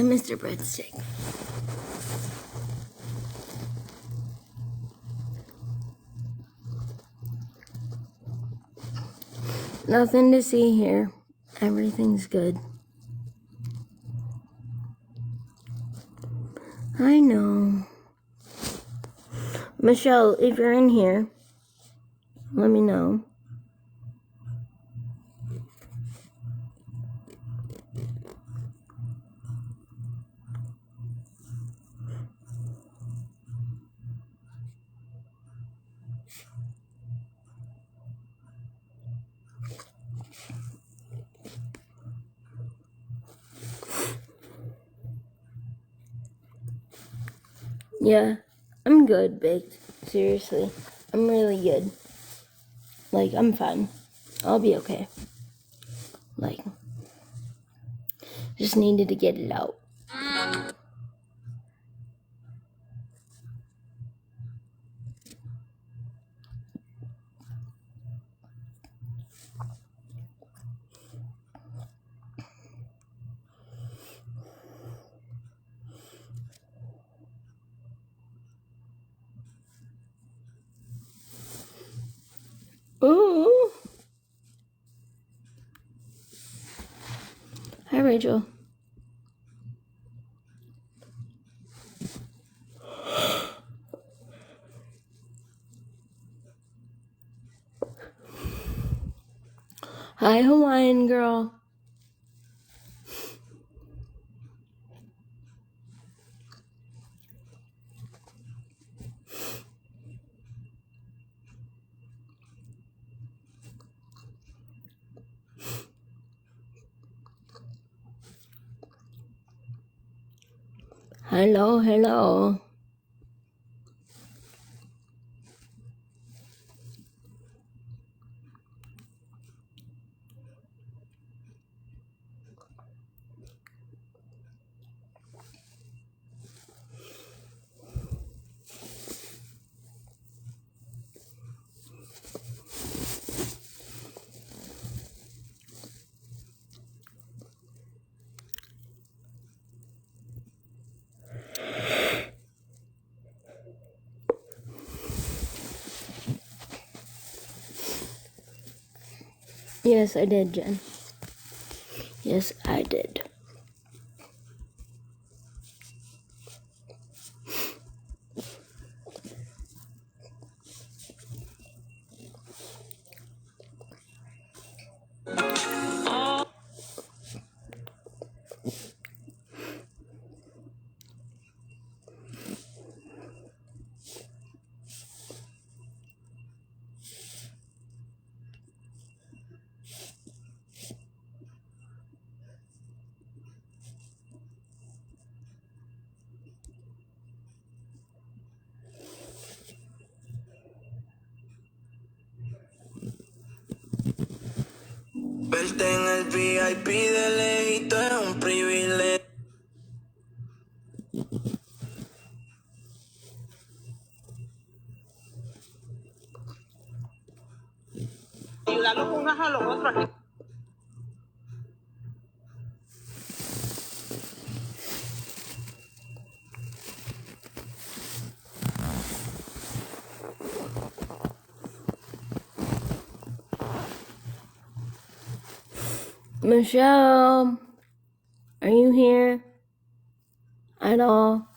Mr. Breadstick. Nothing to see here. Everything's good. I know. Michelle, if you're in here, let me know. Yeah, I'm good, Baked. Seriously, I'm really good. Like, I'm fine. I'll be okay. Like, just needed to get it out. Ooh. Hi, Rachel. Hi, Hawaiian girl. Hello, hello. Yes, I did, Jen. Yes, I did. Verte en el VIP de lejito es un privilegio. Ayudarnos unos a los otros aquí. Michelle, are you here at all?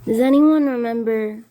Does anyone remember?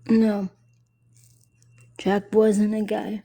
No. Jack wasn't a guy.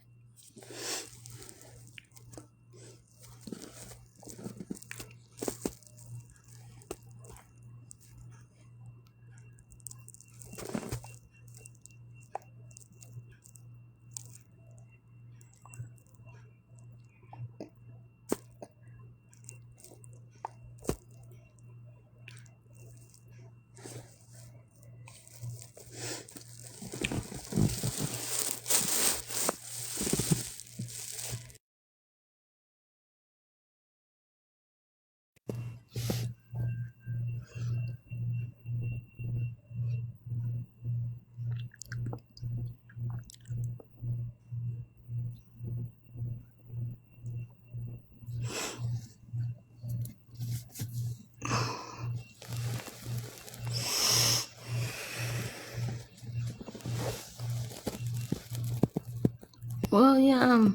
Well, yeah.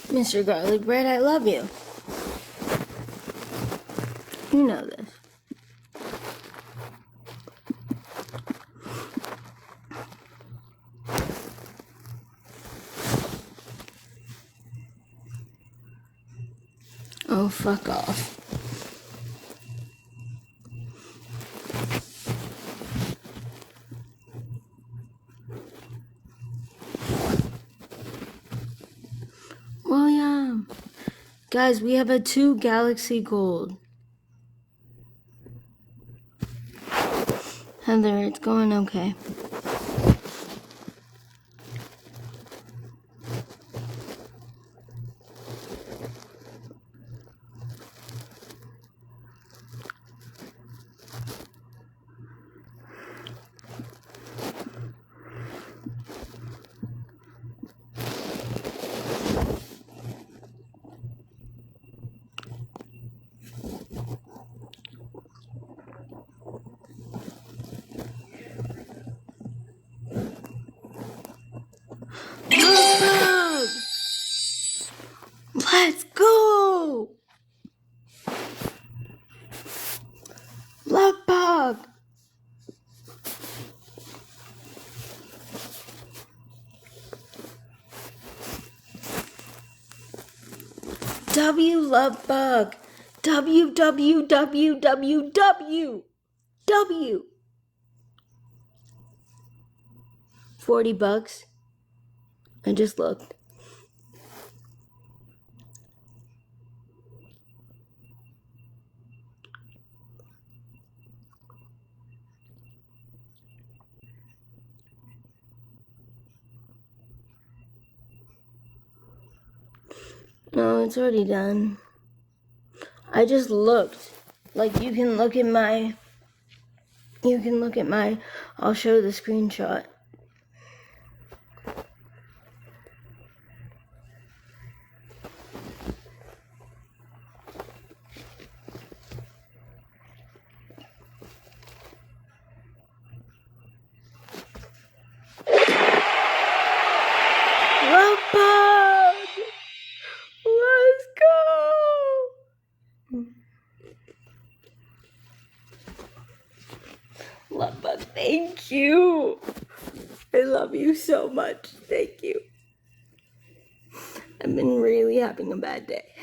Mr. Garlic Bread, I love you. You know this. Oh, fuck off. Well, yeah. Guys, we have a 2 Galaxy Gold. Heather, it's going okay. Let's go! Love bug! W love bug. W W W W W W. $40. I just looked. No, it's already done. I just looked. Like, you can look at my... I'll show the screenshot. Love bug! Let's go! Love bug, thank you. I love you so much. Thank you. I've been really having a bad day.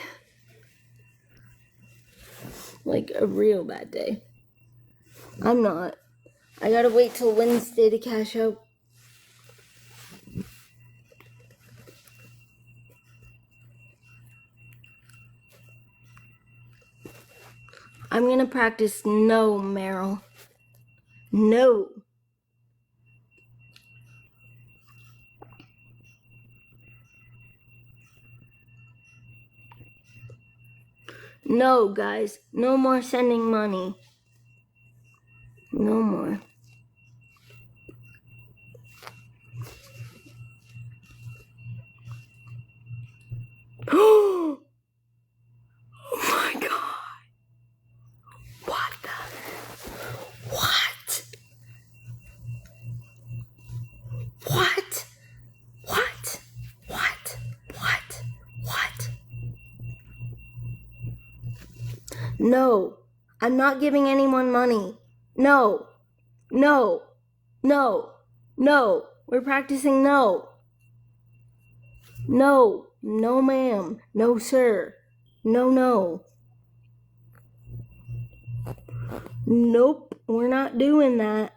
Like, a real bad day. I'm not. I gotta wait till Wednesday to cash out. I'm gonna practice no, Meryl. No. No, guys. No more sending money. No more. No, I'm not giving anyone money. No, no, no, no. We're practicing no. No, no ma'am, no sir, no no. Nope, we're not doing that.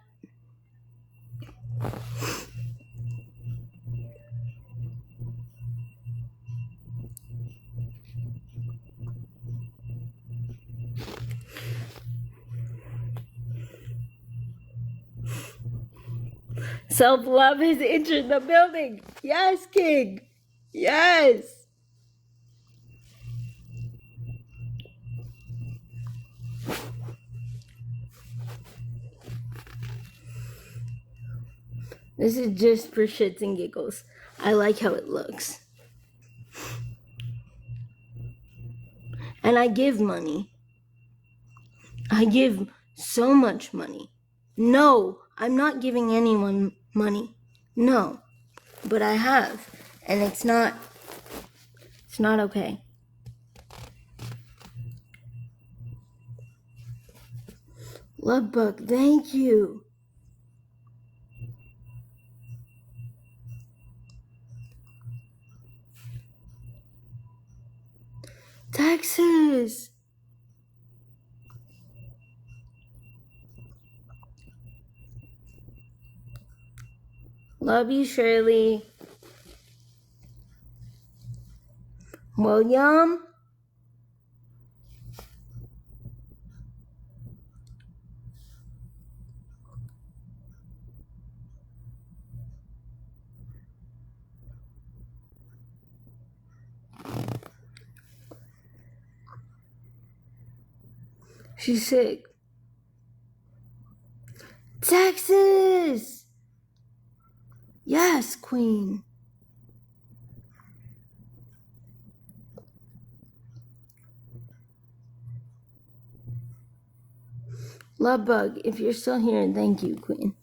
Self-love has entered the building. Yes, King. Yes. This is just for shits and giggles. I like how it looks. And I give money. I give so much money. No, I'm not giving anyone money. No, but I have. And it's not okay. Love book, thank you. Texas. Love you, Shirley. William. She's sick. Texas. Yes, Queen. Love bug, if you're still here, thank you, Queen.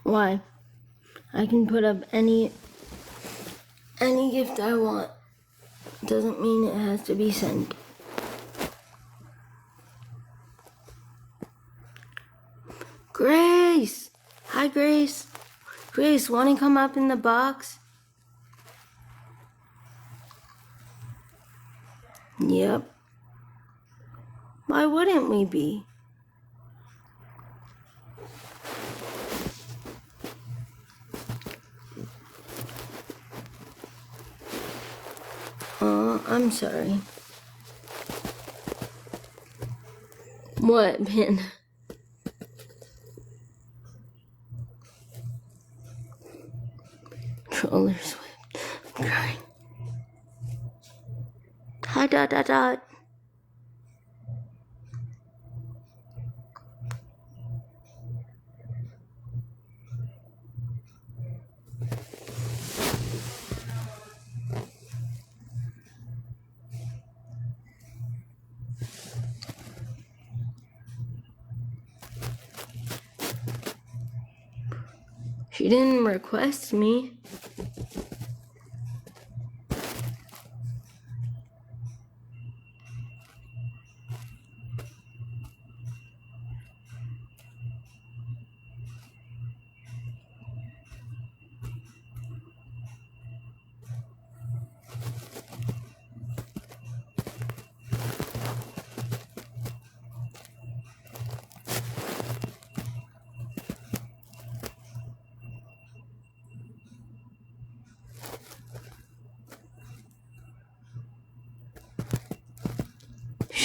Why? I can put up any gift I want. Doesn't mean it has to be sent. Grace! Hi, Grace. Grace, want to come up in the box? Yep. Why wouldn't we be? I'm sorry. What, Ben? Trollers whipped. I'm crying. Hi, dot, dot, dot. She didn't request me.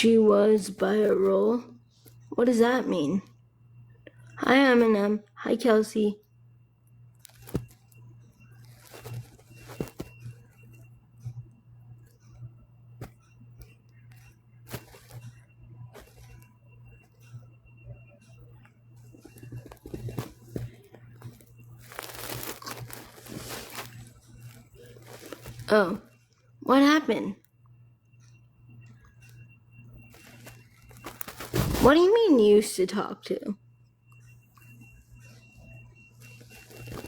She was by a roll? What does that mean? Hi, Eminem. Hi, Kelsey. Oh, what happened? What do you mean you used to talk to?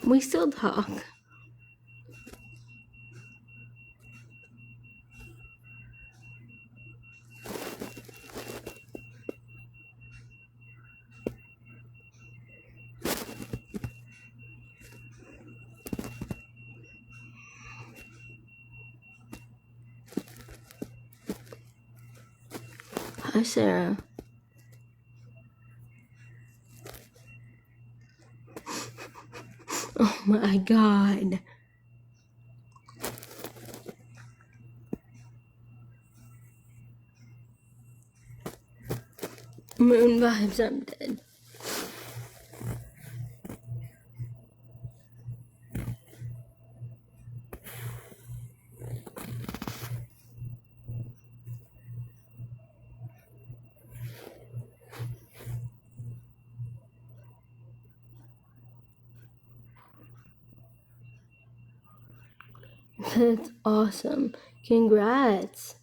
We still talk. Hi, Sarah. Oh my god. Moon vibes, I'm dead. That's awesome. Congrats.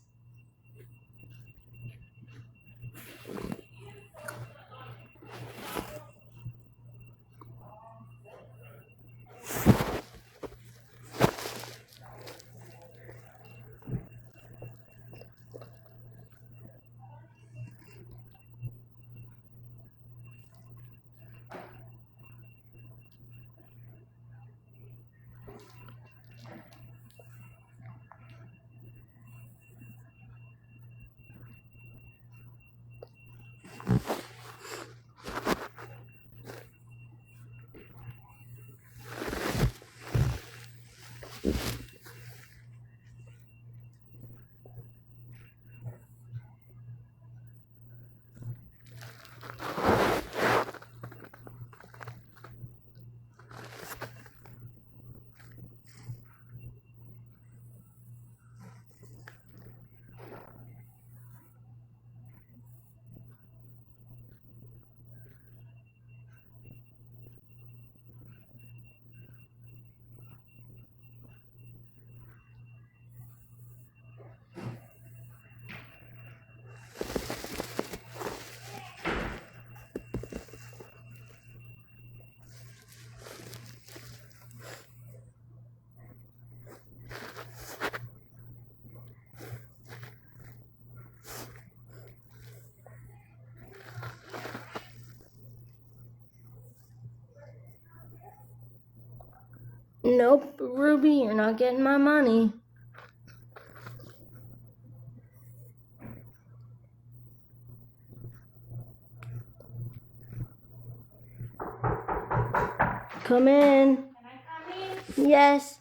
Nope, Ruby, you're not getting my money. Come in. Can I come in? Yes.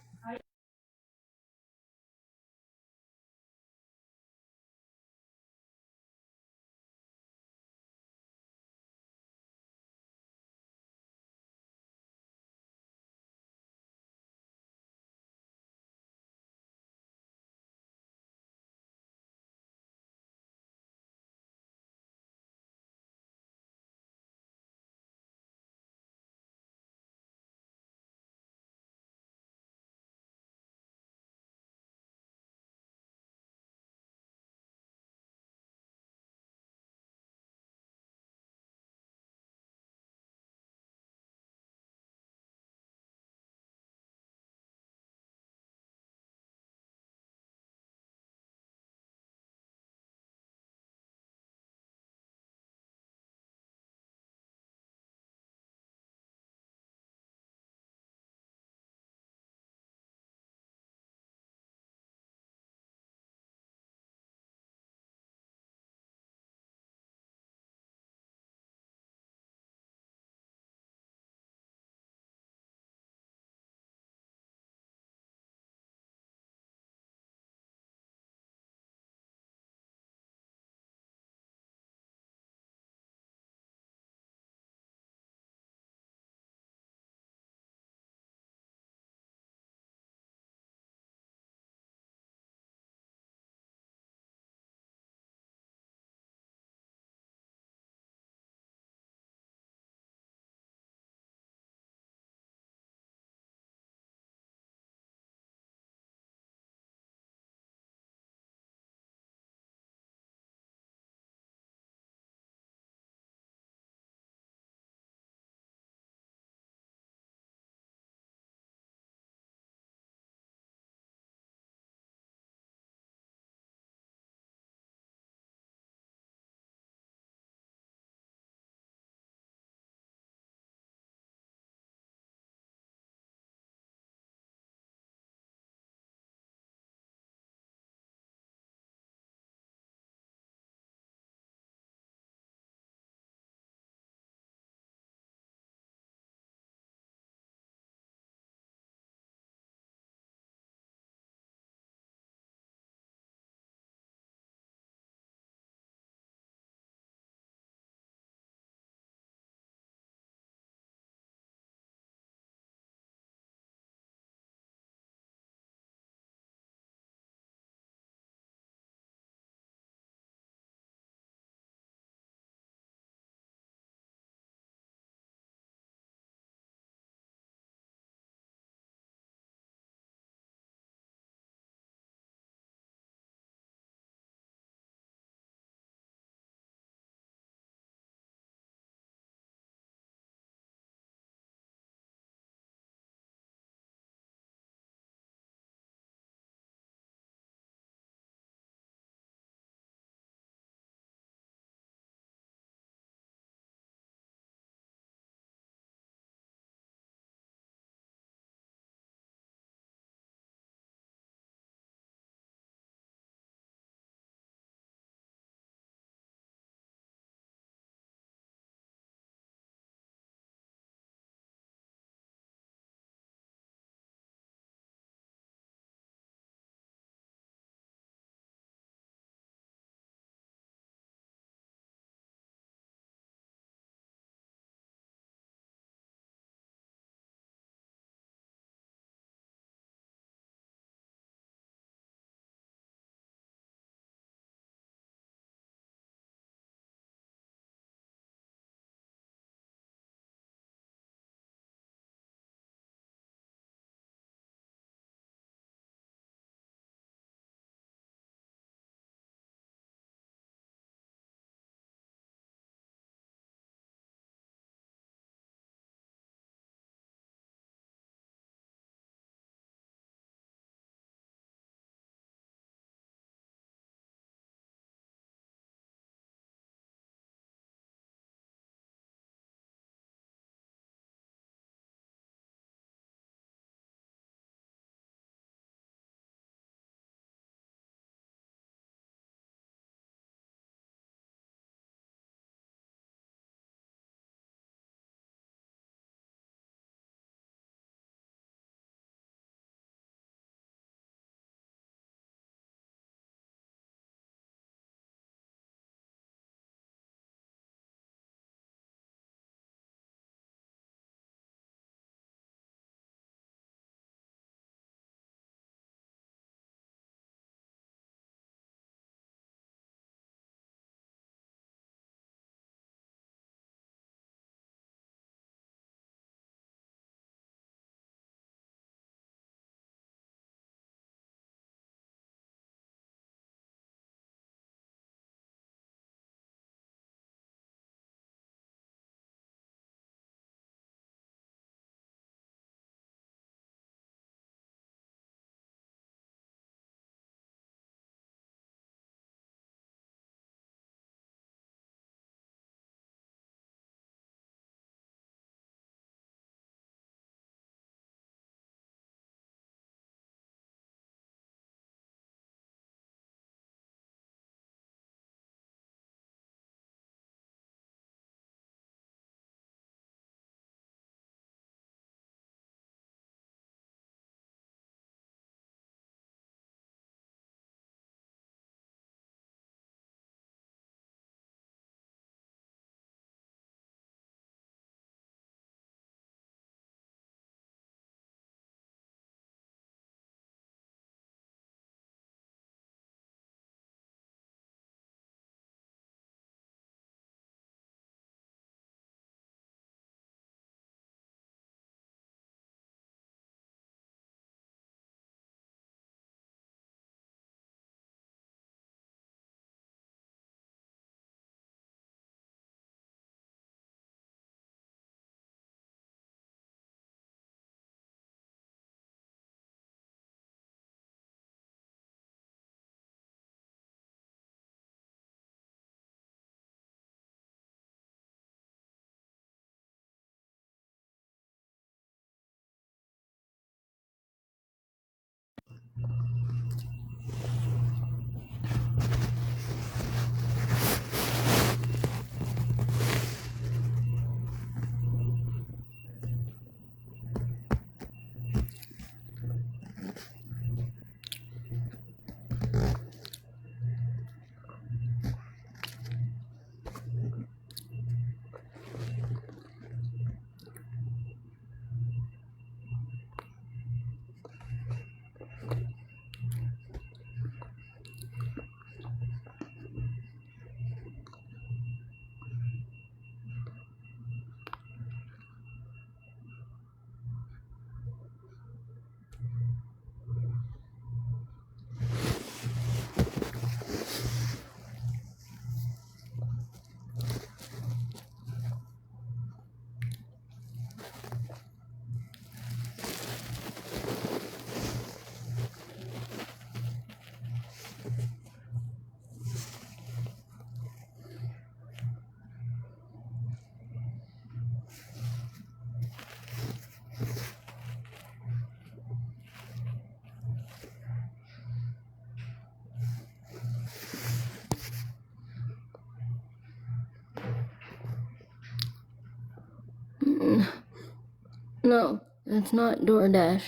No, that's not DoorDash.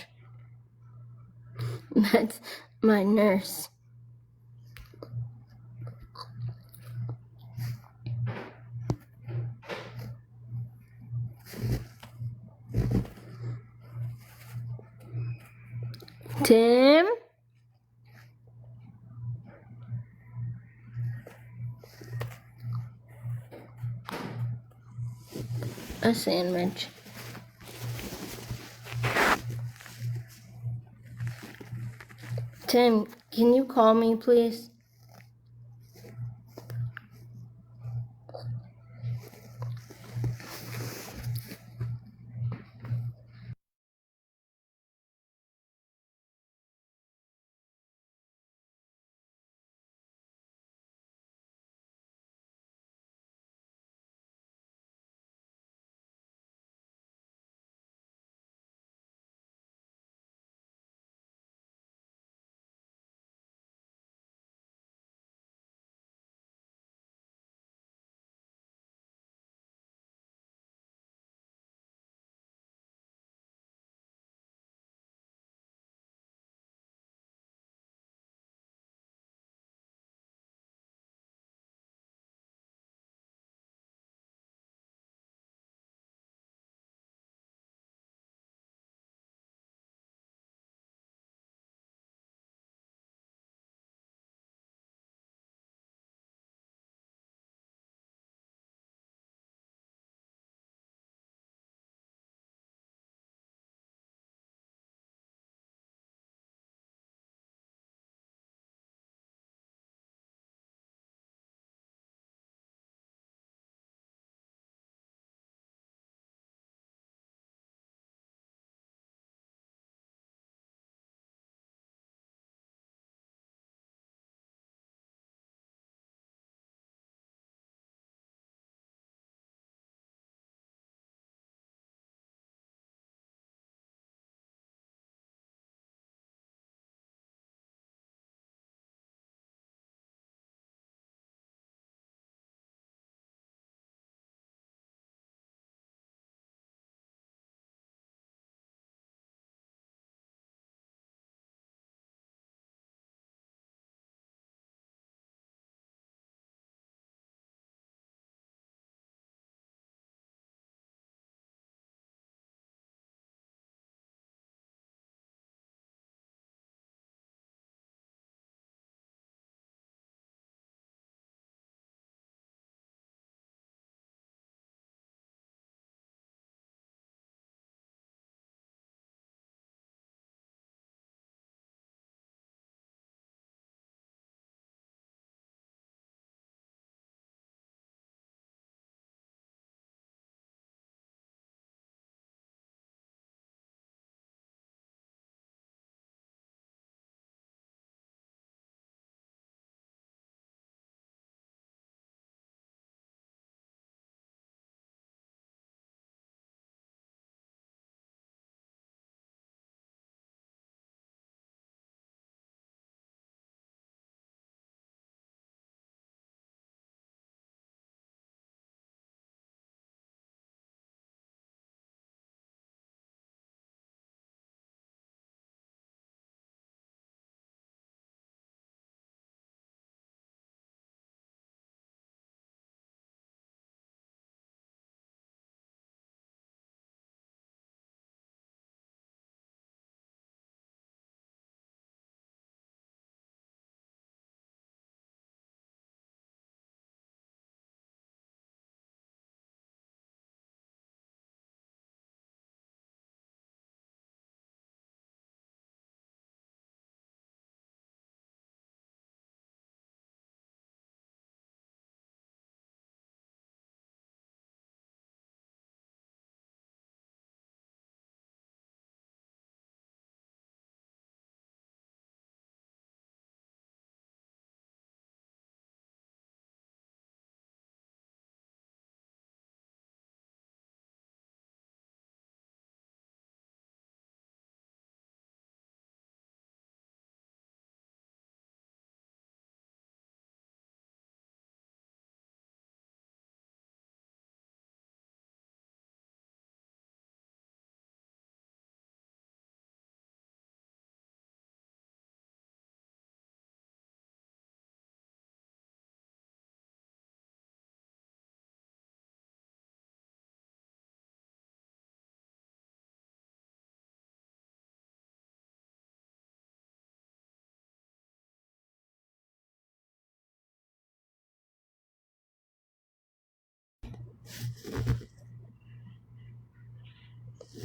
That's my nurse. Tim? A sandwich. Tim, can you call me, please?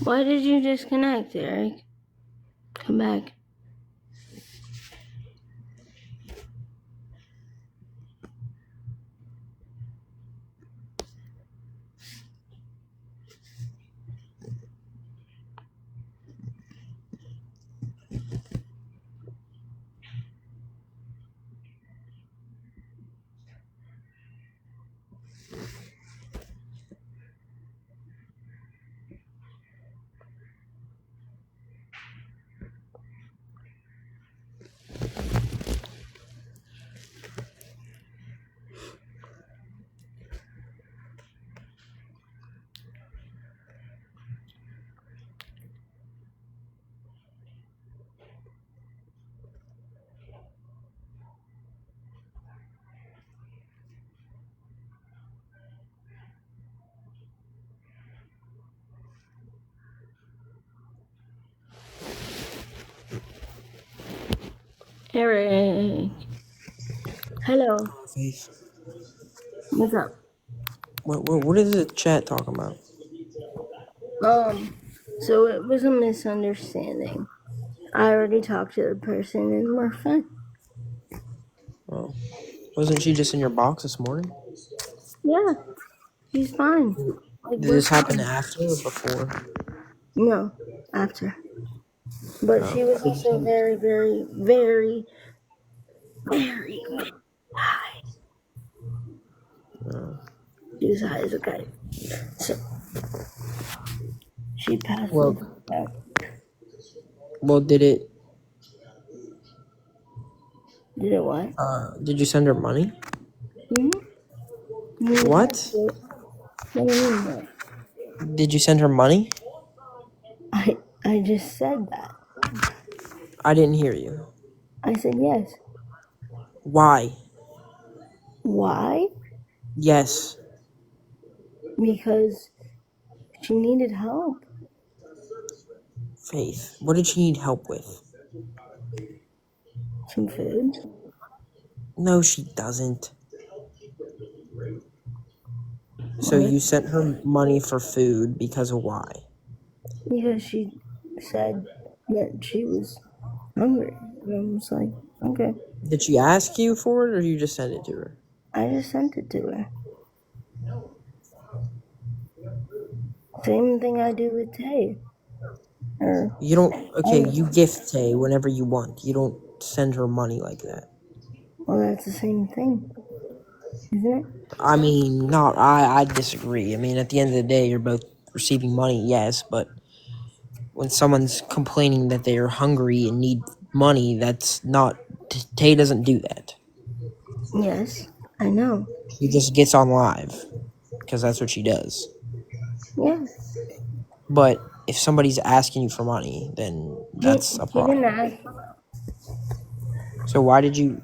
Why did you disconnect, Eric? Come back. Eric. Hello. Faith, What's up? what is the chat talking about? So it was a misunderstanding. I already talked to the person and we're fine. Oh, wasn't she just in your box this morning? Yeah, she's fine. Like, Did we're this happen fine. after or before? No, after. But she was Did also you, very, very, very, very high. She was high as a kite. So she passed well, out. well, did it? Did it what? Did you send her money? Mm-hmm. You need help What? with it. What do you mean what? Did you send her money? I just said that. I didn't hear you. I said yes. Why? Why? Yes, Because she needed help. Faith. What did she need help with? Some food. No, she doesn't. So What? you sent her money for food because of why? Because she said that she was hungry. And I was like, okay. Did she ask you for it, or you just sent it to her? I just sent it to her. Same thing I do with Tay. Or, You don't. Okay, oh, you gift Tay whenever you want. You don't send her money like that. well, that's the same thing, isn't it? I mean, not. I disagree. I mean, at the end of the day, you're both receiving money, yes, but when someone's complaining that they are hungry and need money, that's not. Tay doesn't do that. Yes, I know. She just gets on live because that's what she does. Yeah. But if somebody's asking you for money, then that's a She didn't problem. ask. So why did you?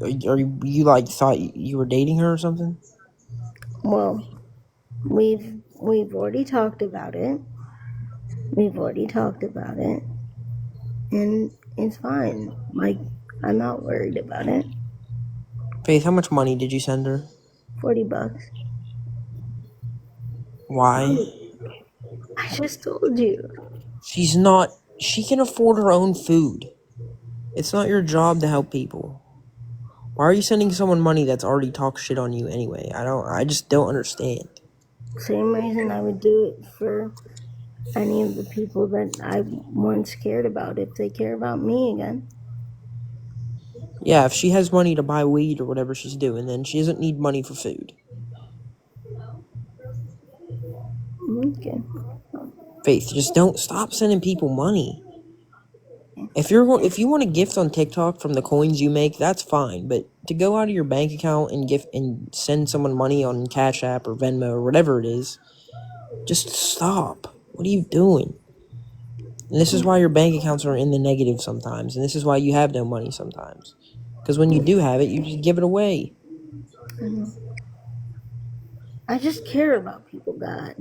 Are you like thought you were dating her or something? Well, we've already talked about it. We've already talked about it. And it's fine. Like, I'm not worried about it. Faith, how much money did you send her? $40. Why? I just told you. She's not. She can afford her own food. It's not your job to help people. Why are you sending someone money that's already talked shit on you anyway? I just don't understand. Same reason I would do it for any of the people that I once cared about if they care about me again. Yeah, if she has money to buy weed or whatever she's doing, then she doesn't need money for food. Okay. Faith, just don't stop sending people money. If you want to gift on TikTok from the coins you make, that's fine. But to go out of your bank account and gift and send someone money on Cash App or Venmo or whatever it is, just stop. What are you doing? And this is why your bank accounts are in the negative sometimes, and this is why you have no money sometimes. Because when you do have it, you just give it away. I know. I just care about people, God.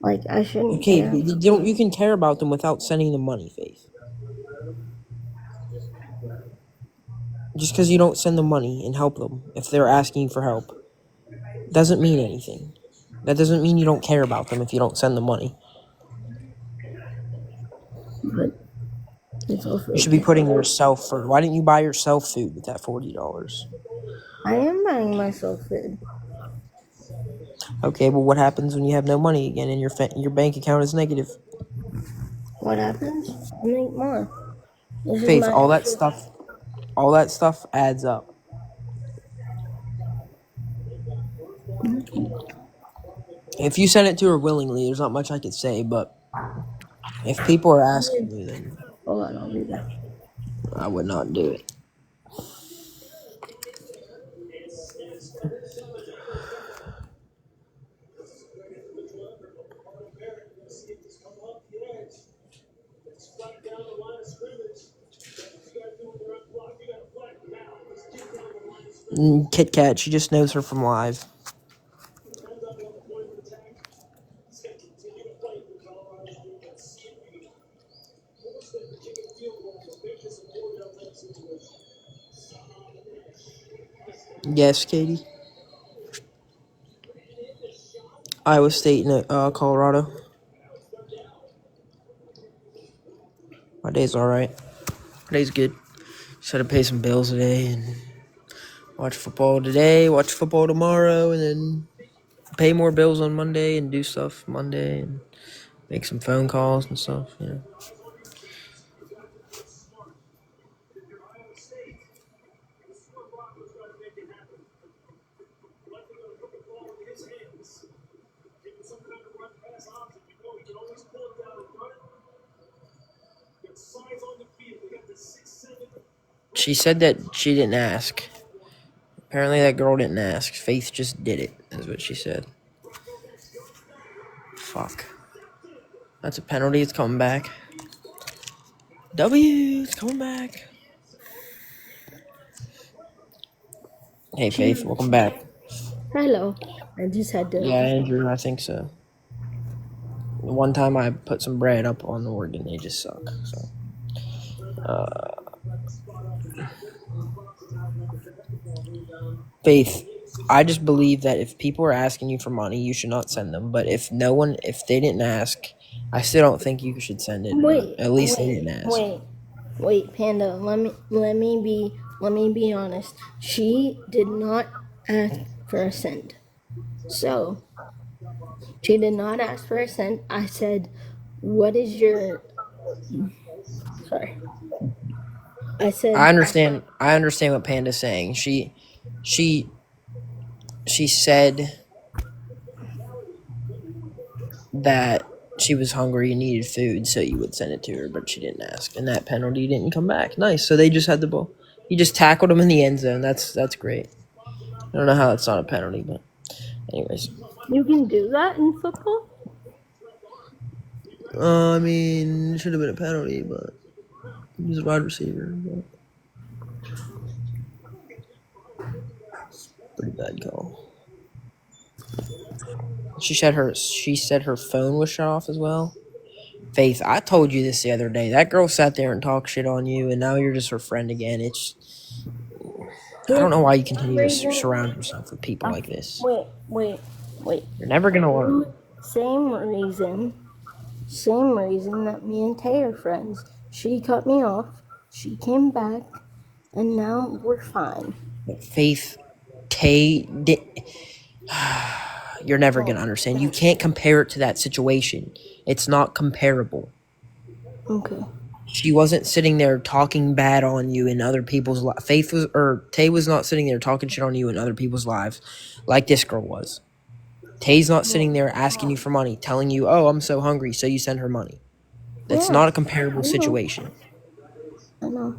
Like, I shouldn't Okay, care. but you can care about them without sending them money, Faith. Just because you don't send them money and help them if they're asking for help doesn't mean anything. That doesn't mean you don't care about them if you don't send them money. But it's You also should be putting yourself first. Why didn't you buy yourself food with that $40? I am buying myself food. Okay, well, what happens when you have no money again and your bank account is negative? What happens? I make more. This is Faith, my extra. all that stuff adds up. If you send it to her willingly, there's not much I could say, but if people are asking you, then Hold on, I'll be back. I would not do it. Kit Kat, she just knows her from live. Yes, Katie. Iowa State and Colorado. My day's all right. My day's good. Just had to pay some bills today and watch football today, watch football tomorrow, and then pay more bills on Monday and do stuff Monday and make some phone calls and stuff. You know. She said that she didn't ask. Apparently, that girl didn't ask. Faith just did it, is what she said. Fuck. That's a penalty. It's coming back. W, it's coming back. Hey, Faith, welcome back. Hello. I just had to. Yeah, Andrew, I think so. The one time I put some bread up on Oregon, they just suck. So, Faith, I just believe that if people are asking you for money, you should not send them. But if they didn't ask, I still don't think you should send it. But at least they didn't ask. Wait, Panda. Let me be honest. She did not ask for a cent. So she did not ask for a cent. I said, "What is your?" Sorry. I said, I understand. I understand what Panda's saying. She said that she was hungry and needed food, so you would send it to her, but she didn't ask, and that penalty didn't come back. Nice. So they just had the ball. He just tackled him in the end zone. That's great. I don't know how that's not a penalty, but anyways. "You can do that in football." I mean, it should have been a penalty, but he was a wide receiver. But pretty bad call. She said her phone was shut off as well. Faith, I told you this the other day. That girl sat there and talked shit on you, and now you're just her friend again. I don't know why you continue to surround yourself with people like this. Wait. You're never gonna learn. Same reason that me and Tay are friends. She cut me off. She came back, and now we're fine. Faith, Tay, you're never gonna understand. You can't compare it to that situation. It's not comparable. Okay. She wasn't sitting there talking bad on you in other people's lives. Tay was not sitting there talking shit on you in other people's lives like this girl was. Tay's not sitting there asking you for money, telling you, oh, I'm so hungry, so you send her money. That's not a comparable situation. I know.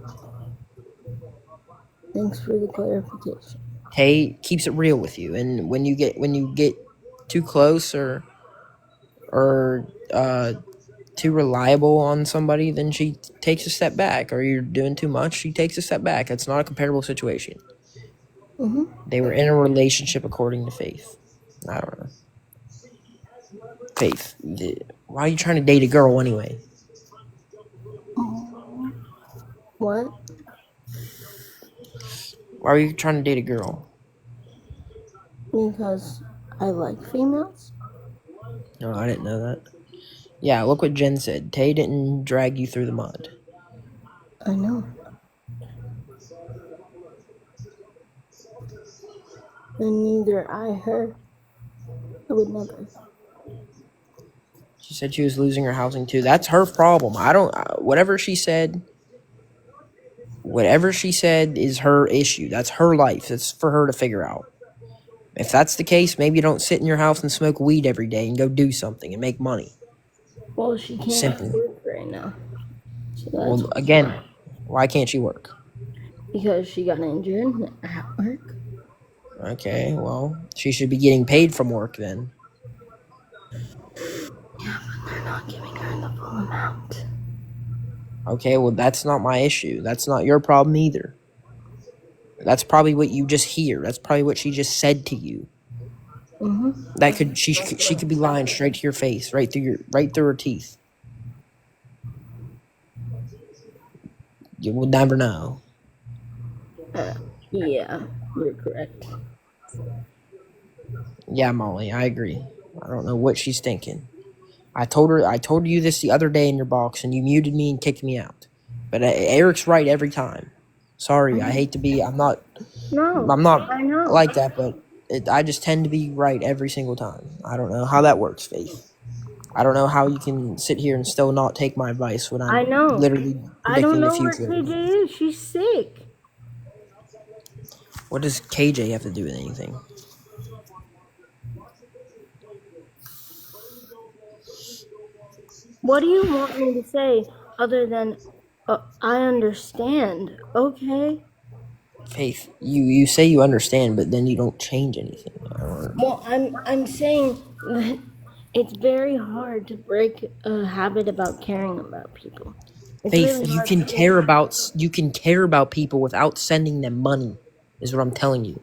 Thanks for the clarification. Tay keeps it real with you, and when you get too close or too reliable on somebody, then she takes a step back, or you're doing too much, she takes a step back. That's not a comparable situation. They were in a relationship according to Faith. I don't know. Faith, why are you trying to date a girl anyway? What? Why are you trying to date a girl? Because I like females. No, I didn't know that. Yeah, look what Jen said. Tay didn't drag you through the mud. I know. And neither I her. I would never. She said she was losing her housing too. That's her problem. I don't. Whatever she said is her issue. That's her life. It's for her to figure out. If that's the case, maybe don't sit in your house and smoke weed every day and go do something and make money. Well, she can't Simple. work right now. So that's Well, again, why can't she work? because she got injured at work. Okay, well, she should be getting paid from work then. Yeah, but they're not giving her the full amount. Okay, well, that's not my issue. That's not your problem either. That's probably what you just hear. That's probably what she just said to you. That could she could be lying straight to your face, right through her teeth. You would never know. Yeah, you're correct. Yeah, Molly, I agree. I don't know what she's thinking. I told you this the other day in your box, and you muted me and kicked me out. But Eric's right every time. Sorry, I hate to be. No, I'm not I know. like that, but I just tend to be right every single time. I don't know how that works, Faith. I don't know how you can sit here and still not take my advice when I I'm know. literally I don't predicting the know where future. KJ is. She's sick. What does KJ have to do with anything? What do you want me to say other than I understand? Okay. Faith, you say you understand, but then you don't change anything. Well, I'm saying that it's very hard to break a habit about caring about people. It's Faith, really hard to do. you can care about people without sending them money, is what I'm telling you.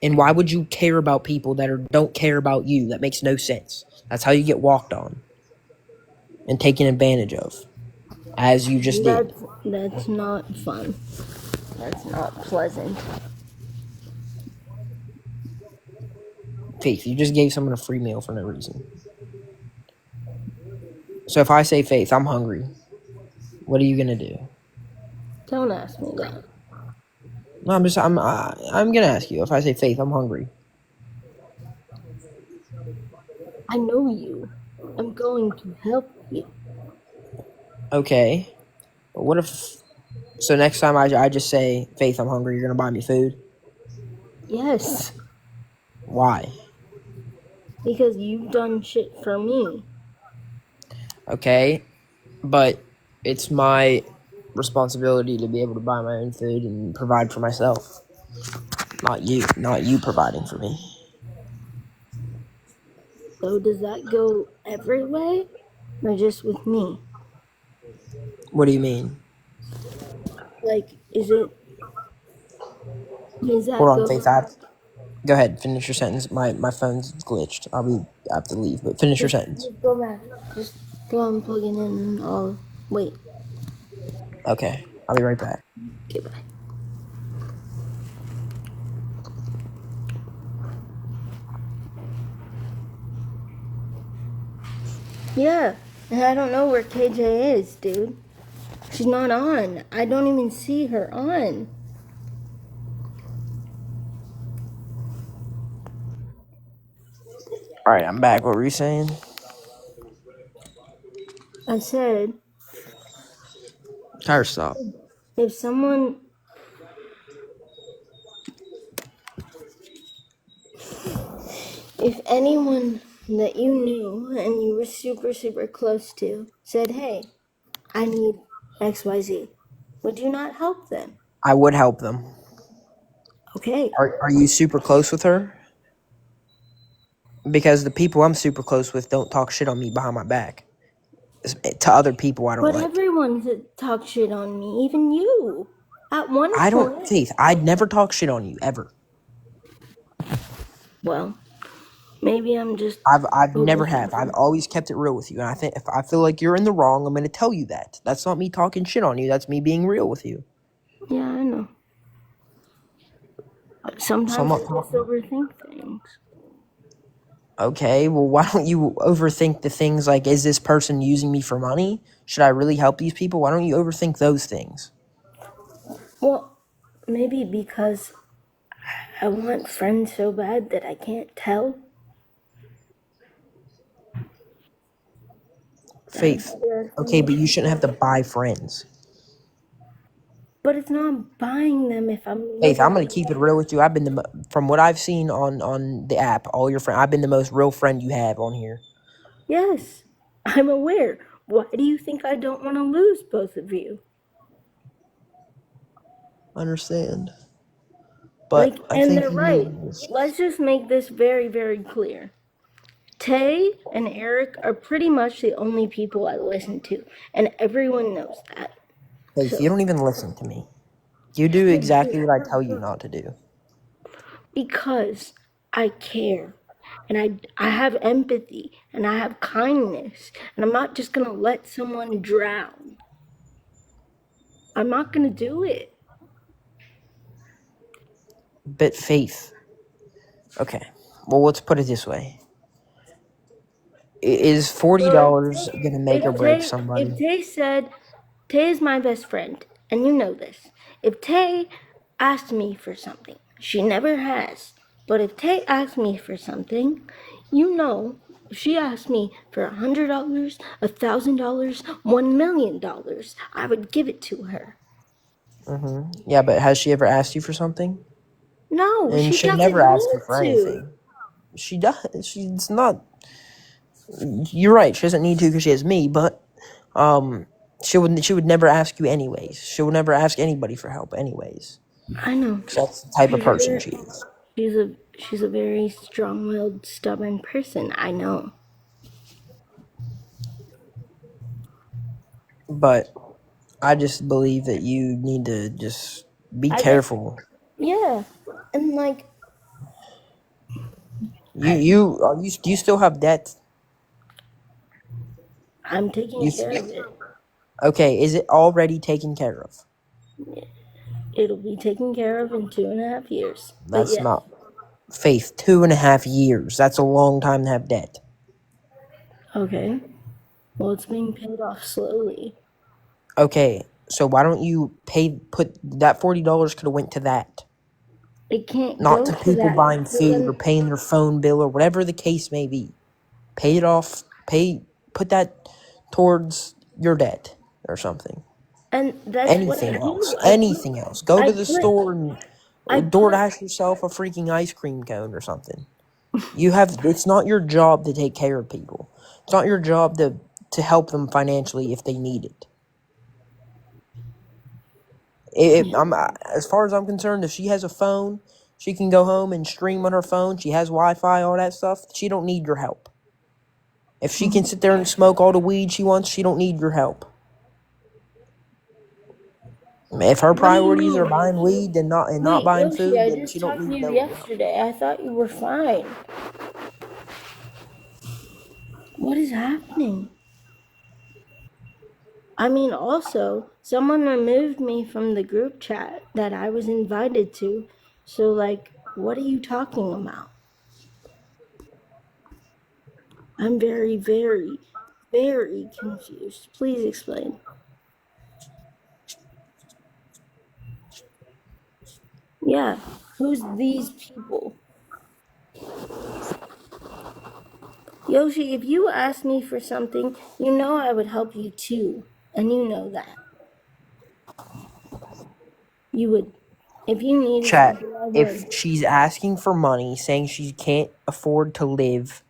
And why would you care about people that don't care about you? That makes no sense. That's how you get walked on and taken advantage of, as you just did. That's not fun. That's not pleasant. Faith, you just gave someone a free meal for no reason. So if I say, Faith, I'm hungry, what are you gonna do? Don't ask me that. No, I'm gonna ask you. If I say, Faith, I'm hungry, I know you. I'm going to help you. okay. But what if? So next time I just say, Faith, I'm hungry, you're gonna buy me food? Yes, Why? because you've done shit for me. Okay, but it's my responsibility to be able to buy my own food and provide for myself. Not you providing for me. So does that go every way or just with me? What do you mean? Like, does Hold that on, go, Faith. Go ahead. Finish your sentence. My phone's glitched. I have to leave, but finish your sentence. just go back. Just go and plug it in and I'll wait. Okay, I'll be right back. Goodbye. Yeah, and I don't know where KJ is, dude. She's not on. I don't even see her on. All right, I'm back. What were you saying? I said, Tire stop. if someone, if anyone that you knew and you were super, super close to said, hey, I need XYZ, would you not help them? I would help them. Okay. Are you super close with her? Because the people I'm super close with don't talk shit on me behind my back. To other people I don't But like. everyone talked shit on me, even you. At one I don't, point, Faith. I'd never talk shit on you ever. well, maybe I'm just I've never have. I've overthinking. always kept it real with you, and I think if I feel like you're in the wrong, I'm going to tell you that. That's not me talking shit on you. That's me being real with you. Yeah, I know. So I'm Sometimes I not just talking. overthink things. Okay, well, why don't you overthink the things like, is this person using me for money? Should I really help these people? Why don't you overthink those things? Well, maybe because I want friends so bad that I can't tell. Is that a Faith. better Okay, but you shouldn't have to explanation? buy friends. But it's not buying them if I'm Faith, I'm living gonna with keep it them. real with you. From what I've seen on the app, all your friends, I've been the most real friend you have on here. Yes, I'm aware. Why do you think I don't want to lose both of you? Understand, Like, but I and think they're you need right. to just Let's just make this very, very clear. Tay and Eric are pretty much the only people I listen to, and everyone knows that. Faith. You So, don't even listen to me. You do exactly what I tell you not to do. because I care and I have empathy and I have kindness, and I'm not just gonna let someone drown. I'm not gonna do it. But Faith, okay. Well, let's put it this way: is So $40 gonna make or break If somebody? Tay said, Tay is my best friend, and you know this. If Tay asked me for something, she never has, but if Tay asked me for something, you know, if she asked me for $100, $1,000, $1,000,000, I would give it to her. Yeah, but has she ever asked you for something? No, And she she'll doesn't never ask you need for to. anything. She does. She's not. You're right. She doesn't need to because she has me. But um, she would never ask you anyways. She would never ask anybody for help anyways. I know. 'Cause that's the type of She's a person very, she is. she's a very strong-willed, stubborn person. I know. But I just believe that you need to just be I just careful. Yeah, and like I, Do you still have debt? I'm taking You care of it. okay? Is it already taken care of? It'll be taken care of in 2.5 years. But That's yes, not Faith. 2.5 years. That's a long time to have debt. okay. Well, it's being paid off slowly. Okay, so why don't you put that $40 could have went to that, It can't not go to to people that. buying So food or then, paying their phone bill or whatever the case may be. Pay it off. Put that towards your debt or something. and that's what I Anything do. else. Anything else. Go I to the put, store and I put, DoorDash yourself a freaking ice cream cone or something. You have. It's not your job to take care of people. It's not your job to help them financially if they need it. I'm as far as I'm concerned, if she has a phone, she can go home and stream on her phone. She has Wi-Fi, all that stuff. She don't need your help. If she can sit there and smoke all the weed she wants, she don't need your help. If her what do you priorities are mean, buying Yoshi? weed and not Wait, buying Yoshi, food, I then she just don't talked to need you no your help. yesterday. I thought you were fine. What is happening? I mean, also, someone removed me from the group chat that I was invited to. So, like, what are you talking about? I'm very, very, very confused. Please explain. Yeah, who's these people? Yoshi, if you asked me for something, you know I would help you too. And you know that. You would. If you needed Chat. something, I If would. she's asking for money, saying she can't afford to live,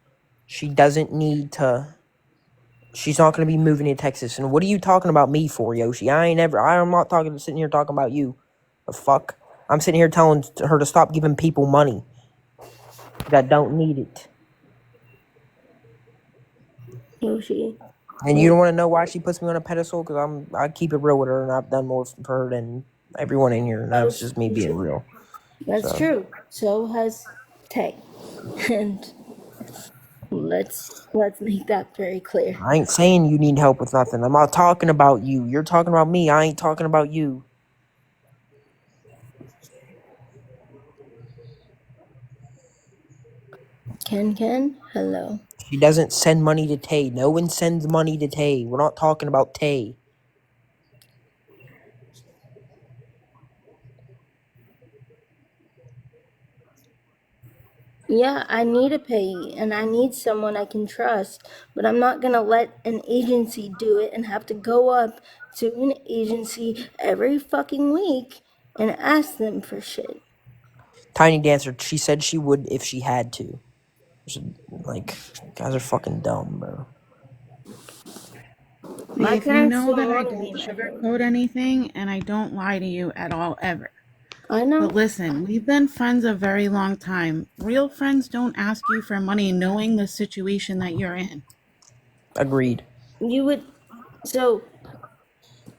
she doesn't need to. She's not going to be moving to Texas. And what are you talking about me for, Yoshi? I'm not talking, sitting here talking about you. The fuck? I'm sitting here telling her to stop giving people money that don't need it. Yoshi. And you Look, don't want to know why she puts me on a pedestal? Because I keep it real with her, and I've done more for her than everyone in here. And that was just me being real. that's So true. So has Tay. And let's make that very clear. I ain't saying you need help with nothing. I'm not talking about you. You're talking about me. I ain't talking about you. Ken, hello. She doesn't send money to Tay. No one sends money to Tay. We're not talking about Tay. Yeah, I need a payee and I need someone I can trust, but I'm not gonna let an agency do it and have to go up to an agency every fucking week and ask them for shit. Tiny Dancer, she said she would if she had to. Like, guys are fucking dumb, bro. My Faith, you parents know didn't that I want to don't be my parents. sugarcoat anything and I don't lie to you at all, ever. I know. But listen, we've been friends a very long time. Real friends don't ask you for money knowing the situation that you're in. Agreed. You would. So,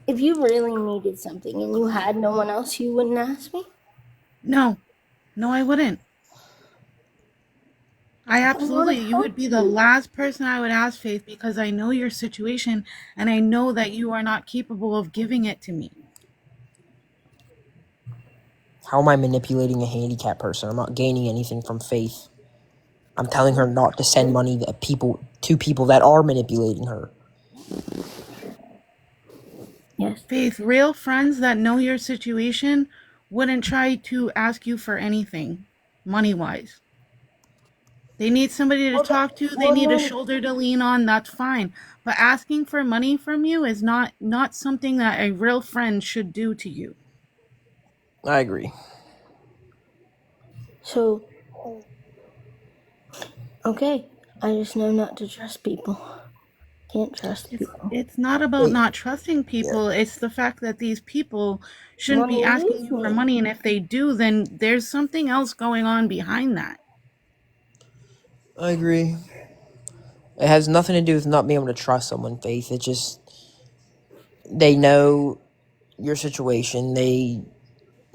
if you really needed something and you had no one else, you wouldn't ask me? No, no, I wouldn't. I I would absolutely, have you would be helped the you. last person I would ask, Faith, because I know your situation and I know that you are not capable of giving it to me. How am I manipulating a handicapped person? I'm not gaining anything from Faith. I'm telling her not to send money to people that are manipulating her. Yes. Faith, real friends that know your situation wouldn't try to ask you for anything, money wise. They need somebody to talk to, they Well, need a then, shoulder to lean on, that's fine. But asking for money from you is not something that a real friend should do to you. I agree. so, okay. I just know not to trust people. Can't trust It's people. it's not about Wait, not trusting yeah, people, it's the fact that these people shouldn't Want to be asking use you for me. money, and if they do, then there's something else going on behind that. I agree. It has nothing to do with not being able to trust someone, Faith. It's just they know your situation. They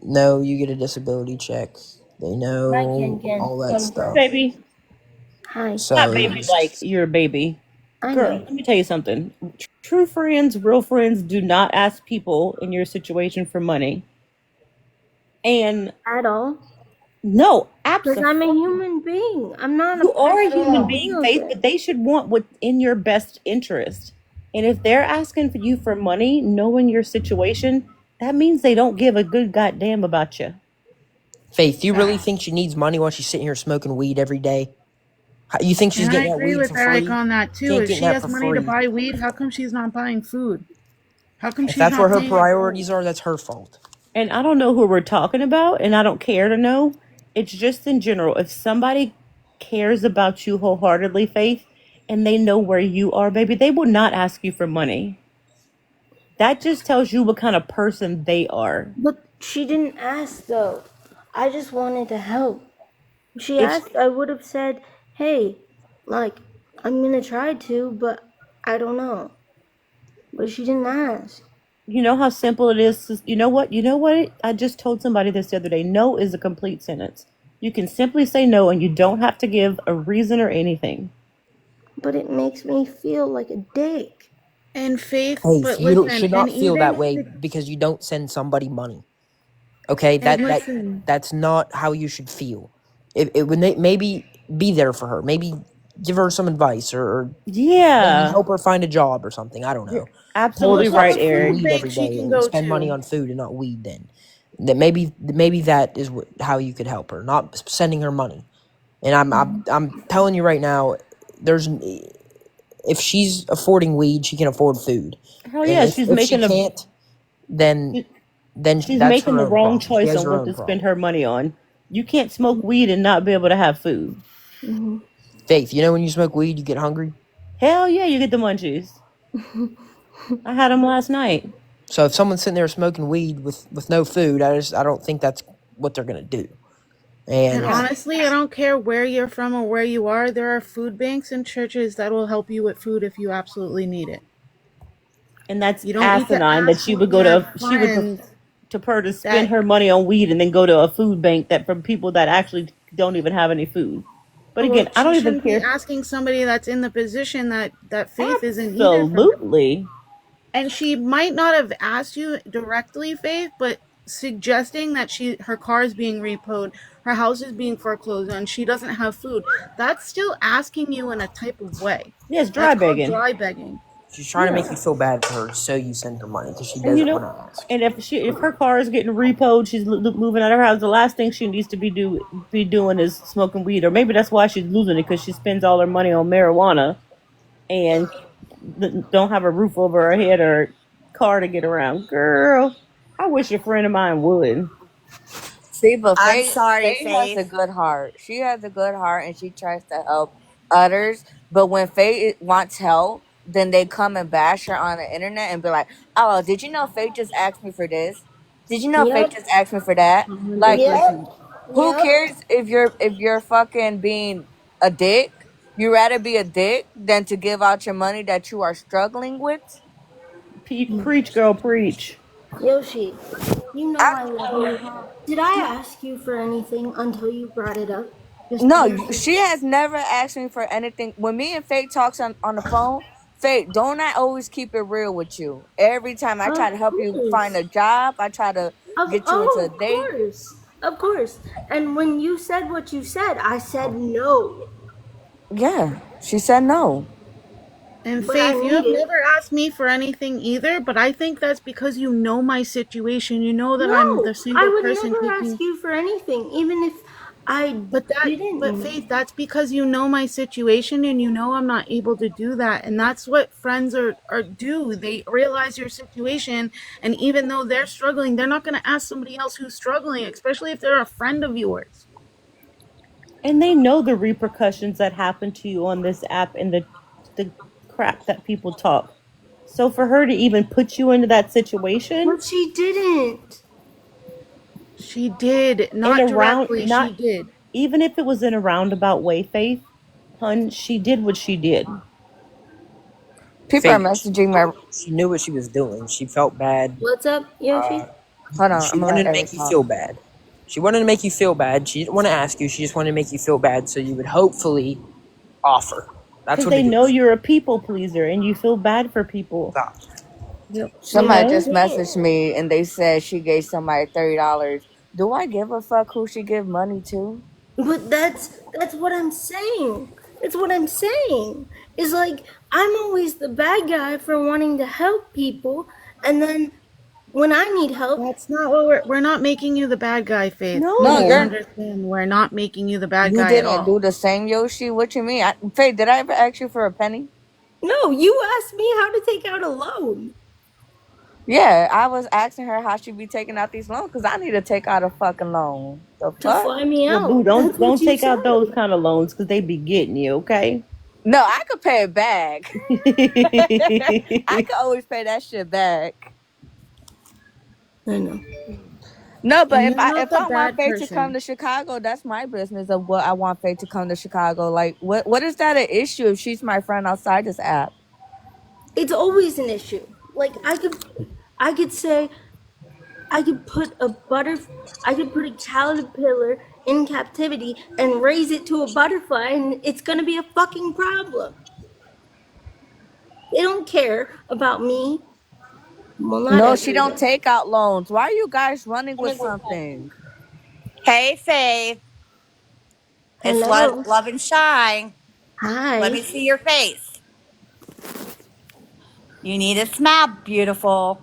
know you get a disability check. They Hi, know Ken. all that Come Hey, from. stuff. baby. Hi. Not So baby like you're a baby. I Girl, know. let me tell you something. True friends, real friends do not ask people in your situation for money. And At all. no, Because I'm a absolutely. human being. I'm not a You are a person human that being, wheels Faith, it. but they should want what's in your best interest. And if they're asking for you for money, knowing your situation, that means they don't give a good goddamn about you. Faith, do you really Facts. think she needs money while she's sitting here smoking weed every day? You think she's And I getting that agree weed with for Eric free? on that She too. ain't If getting she that has for money to free. buy weed, how come she's not buying food? How come If she's that's not where her paying her bills? priorities are, that's her fault. And I don't know who we're talking about, and I don't care to know. It's just in general. If somebody cares about you wholeheartedly, Faith, and they know where you are, baby, they will not ask you for money. That just tells you what kind of person they are. But she didn't ask, though. I just wanted to help. If she If asked, I would have said, hey, like, I'm going to try to, but I don't know. But she didn't ask. you know how simple it is, you know what? You know what? I just told somebody this the other day. No is a complete sentence. You can simply say no, and you don't have to give a reason or anything. But it makes me feel like a dick. And Faith, Faith, but you listen, should and not feel even that if way it, because you don't send somebody money. Okay, and that listen, that's not how you should feel. It would maybe be there for her. Maybe give her some advice or maybe Yeah, help her find a job or something. I don't you're know. Tell her to absolutely look stop up right, a smoking Eric. food weed bank every she day can and go spend money to. on food and not weed. Then that maybe that is how you could help her, not sending her money. And I'm telling you right now, there's if she's affording weed, she can afford food, Hell and yeah, if she can't, then she's that's making her the own wrong problem. She choice has on her what own to spend problem. her money on. You can't smoke weed and not be able to have food. Mm-hmm. Faith, you know when you smoke weed, you get hungry. Hell yeah, you get the munchies. I had them last night. So if someone's sitting there smoking weed with no food, I don't think that's what they're gonna do. And And Yeah, honestly, I don't care where you're from or where you are, there are food banks and churches that will help you with food if you absolutely need it. and that's You don't need to asinine that ask she one of would go your to. She would friends to her to spend that, her money on weed and then go to a food bank that from people that actually don't even have any food. But well, again, I she don't even shouldn't be care. asking somebody that's in the position that Faith is in either for. Absolutely. And she might not have asked you directly, Faith, but suggesting that her car is being repoed, her house is being foreclosed on, she doesn't have food, that's still asking you in a type of way. Yes, That's dry called begging. dry begging. She's trying to make Yeah. you feel bad for her, so you send her money because she And you doesn't want know, to ask. and if her car is getting repoed, she's moving out of her house. The last thing she needs to be doing is smoking weed, or maybe that's why she's losing it because she spends all her money on marijuana and don't have a roof over her head or car to get around. Girl, I wish a friend of mine would. See, but I'm Faith, sorry, Faith has a Faith. good heart. She has a good heart and she tries to help others. But when Faith wants help, then they come and bash her on the internet and be like, "Oh, did you know Faith just asked me for this? Did you know Faith Yep. just asked me for that?" Like, 100%. Yep. who Yep. cares if you're fucking being a dick? You rather be a dick than to give out your money that you are struggling with. Preach, girl, preach. Yoshi, you know I, I love you. Did I ask you for anything until you brought it up? Just No, Yoshi. she has never asked me for anything. When me and Faith talks on the phone, Faith, don't I always keep it real with you? Every time I try Of to help you find course. a job, I try to get you into a Of date. course. Of course. And when you said what you said, I said no. Yeah, she said no. And But I Faith, you need have it. never asked me for anything either, but I think that's because you know my situation. You know that I'm No, the I single would person never ask taking. you for anything, even if I didn't But need it. Faith, that's because you know my situation and you know I'm not able to do that. And that's what friends are do. They realize your situation, and even though they're struggling, they're not going to ask somebody else who's struggling, especially if they're a friend of yours. And they know the repercussions that happen to you on this app and the crap that people talk. So for her to even put you into that situation But she didn't. She did, in not a round, directly, she not did. even if it was in a roundabout way, Faith, hun, she did what she did. People are Faith, messaging my. she knew what she was doing. She felt bad. What's up, Uh, Yoshi? Hold on, she I'm gonna wanted let to Eric make you talk. feel bad. She wanted to make you feel bad. She didn't want to ask you. She just wanted to make you feel bad so you would hopefully offer. That's Because what they it know is. you're a people pleaser and you feel bad for people, Stop. Yep. you Somebody know? just Yeah. messaged me and they said she gave somebody $30. Do I give a fuck who she give money to? But that's what I'm saying. That's what I'm saying. Is like I'm always the bad guy for wanting to help people, and then when I need help, That's not what we're not making you the bad guy, Faith. No, Please no, you're. understand, we're not making you the bad You guy at didn't do all. the same, Yoshi. What you mean? Faith, did I ever ask you for a penny? no. You asked me how to take out a loan Yeah, I was asking her how she be taking out these loans because I need to take out a fucking loan. The to fuck? fly me Well, boo, out. That's what don't you take out those said. kind of loans because they be getting you, okay? No, I could pay it back. I could always pay that shit back. I know. No, but And if you're I not if the I want bad Faith to come person. to Chicago, that's my business of what I want Faith to come to Chicago. Like, what is that an issue if she's my friend outside this app? It's always an issue. Like I could say, I could put I could put a caterpillar in captivity and raise it to a butterfly, and it's gonna be a fucking problem. They don't care about me. Well, not No, she don't everybody. take out loans. Why are you guys running with something? Hey, Faith. It's Hello. love and shine. Let Hi. me see your face. You need a smile, beautiful.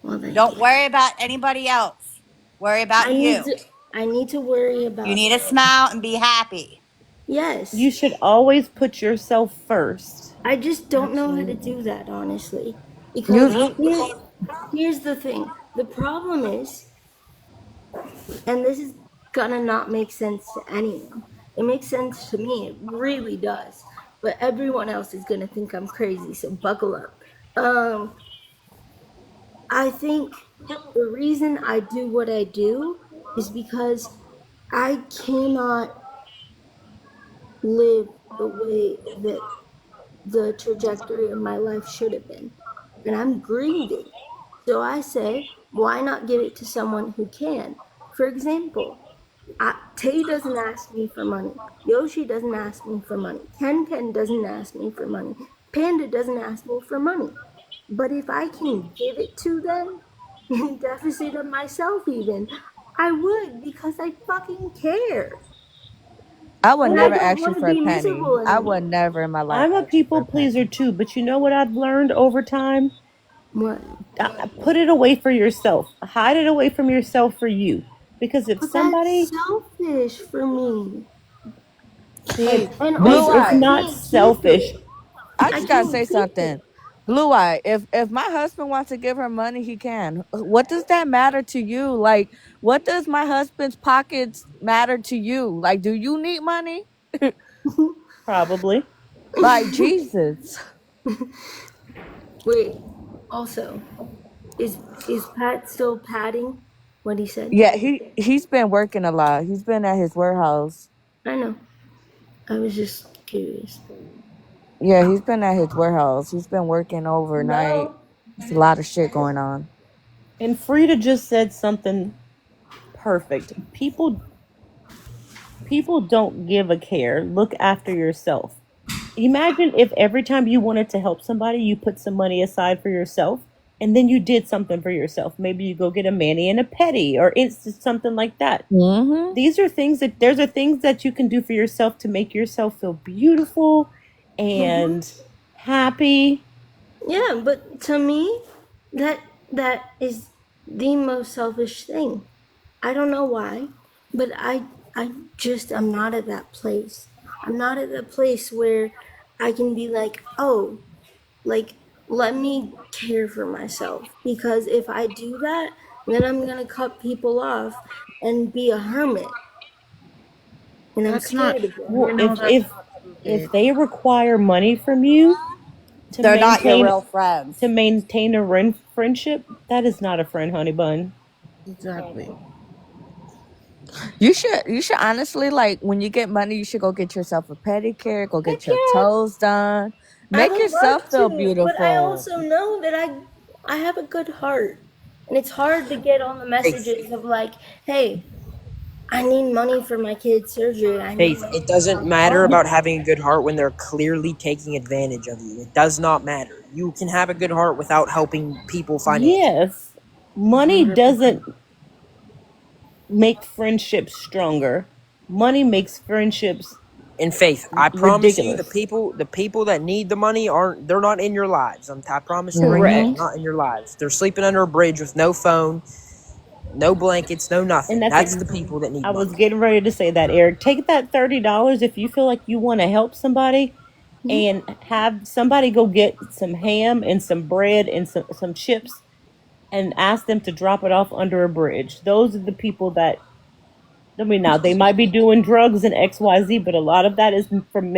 Well, thank Don't you. worry about anybody else. Worry I about need you. to. I need to worry You about. need a smile and be happy. You Yes. should always put yourself first. I just don't know how to Absolutely. do that, honestly. Because You here's the thing. The problem is, and this is gonna not make sense to anyone. It makes sense to me. It really does. But everyone else is gonna think I'm crazy. So buckle up. Um, I think the reason I do what I do is because I cannot live the way that the trajectory of my life should have been. And I'm grieving. So I say, why not give it to someone who can? For example, Tay doesn't ask me for money. Yoshi doesn't ask me for money. Ken doesn't ask me for money. Panda doesn't ask me for money. But if I can give it to them, deficit of myself even. I would because I fucking care. I would And I never don't ask want you to for a be penny. miserable I would anymore. never in my life I'm a ask you for people a penny. pleaser too, but you know what I've learned over time? What? Put it away for yourself. Hide it away from yourself for you. Because if But that's somebody, selfish for me. it's, See, And babe, blue also, it's I eye. not can't keep selfish. it. I I just gotta can't say keep something. it. Blue eye. If my husband wants to give her money, he can. What does that matter to you? Like, what does my husband's pockets matter to you? Like, do you need money? Probably. Like Jesus. Wait. Also, is is Pat still padding what he said? Yeah, he's been working a lot. He's been at his warehouse. I know. I was just curious. Yeah, he's been at his warehouse. He's been working overnight. Hello. There's a lot of shit going on. And Frida just said something perfect. People don't give a care. Look after yourself. Imagine if every time you wanted to help somebody, you put some money aside for yourself and then you did something for yourself. Maybe you go get a mani and a pedi or it's something like that. Mm-hmm. These are things that there's are things that you can do for yourself to make yourself feel beautiful Hmm. and happy. Yeah, but to me, that that is the most selfish thing. I don't know why, but I just I'm not at that place. I'm not at that place where I can be like, "Oh, like let me care for myself." Because if I do that, then I'm going to cut people off and be a hermit, and I'm That's not scared of true. it. Well, You know if that's if not if stupid. they require money from you to They're not your maintain real friends. a friendship, that is not a friend, honey bun. Exactly. You should honestly, like, when you get money, you should go get yourself a pedicure, go Heck get your yeah, toes done. I Make would love yourself feel to, but I beautiful. also know that I have a good heart. And it's hard to get on the Faith, messages of like, "Hey, I need money for my kid's surgery. I need Faith, money it for doesn't my matter phone." about having a good heart when they're clearly taking advantage of you. It does not matter. You can have a good heart without helping people financially. Yes, money 100%. doesn't make friendships stronger. Money makes friendships In Faith, I promise you, ridiculous. the people that need the money aren't. They're not in your lives. I promise you right now, they're Mm-hmm. Correct. not in your lives. They're sleeping under a bridge with no phone, no blankets, no And nothing. that's That's ex- the people that need I was money. getting ready to say that, Eric. Take that $30 if you feel like you want to help somebody Mhm. and have somebody go get some ham and some bread and some chips and ask them to drop it off under a bridge. Those are the people that I mean, now they might be doing drugs and XYZ, but a lot of that is from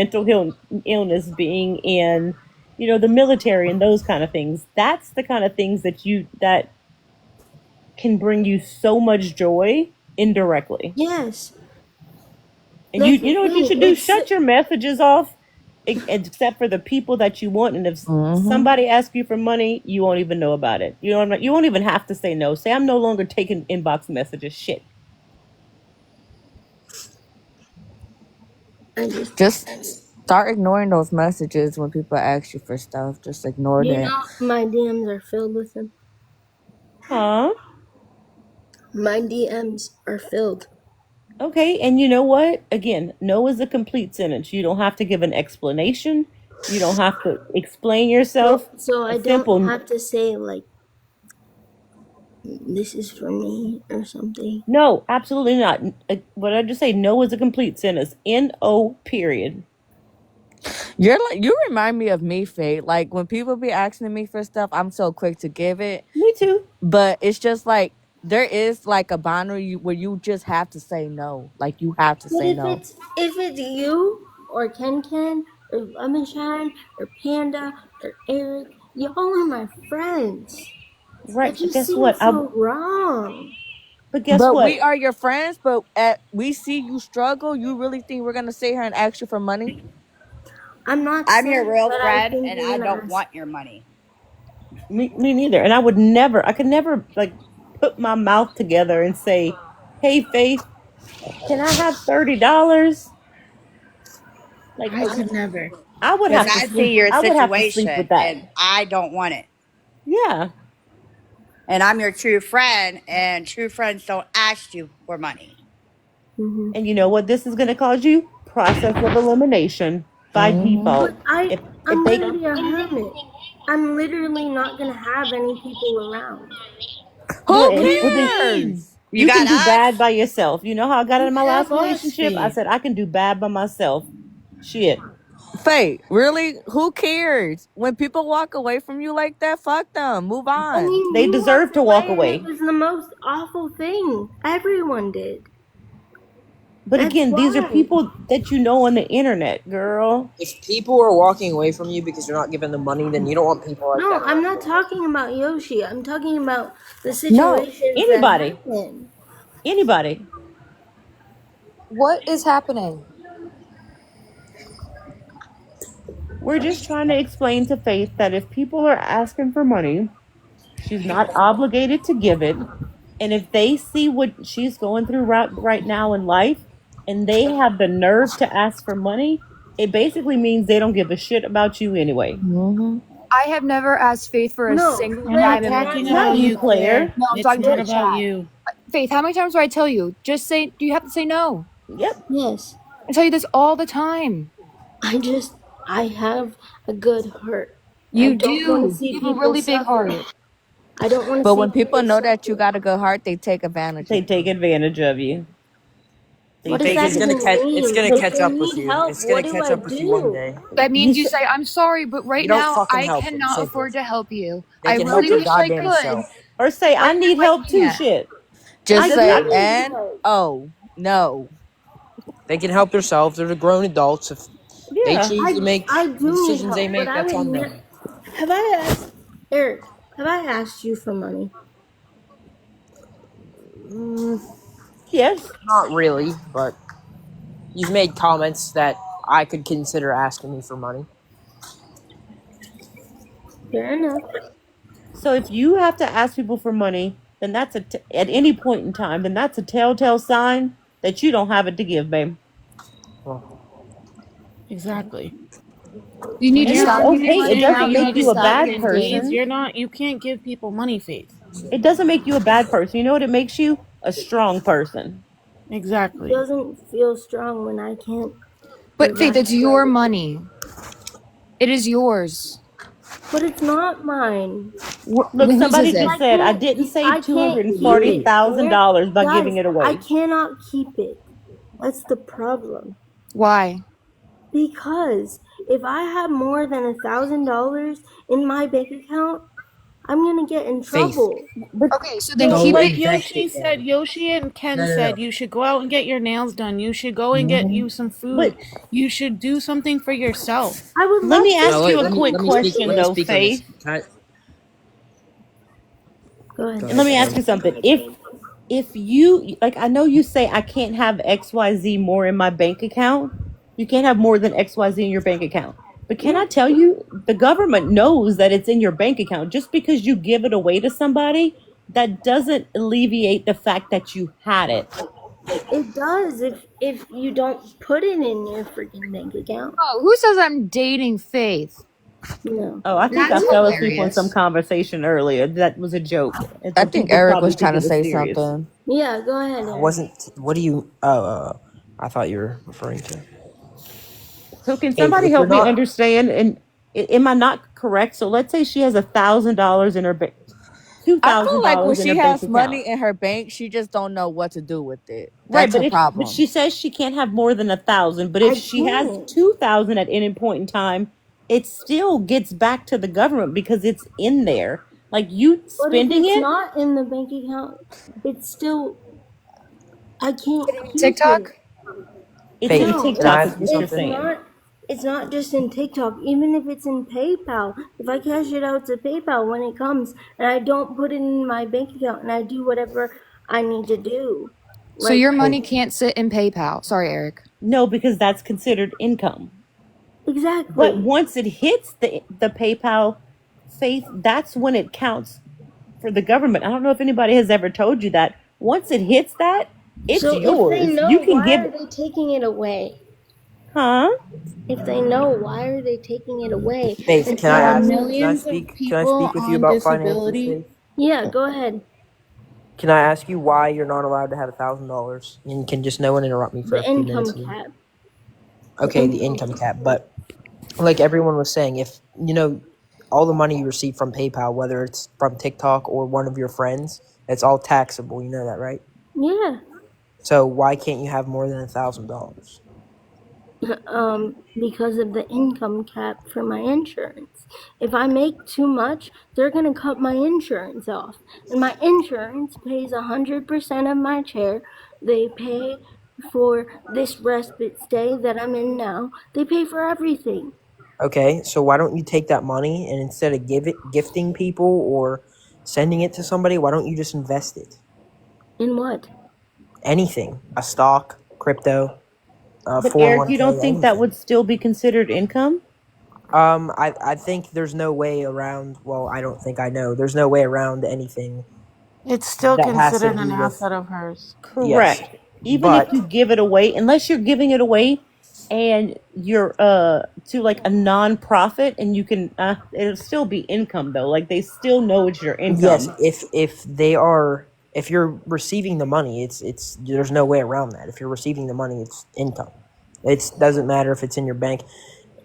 illness, being in, the military and those kind of things. That's the kind of things that can bring you so much joy indirectly. Yes. And you That's the you know what you thing. should do? Shut your messages off, except for the people that you want. And if Mm-hmm. somebody asks you for money, you won't even know about it. You won't even have to say no. Say I'm no longer taking inbox messages. Shit. I just Just start ignoring those messages when people ask you for stuff. Just ignore you that. know my DMs are filled with them. Huh? My DMs are filled. Okay, and you know what? Again, no is a complete sentence. You don't have to give an explanation. You don't have to explain yourself. So A I don't simple have to say like this is for me or something. no, absolutely not. What I just say? No is a complete sentence. No. Period. You remind me of me, Faye. Like, when people be asking me for stuff, I'm so quick to give it. Me too. But it's just like there is like a boundary where you just have to say no. Like, you have to But say no. if it's you or Ken or Lemon Shine or Panda or Eric, y'all are my friends. That Right, but just guess what? seems so wrong. But guess But we what? are your friends. But we see you struggle. You really think we're gonna sit here and ask you for money? I'm not I'm your saying real that I friend think and you're I gonna don't ask. want your money. Me neither. And I could never like put my mouth together and say, "Hey, Faith, can I have $30?" Like I could never. I would Because have to I see sleep. your I would have to sleep situation with that. and I don't want it. Yeah. and I'm your true friend, and true friends don't ask you for money. Hmm. And you know what this is going to cause you? Process of elimination by Mm-hmm. But default. I, If I'm they gonna be a hermit. I'm literally not gonna have any people around. Who well then cares? You you can got do bad us. by yourself. You know how I got You in my last have us, relationship? I Faith. said I can do bad by myself. Shit. Faye, really? Who cares? When people walk away from you like that, fuck them. Move I on. mean, They you deserve walked to walk away and it away. was the most awful thing. Everyone did. But That's again, these are why. people that you know on the internet, girl. If people are walking away from you because you're not giving them money, then you don't want people like No, that I'm around not your life. talking about Yoshi. I'm talking about the No. situations that Anybody. happen. Anybody. What is happening? We're just trying to explain to Faith that if people are asking for money, she's not obligated to give it. And if they see what she's going through right now in life and they have the nerve to ask for money, it basically means they don't give a shit about you anyway. Mm-hmm. I have never asked Faith for a No, single We're not Claire, time in can my I talking entire tell about life. you you, Claire. something? Claire. No, I'm It's talking to not the Claire, about chat. you. Faith, how many times do I tell you? Just say, do you have to say no? Yep. yes. I tell you this all the time. I just, I have a good heart. I You don't want to do. see You have a people really big suffer. heart. I don't want to But see when people people know that you suffer. got a good heart, they take advantage They of take you. advantage of you. They What does take Faith, that it's it. gonna even catch. It's mean? gonna If catch they up with need you. help, It's what gonna do catch I up with you one do? day. That You means you say, I'm sorry, but You right don't now fucking I help them. cannot Say afford this. to help you. They I can help really their wish I goddamn could. self. or say I Right need now I help too. can't. Shit. Just I I say I do need and help. oh no. They can help themselves. They're the grown adults. If they yeah. choose to make I the do need decisions they help, but make, I that's would on never. them. Have I asked Eric? Have I asked you for money? Mm, Yes. not really, but you've made comments that I could consider asking me for money. Fair enough. So if you have to ask people for money, then at any point in time, then that's a telltale sign that you don't have it to give, babe. Well, Exactly. You need When to And you're it's stop arguing okay. giving It money saying out. doesn't that You you need make to have you to a stop give bad giving in fees, money. person. you can't give people money, Faith. It doesn't make you a bad person. You know what it makes you? A strong person. Exactly. Doesn't feel strong when I can't But Faith, provide it's for your other people. money. It is yours. But it's not mine. Look, Whose is somebody it? just said I didn't save I two can't hundred and keep forty it, thousand Claire. dollars by giving Guys, it I away. cannot keep it. That's the problem. Why? Because if I have more than $1,000 in my bank account, I'm gonna get in Faith, trouble. But Okay, so then So, go keep like it. invest Yoshi it said, then. Yoshi and Ken No, no, no. said, you should go out and get your nails done. You should go and get Mm-hmm. you some but food. You should do something for yourself. I would let love me to. No, ask you wait. a quick Let me speak. question Let me though, speak on this. Faith. Go Go ahead. And let ahead, me ask Ken. you something. If you like, I know you say I can't have XYZ more in my bank account. You can't have more than XYZ in your bank account. But can Yeah, I tell you, the government knows that it's in your bank account. Just because you give it away to somebody, that doesn't alleviate the fact that you had it. it does if you don't put it in your freaking bank account. Oh, who says I'm dating Faith? No. Oh, I think I That's fell asleep on some hilarious. conversation earlier. That was a joke. And I so think people Eric probably was think trying it to was say serious. something. Yeah, go ahead, I Eric. wasn't. What do you? Oh, I thought you were referring to. So can Faith, somebody if you're help me not. understand? And am I not correct? So let's say she has $1,000 in her bank, two I feel thousand like when dollars in her she bank has account. money in her bank, she just don't know what to do with it. Right, That's but her but problem. she says she can't have more than 1,000. But if I she has can't. 2,000 at any point in time, it still gets back to the government because it's in there. Like you But if spending it's it, not in the bank account, it's still I can't keep it. TikTok? it's in Faith, No, can I TikTok, it's is ask you what you're it's something? saying. not it's not just in TikTok, even if it's in PayPal. If I cash it out to PayPal when it comes and I don't put it in my bank account and I do whatever I need to do. So Like your Faith, money can't sit in PayPal. Sorry, Eric. No, because that's considered income. But exactly. once it hits the PayPal faith, that's when it counts for the government. I don't know if anybody has ever told you that. Once it hits that, it's So if they yours. You know, can why give are it, they taking it away? huh? If they know, why are they taking it away Faith, and can I There are telling ask? me Can I millions of speak? Can I people speak with you on about finances, disability. Faith? Yeah, go ahead. Can I ask you why you're not allowed to have $1,000? And can just no one interrupt me for The a few income minutes? cap. The Okay, the income income cap. cap. But like everyone was saying, if all the money you receive from PayPal, whether it's from TikTok or one of your friends, it's all taxable. You know that, right? Yeah. So why can't you have more than $1,000? Because of the income cap for my insurance. If I make too much, they're gonna cut my insurance off. And my insurance pays 100% of my chair. They pay for this respite stay that I'm in now. They pay for everything. Okay, so why don't you take that money and instead of gifting people or sending it to somebody, why don't you just invest it? In what? Anything, a stock, crypto, But Eric, you 401k, don't think that anything. would still be considered income? I think there's no way around. Well, I don't think I know. There's no way around anything It's still that has to considered an do with asset of hers. yes, Correct. Even if but you give it away, unless you're giving it away and you're to like a non-profit and you can it'll still be income though. Like they still know it's your yes, income. if you're receiving the money, it's there's no way around that. If you're receiving the money, it's income. It doesn't matter if it's in your bank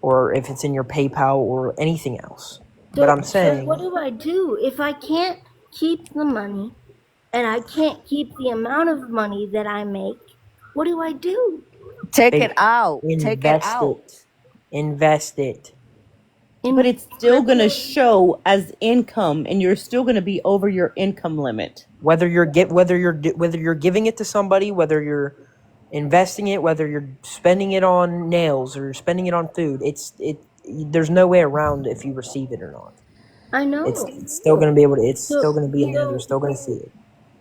or if it's in your PayPal or anything else. But I'm So what saying do I do if I can't keep the money and I can't keep the amount of money that I make? What do I do? Take it Faith, out. Take it invest out. it. Invest it. But In it's still going to crypto? show as income and you're still going to be over your income limit. Whether you're giving it to somebody, whether you're investing it, whether you're spending it on nails or spending it on food, there's no way around if you receive it or not. I It's know. it's still gonna be able to. It's still So gonna be in there. They're so still gonna see it.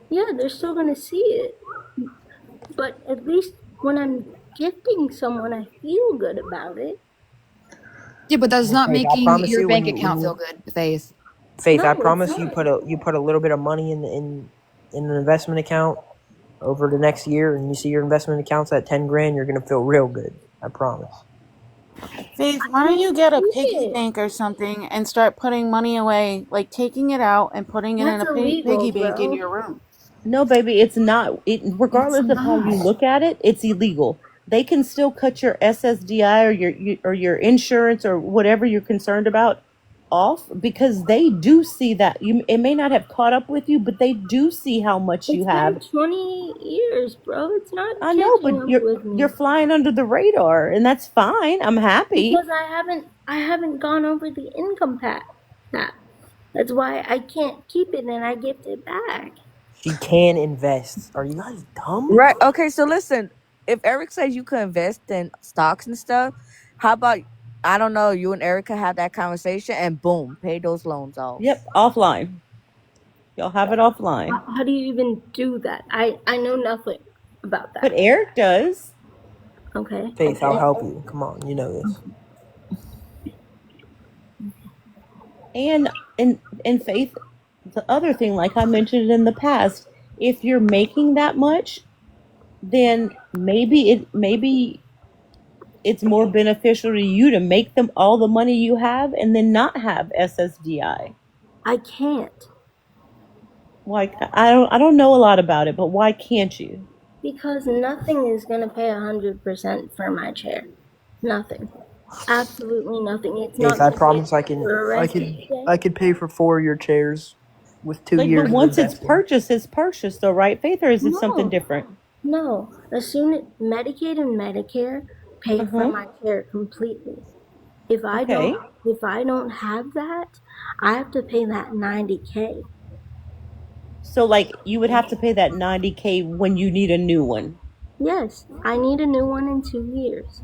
yeah, they're still gonna see it. But at least when I'm gifting someone, I feel good about it. Yeah, but that's Well, not Faith, I making promise your you, when bank you when account feel you good, Faith. Faith, I No, it's promise not. you put a little bit of money in an investment account over the next year, and you see your investment account's at 10 grand, you're gonna feel real good. I promise. Faith, I why don't you can't get a see piggy it. bank or something and start putting money away, like taking it out and putting it in That's a illegal, piggy bank in bro. your room? No, baby, it's not. It's Regardless of how you not. look at it, it's illegal. They can still cut your SSDI or your insurance or whatever you're concerned about off because they do see that. It may not have caught up with you, but they do see how much you It's been have. 20 years, bro. It's not I know, catching but up with you're me flying under the radar, and that's fine. I'm happy. because I haven't gone over the income tax. That's why I can't keep it and I gift it back. She can invest. Are you guys dumb? Right. Okay, so listen, if Eric says you could invest in stocks and stuff, how about I don't know, you and Erica have that conversation and boom, pay those loans off. Yep, offline. Y'all have it offline. How do you even do that? I know nothing about But that. Eric does. Okay. Faith, I'll help you. Come on, you know this. And Faith, the other thing, like I mentioned in the past, if you're making that much, then maybe it's more beneficial to you to make them all the money you have and then not have SSDI. I can't Like I don't know a lot about it, but why can't you? because nothing is gonna pay 100% for my chair. Nothing. Absolutely nothing. It's Faith, not I gonna pay promise I can for a I respite could stay. I could pay for 4 of your chairs with two Like, but years of once investing. it's purchased, though, right, Faith, or is it something No, different? no. As soon as Medicaid and Medicare pay Uh for huh. my chair completely. If I don't Okay. if I don't have that, I have to pay that 90K. So, like, you would have to pay that 90K when you need a new one. Yes, I need a new one in 2 years.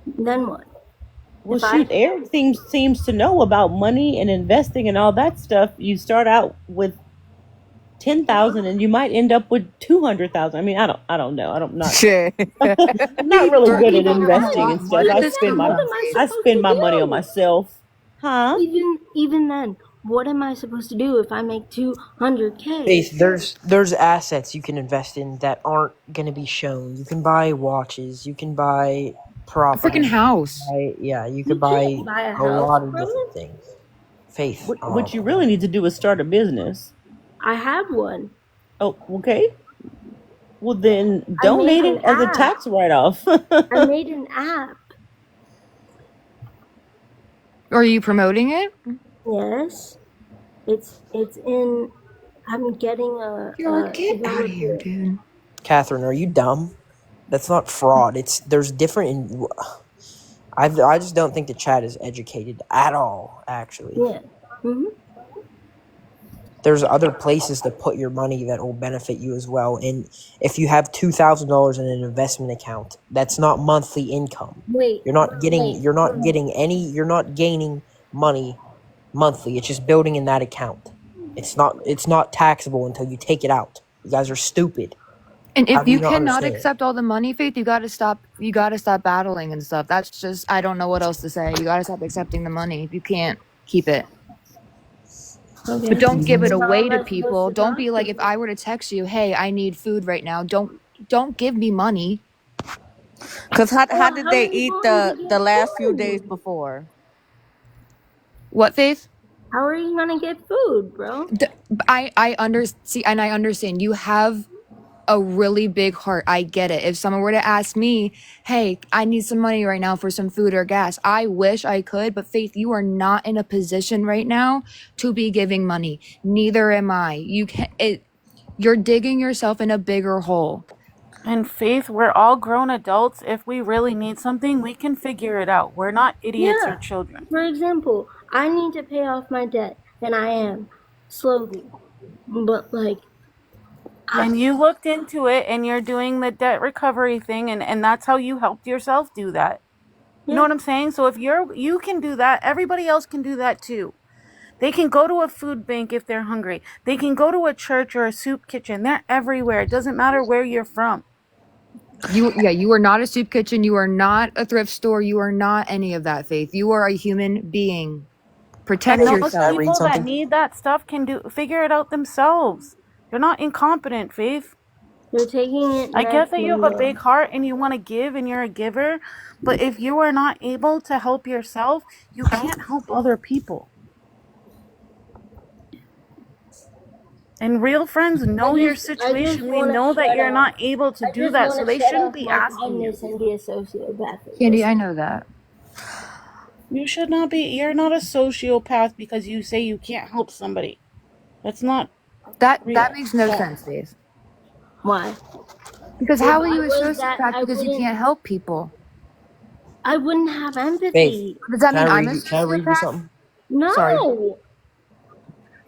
Then what? Well, If I shoot, Eric seems to know about money and investing and all that stuff. You start out with 10,000, and you might end up with 200,000. I mean, I don't know. Shit. I'm not really or good at even investing then, and stuff. even then, what am I I supposed spend to my money on do? myself, huh? Even then, what am I supposed to do if I make 200K? Faith, there's assets you can invest in that aren't gonna be shown. You can buy watches. You can buy A freaking property. house. You You could buy can't buy a a house, lot of bro. different things. Faith, What you really need to do is start a business. I have one. Oh, okay. Well, then I made donate an it as a app. tax write-off. I made an app. Are you promoting it? Yes. It's in. I'm getting a Get out of here, developer. dude. Catherine, are you dumb? That's not fraud. There's different. I just don't think the chat is educated at all. Actually, Yeah. Mhm. there's other places to put your money that will benefit you as well. And if you have $2,000 in an investment account, that's not monthly income. Wait. You're not getting. You're not getting any. You're not gaining money monthly. It's just building in that account. It's not. It's not taxable until you take it out. You guys are stupid. And How if do you you not cannot understand? accept all the money, Faith, you gotta stop. You gotta stop battling and stuff. That's just. I don't know what else to say. You gotta stop accepting the money. You can't keep it. Okay. But don't give it So how away am to I supposed people. to Don't talk be to like, if I them? were to text you, hey, I need food right now. Don't give me money. Cause how Well, did how are they you eat going to the get last few days food? before? What, Faith? How are you gonna get food, bro? I understand. You have a really big heart. I get it. If someone were to ask me, hey, I need some money right now for some food or gas, I wish I could, but Faith, you are not in a position right now to be giving money. Neither am I. You're digging yourself in a bigger hole. And Faith, we're all grown adults. If we really need something, we can figure it out. We're not idiots or Yeah. children. For example, I need to pay off my debt, and I am slowly. But like, And you looked into it and you're doing the debt recovery thing, and that's how you helped yourself do that. You know yeah, what I'm saying? So if you can do that, everybody else can do that too. They can go to a food bank if they're hungry. They can go to a church or a soup kitchen. They're everywhere. It doesn't matter where you're from. You are not a soup kitchen. You are not a thrift store. You are not any of that, Faith. You are a human being. And Protect Faith, those can I yourself. read people that something? need that stuff can figure it out themselves. They're not incompetent, Faith. they're taking it I get that you have maximum a though. big heart and you want to give and you're a giver, but if you are not able to help yourself, you can't help other people. And real friends know your I just situation. They want to know that shut you're off. not able to I do just that, want so to they shut shouldn't off be my asking you. kindness and be a sociopath for Candy, this. I know that. You should not be, you're not a sociopath because you say you can't help somebody. That's not That real. makes no sense, Faith. Why? Because If how are I you a was that, sociopath because you can't help people? I wouldn't have Faith, empathy. Does that can I mean I'm a read you? Can I read you sociopath? something? Sorry. No.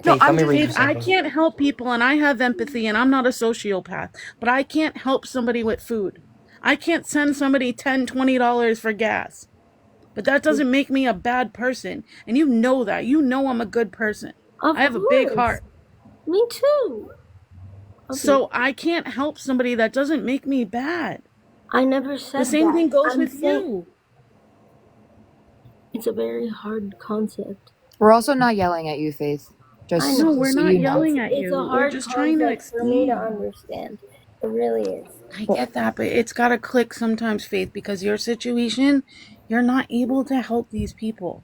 No, Faith, let I'm me just read you Faith, I something. can't help people and I have empathy and I'm not a sociopath, but I can't help somebody with food. I can't send somebody $10, $20 for gas. But that doesn't make me a bad person. And you know that. You know I'm a good person. Of I have a big course. heart. Me too. Okay. So I can't help somebody that doesn't make me bad. I never The said same that. thing goes I'm with saying you. it's a very hard concept. We're also not yelling at you, Faith. I Just No, know. we're so not you know. yelling at It's a you. We're hard just trying to concept for me to explain. understand. It really is. I get that, but it's got to click sometimes, Faith, because your situation, you're not able to help these people.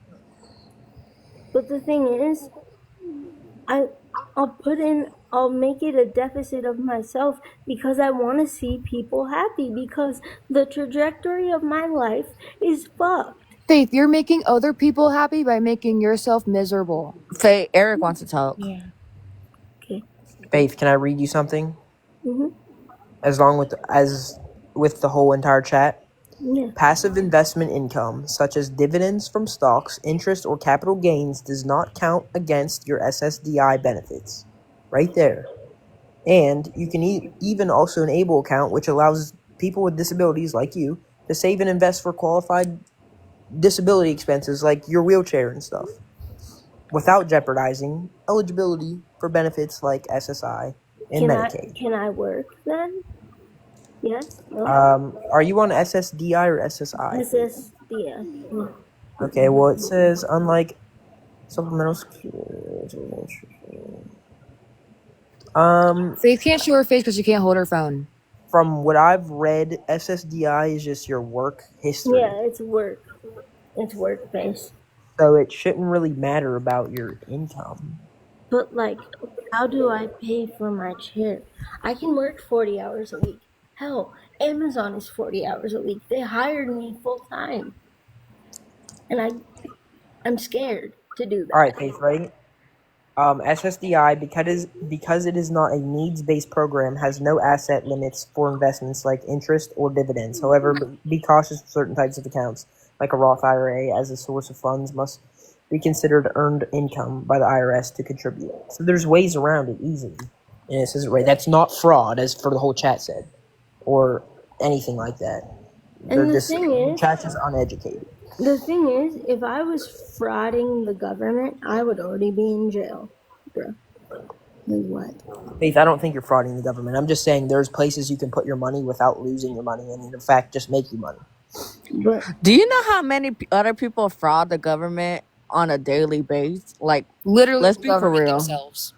But the thing is, I I'll make it a deficit of myself because I want to see people happy because the trajectory of my life is fucked. Faith, you're making other people happy by making yourself miserable. Say Eric wants to talk. Yeah. Okay. Faith, can I read you something? Mhm. As with the whole entire chat. Yeah. Passive investment income, such as dividends from stocks, interest, or capital gains, does not count against your SSDI benefits. Right there. And you can even also enable account, which allows people with disabilities like you to save and invest for qualified disability expenses like your wheelchair and stuff, without jeopardizing eligibility for benefits like SSI and Medicaid. Can I work then? Yes. No. Are you on SSDI or SSI, Faith? SSDI. Yeah. Okay, well, it says, unlike supplemental security. Faith can't show her face because she can't hold her phone. From what I've read, SSDI is just your work history. Yeah, it's work. It's work based. So it shouldn't really matter about your income. But like, how do I pay for my chair? I can work 40 hours a week. Hell, Amazon is 40 hours a week. They hired me full time. And I'm scared to do All right, that. Faith, ready? SSDI, because it is not a needs-based program, has no asset limits for investments like interest or dividends. However, be cautious with certain types of accounts, like a Roth IRA, as a source of funds must be considered earned income by the IRS to contribute. So there's ways around it easily. And it says it right. That's not fraud, as for the whole chat said, or anything like that. They're And just the chat is uneducated. the thing is, if I was frauding the government, I would already be in jail, bro. Like what? Faith, I don't think you're frauding the government. I'm just saying there's places you can put your money without losing your money, and in fact, just make you money. But Do you know how many other people fraud the government on a daily basis? Like, Literally, let's the be for government real. themselves.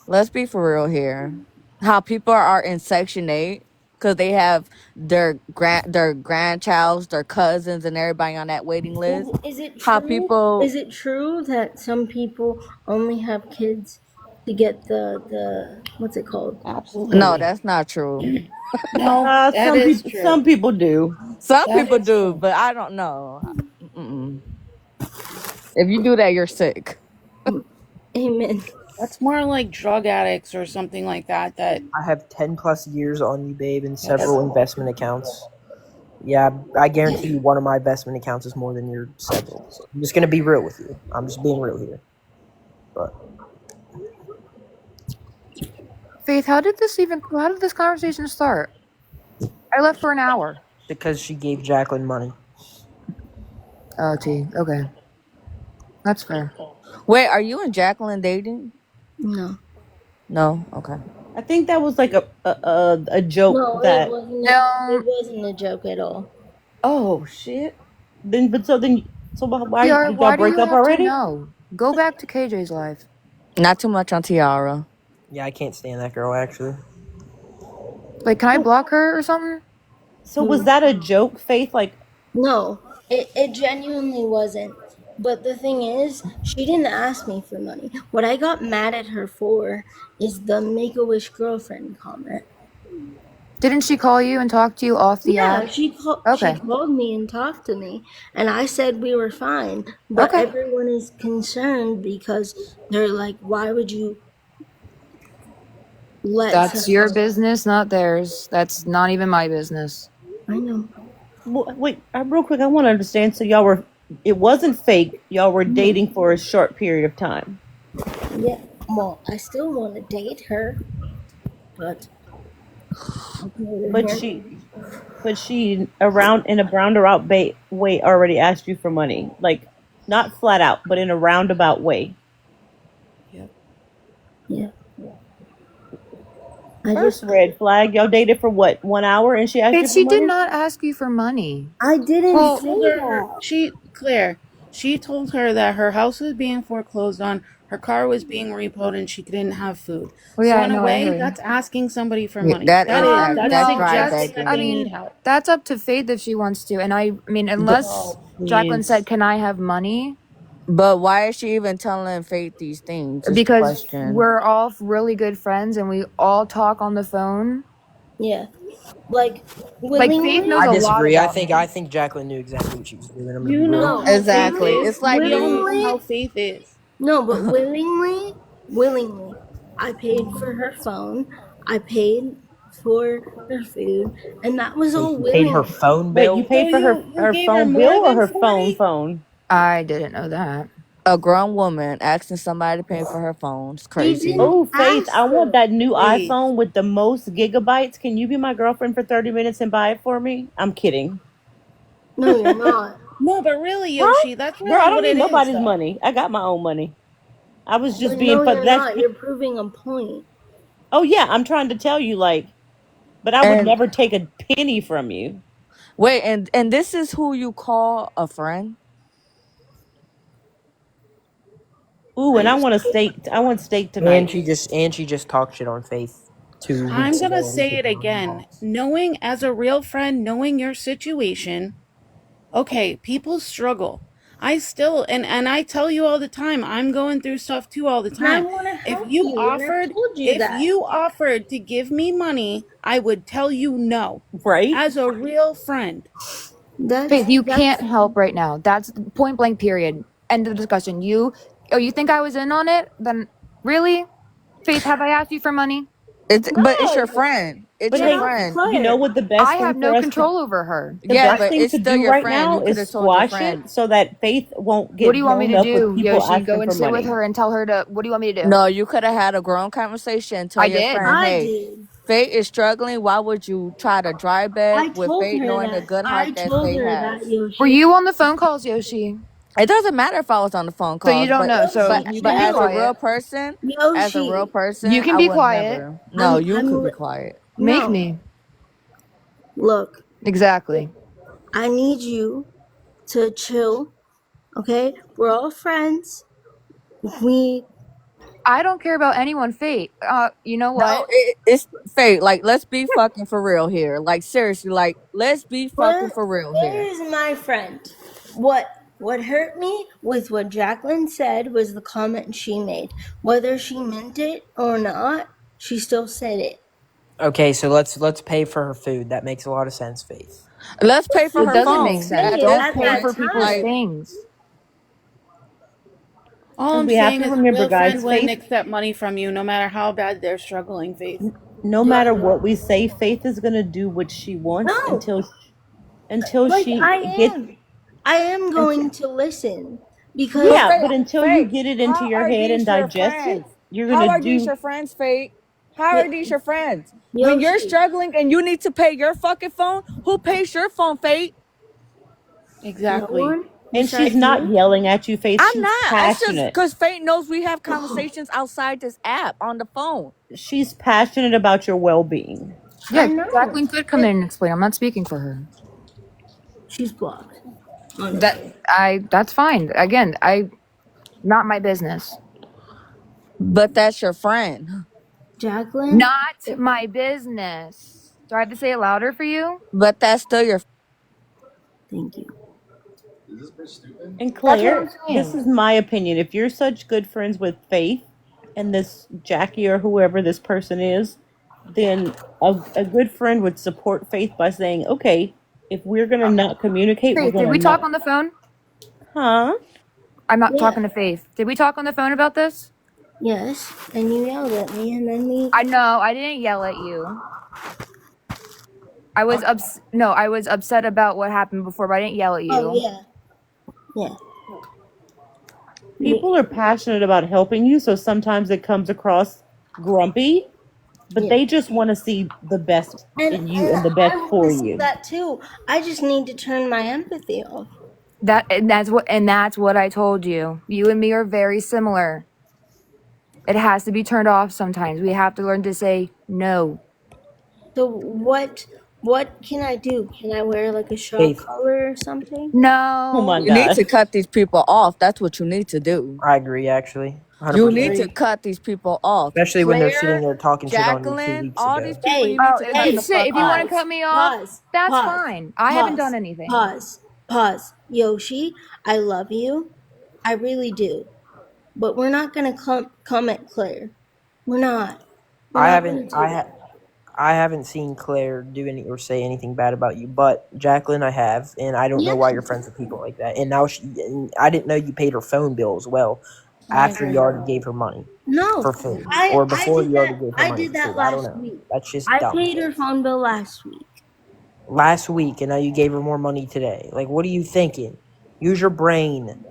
Let's be for real here. How people are in Section 8 because they have their grandchilds, their cousins, and everybody on that waiting list. is it How true? people? Is it true that some people only have kids to get the what's it called? No, Absolutely. that's not true. No, that is Some true. people do. Some That people is do, true. but I don't know. Mm-mm. If you do that, you're sick. Amen. That's more like drug addicts or something like that. That I have 10 plus years on you, babe, and that's several investment accounts. Yeah, I guarantee you one of my investment accounts is more than your several. So I'm just going to be real with you. I'm just being real here. But Faith, how did this conversation start? I left for an hour. because she gave Jacqueline money. Oh, T. Okay. That's fair. Wait, are you and Jacqueline dating? No. No. Okay. I think that was like a joke No, it that. wasn't. It No, wasn't a joke at all. Oh shit. So why PR, did y'all why do break you up have to already? know? Go back to KJ's live. Not too much on Tiara. Yeah, I can't stand that girl, actually. Like, can I block her or something? So was that a joke, Faith? Like, No, it genuinely wasn't. But the thing is, she didn't ask me for money. What I got mad at her for is the Make a Wish girlfriend comment. Didn't she call you and talk to you off the Yeah, app? she Okay. called me and talked to me, and I said we were fine. But Okay. everyone is concerned because they're like, why would you let That's your someone? business, not theirs. That's not even my business. I know. wait, real quick, I want to understand. So y'all were, it wasn't fake. Y'all were No. dating for a short period of time. Yeah. Well, I still want to date her, but I'm dating But her. she around in a roundabout way already asked you for money, like not flat out, but in a roundabout way. Yep. Yeah. I First just red flag. Y'all dated for what, 1 hour, and she asked you Faith, for she did money. not ask you for money. I didn't She Well, say told her that. Claire. She told her that her house was being foreclosed on, her car was being repoed, and she didn't have food. well, So yeah, I in a know, I way, heard. that's asking somebody for Yeah, money. that is that. That's That's Well, dry suggesting that I they begging. need mean, help. that's up to Faith if she wants to. And I mean, But unless Oh, Jacqueline said, please. "Can I have money?" why is she even telling Faith these things? Is the Because question. we're all really good friends and we all talk on the phone. Yeah. Like Like Faith willingly? knows I a lot disagree. about I me. think Jacqueline knew exactly what she was doing. I'm going to be You know real. No, how Faith Exactly. willingly, It's is. like We all you. know willingly. how Faith is. No, but willingly, I paid for her phone. I paid for her food, and that was Wait, all you paid her willingly. phone Wait, you bill? So paid for you her gave her phone bill more or than her 40? phone? I didn't know that. A grown woman asking somebody to pay for her phone. It's She crazy. didn't Oh, Faith, ask I want for that new Please. iPhone with the most gigabytes. Can you be my girlfriend for 30 minutes and buy it for me? I'm kidding. No, you're not. No, but really, Huh? Yoshi, that's Girl, really I don't what need it is, nobody's though. money. I got my own money. I was just But being no, fun. you're not. You're proving a point. Oh yeah, I'm trying to tell you, like, but I would And never take a penny from you. wait, and this is who you call a friend? Ooh, and I I want a steak. I want steak And tonight. she just talked shit on Faith two I'm weeks gonna ago, a week say it ago. again. Knowing as a real friend, knowing your situation, okay, people struggle. I still and I tell you all the time, I'm going through stuff too all the And I time. want to If help you you, and I've offered told you if that. you offered to give me money, I would tell you no. Right? As a real friend. Faith, you That's can't help right now. That's point blank, period. End of discussion. You think I was in on it? Then really? Faith, have I asked you for money? But it's your no, friend. It's But your hey, friend. you know Claire. what the I best thing have for no us to control over her. the Yeah, best but thing it's to still do your right friend. now You could is have told your squash it friend. so that Faith won't What do get you want me blown to up with do, people Yoshi? Go asking and for sit with money. her and tell her to. What do you want me to do? No, you could have had a grown conversation. Tell I your did. friend, I hey, did. Faye is struggling. Why would you try to dry bed I with told Faye her knowing the that. good heart I that told Faye her that, has? Were Yoshi. you on the phone calls, Yoshi? It doesn't matter if I was on the phone So you calls, don't but know. but So Yoshi, you but can be as a Yoshi, real quiet. person, Yoshi. You can I be would quiet. never. No, you could be I'm. quiet. Make No, me. look. Exactly. I need you to chill. Okay, we're all friends. We. I don't care about anyone, Fate. You know No, what? it's Faye. Like, let's be fucking for real here. Like, seriously, like, let's be fucking Claire, for real Claire here. is my friend. What hurt me with what Jacqueline said was the comment she made. Whether she meant it or not, she still said it. Okay, so let's pay for her food. That makes a lot of sense, Faith. Let's pay for It her She doesn't didn't make phone say sense. at it this Don't at pay that point. for people's Like, time. things. All Because I'm we have saying to is a remember, real friend guys, wouldn't Faith, accept money from you no matter how bad they're struggling, Faith. no Do I matter not? what we say, Faith is gonna do what she wants No, until like she I gets am. I am until, going to listen but because yeah, Faye, but until you Faye, get it into how your are head and these your digest it, friends? you're How gonna are these do your friends, Faye? How are Yo- these your friends? When you're Yoshi, struggling and you need to pay your fucking phone, who pays your phone, Faye? no Exactly. one and she's besides not me. yelling at you, Faith. I'm She's not. That's just passionate. because Faye knows we have conversations outside this app on the phone. She's passionate about your well-being. I Yeah, know. Jacqueline could come in and explain. I'm not speaking for her. She's blocked. That Honestly, that's fine. Again, not my business. But that's your friend. Jacqueline. Not my business. Do I have to say it louder for you? But that's still your. Thank you. And That's what I'm Claire, this saying. is my opinion. If you're such good friends with Faith and this Jackie or whoever this person is, then a good friend would support Faith by saying, okay, if we're going to not communicate, we're Faith, going did to we talk not. on the phone? Huh? I'm not Yeah. talking to Faith. Did we talk on the phone about this? Yes. And you yelled at me, and then we. I know. I didn't yell at you. No, I was upset about what happened before, but I didn't yell at Oh you. yeah. Yeah. People are passionate about helping you, so sometimes it comes across grumpy, but Yeah. they just want to see the best And in you and the I best want to for see you. that too. I just need to turn my empathy off. That's what I told you. You and me are very similar. It has to be turned off sometimes. We have to learn to say no. So what can I do? Can I wear like a shock Faith, collar or something? Oh my No. You need gosh. to cut these people off. That's what you need to do. I agree actually. You 100%. need to Agree. cut these people off. Especially when they're sitting Claire, there talking shit on you two Jacqueline, weeks all ago. these people you Hey, need Oh, to if cut you the hey, say fuck if you want to off. pause, cut me off, pause, that's pause, fine. I haven't done pause, anything. pause. Yoshi, I love you. I really do. But we're not gonna come at Claire. We're not. We're I not haven't gonna do I that. ha- I haven't seen Claire do any or say anything bad about you, but Jacqueline I have, and I don't know why you're Yes. friends with people like that. And now and I didn't know you paid her phone bill as well I after you agree. already gave her money No. for food, or I before did you that. already gave her I money did for that food. I don't last know. week. That's just I dumb. paid her phone bill last week. Last week, and now you gave her more money today. Like, what are you thinking? Use your brain.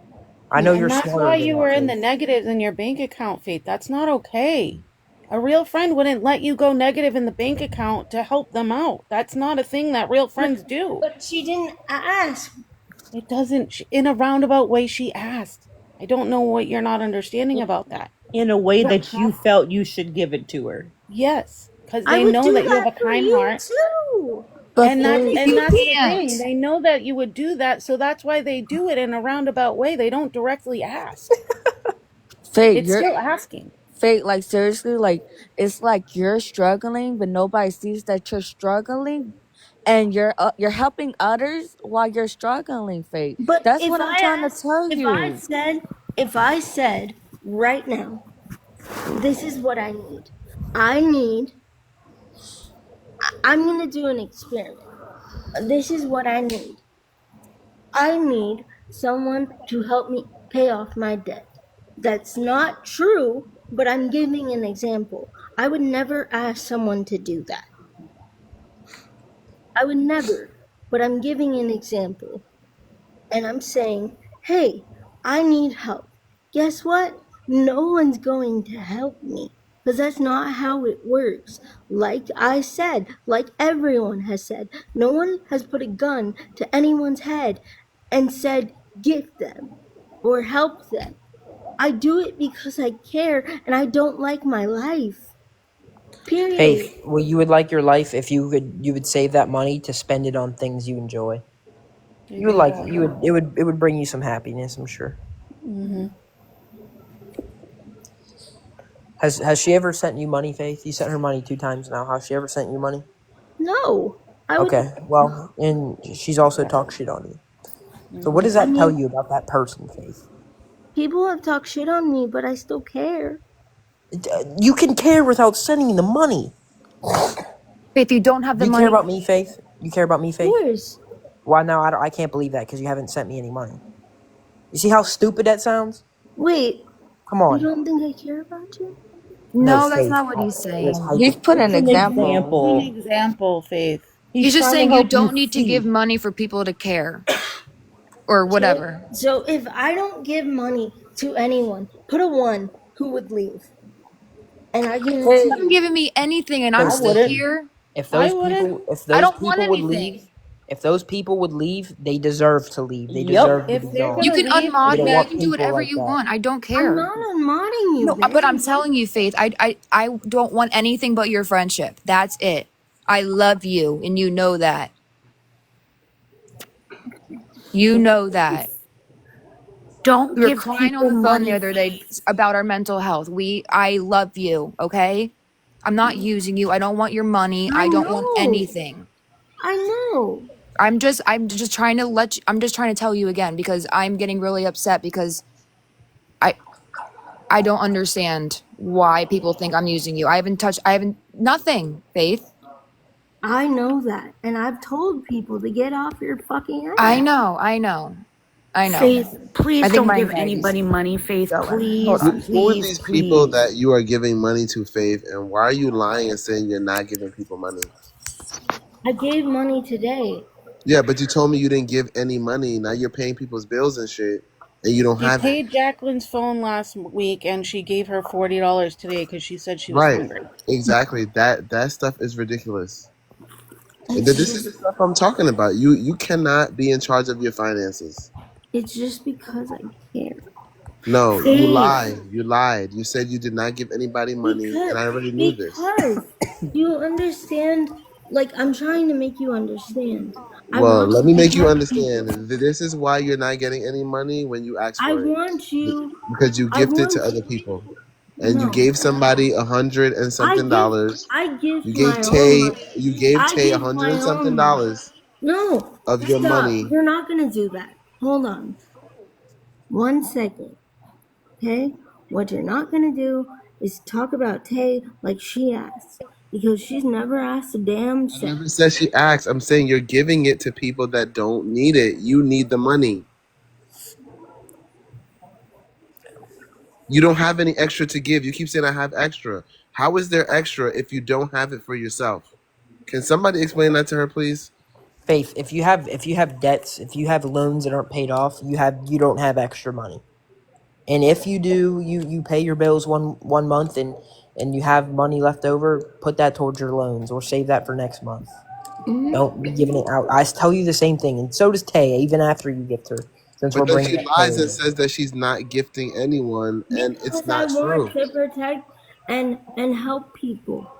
I know And you're that's why smarter than you that, were in the Faith. negatives in your bank account, Faith. That's not okay. A real friend wouldn't let you go negative in the bank account to help them out. That's not a thing that real But friends do. but she didn't ask. It doesn't, in a roundabout way, she asked. I don't know what you're not understanding about that. In a way But that you felt you should give it to her. Yes, because I they would know do that you have that a for kind you heart. too. But And that's Faye, If and you that's the thing. can't, They know that you would do that, so that's why they do it in a roundabout way. They don't directly ask. Faye, It's you're still asking. Faye, like seriously, like it's like you're struggling, but nobody sees that you're struggling. and you're helping others while you're struggling, Faith. But That's if what I'm I trying to asked, tell you. if I said right now, this is what I need. I need, I'm going to do an experiment. This is what I need. I need someone to help me pay off my debt. That's not true, but I'm giving an example. I would never ask someone to do that. I would never, but I'm giving an example. And I'm saying, hey, I need help. Guess what? No one's going to help me because that's not how it works. Like I said, like everyone has said, no one has put a gun to anyone's head and said, gift them or help them. I do it because I care and I don't like my life. Period. Faith, well, you would like your life if you would save that money to spend it on things you enjoy. You would like you would it would bring you some happiness, I'm sure. Has she ever sent you money, Faith? You sent her money 2 times now. Has she ever sent you money? No, I would, Okay, well, and she's also talked shit on you. So what does I that tell mean, you about that person, Faith? people have talked shit on me, but I still care. You can care without sending the money. Faith, you don't have Do the you care money. about me, Faith? You care about me, Of Faith? course. Why now? I can't believe that because you haven't sent me any money. You see how stupid that sounds? Wait, Come you on. don't think I care about you? No, No, that's Faith. not what he's That's saying. He's put It's an an example. An example. example, Faith. He's He's just trying to saying you help you don't need to give see. money for people to care or So, whatever. so if I don't give money to anyone, put a one who would leave, and I You guarantee haven't you, given me anything and I'm I Faith. still wouldn't. here. I wouldn't. If I those don't want people would anything. leave, if those people would leave, they deserve to leave. They Yep. deserve to be If they're You gone. gonna can leave, We unmod don't me. You want can do people whatever like you that. want. I don't I'm care. not unmodding you, No, but I'm man. telling you, Faith, I don't want anything but your friendship. That's it. I love you, and you know that. You know that. Don't We were give crying on people the phone the money, other day Faith. about our mental health. I love you, okay? I'm not using you. I don't want your money. I I don't want know, anything. I know. I'm just trying to I'm just trying to tell you again because I'm getting really upset because I I don't understand why people think I'm using you. I haven't nothing, Faith. I know that, and I've told people to get off your fucking I ass. know, I know. I know. Faith, please I think don't my give anxiety's anybody money, Faith. going. Hold Please, on. Who are please, these people please. that you are giving money to, Faith? And why are you lying and saying you're not giving people money? I gave money today. Yeah, but you told me you didn't give any money. Now you're paying people's bills and shit, and you don't She have it. paid Jacqueline's phone last week, and she gave her $40 today because she said she was Right. hungry. Exactly. That stuff is ridiculous. It's This is the just, stuff I'm talking about. You cannot be in charge of your finances. it's just because I care. No, you Faith, lied. You lied. You said you did not give anybody money, because and I already knew this. because you understand. Like I'm trying to make you understand. I Well, want let you me to make you help people. understand. This is why you're not getting any money when you ask I for it, want you. because you I gifted to want other you. people, and you No, gave somebody 100 and I something give. dollars. I give You my gave own Tay. money. You gave I Tay a give hundred my and something own money. dollars No, of your stop. money. You're not gonna do that. Hold on. 1 second, okay? What you're not gonna do is talk about Tay like she asked, because she's never asked a damn I cent. never said she asked. I'm saying you're giving it to people that don't need it. You need the money. You don't have any extra to give. You keep saying I have extra. How is there extra if you don't have it for yourself? Can somebody explain that to her, please? Faith, if you have debts, if you have loans that aren't paid off, you don't have extra money. And if you do, you pay your bills one month and you have money left over, put that towards your loans or save that for next month. Hmm. Don't be giving it out. I tell you the same thing, and so does Tay, even after you gift her, since But we're then bringing she up Tay lies and again. says that she's not gifting anyone, and it's Because I not want true. to protect and help people.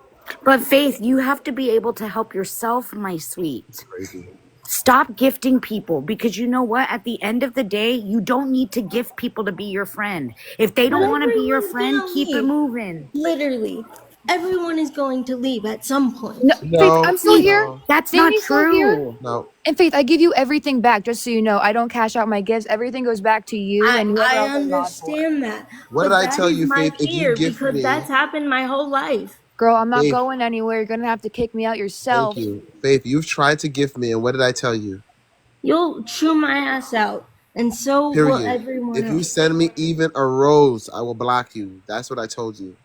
But Faith, you have to be able to help yourself, my sweet. Crazy. Stop gifting people because you know what? At the end of the day, you don't need to gift people to be your friend. If they But don't want to be your everyone's friend, gonna keep it leave. moving. Literally. Everyone is going to leave at some point. No, Faith, No, I'm still here. no, That's not Jamie's still here. true. no. And Faith, I give you everything back, just so you know. I don't cash out my gifts. Everything goes back to you and whoever I else I nod for. understand that, What did but I that tell is you, my Faith? If you fear gift because that's me, happened my whole life. Girl, I'm not Faith, going anywhere. You're gonna have to kick me out thank yourself. you. Faith, you've tried to gift me, and what did I tell you? You'll chew my ass out, and so will Period. everyone If you else. send me even a rose, I will block you. That's what I told you.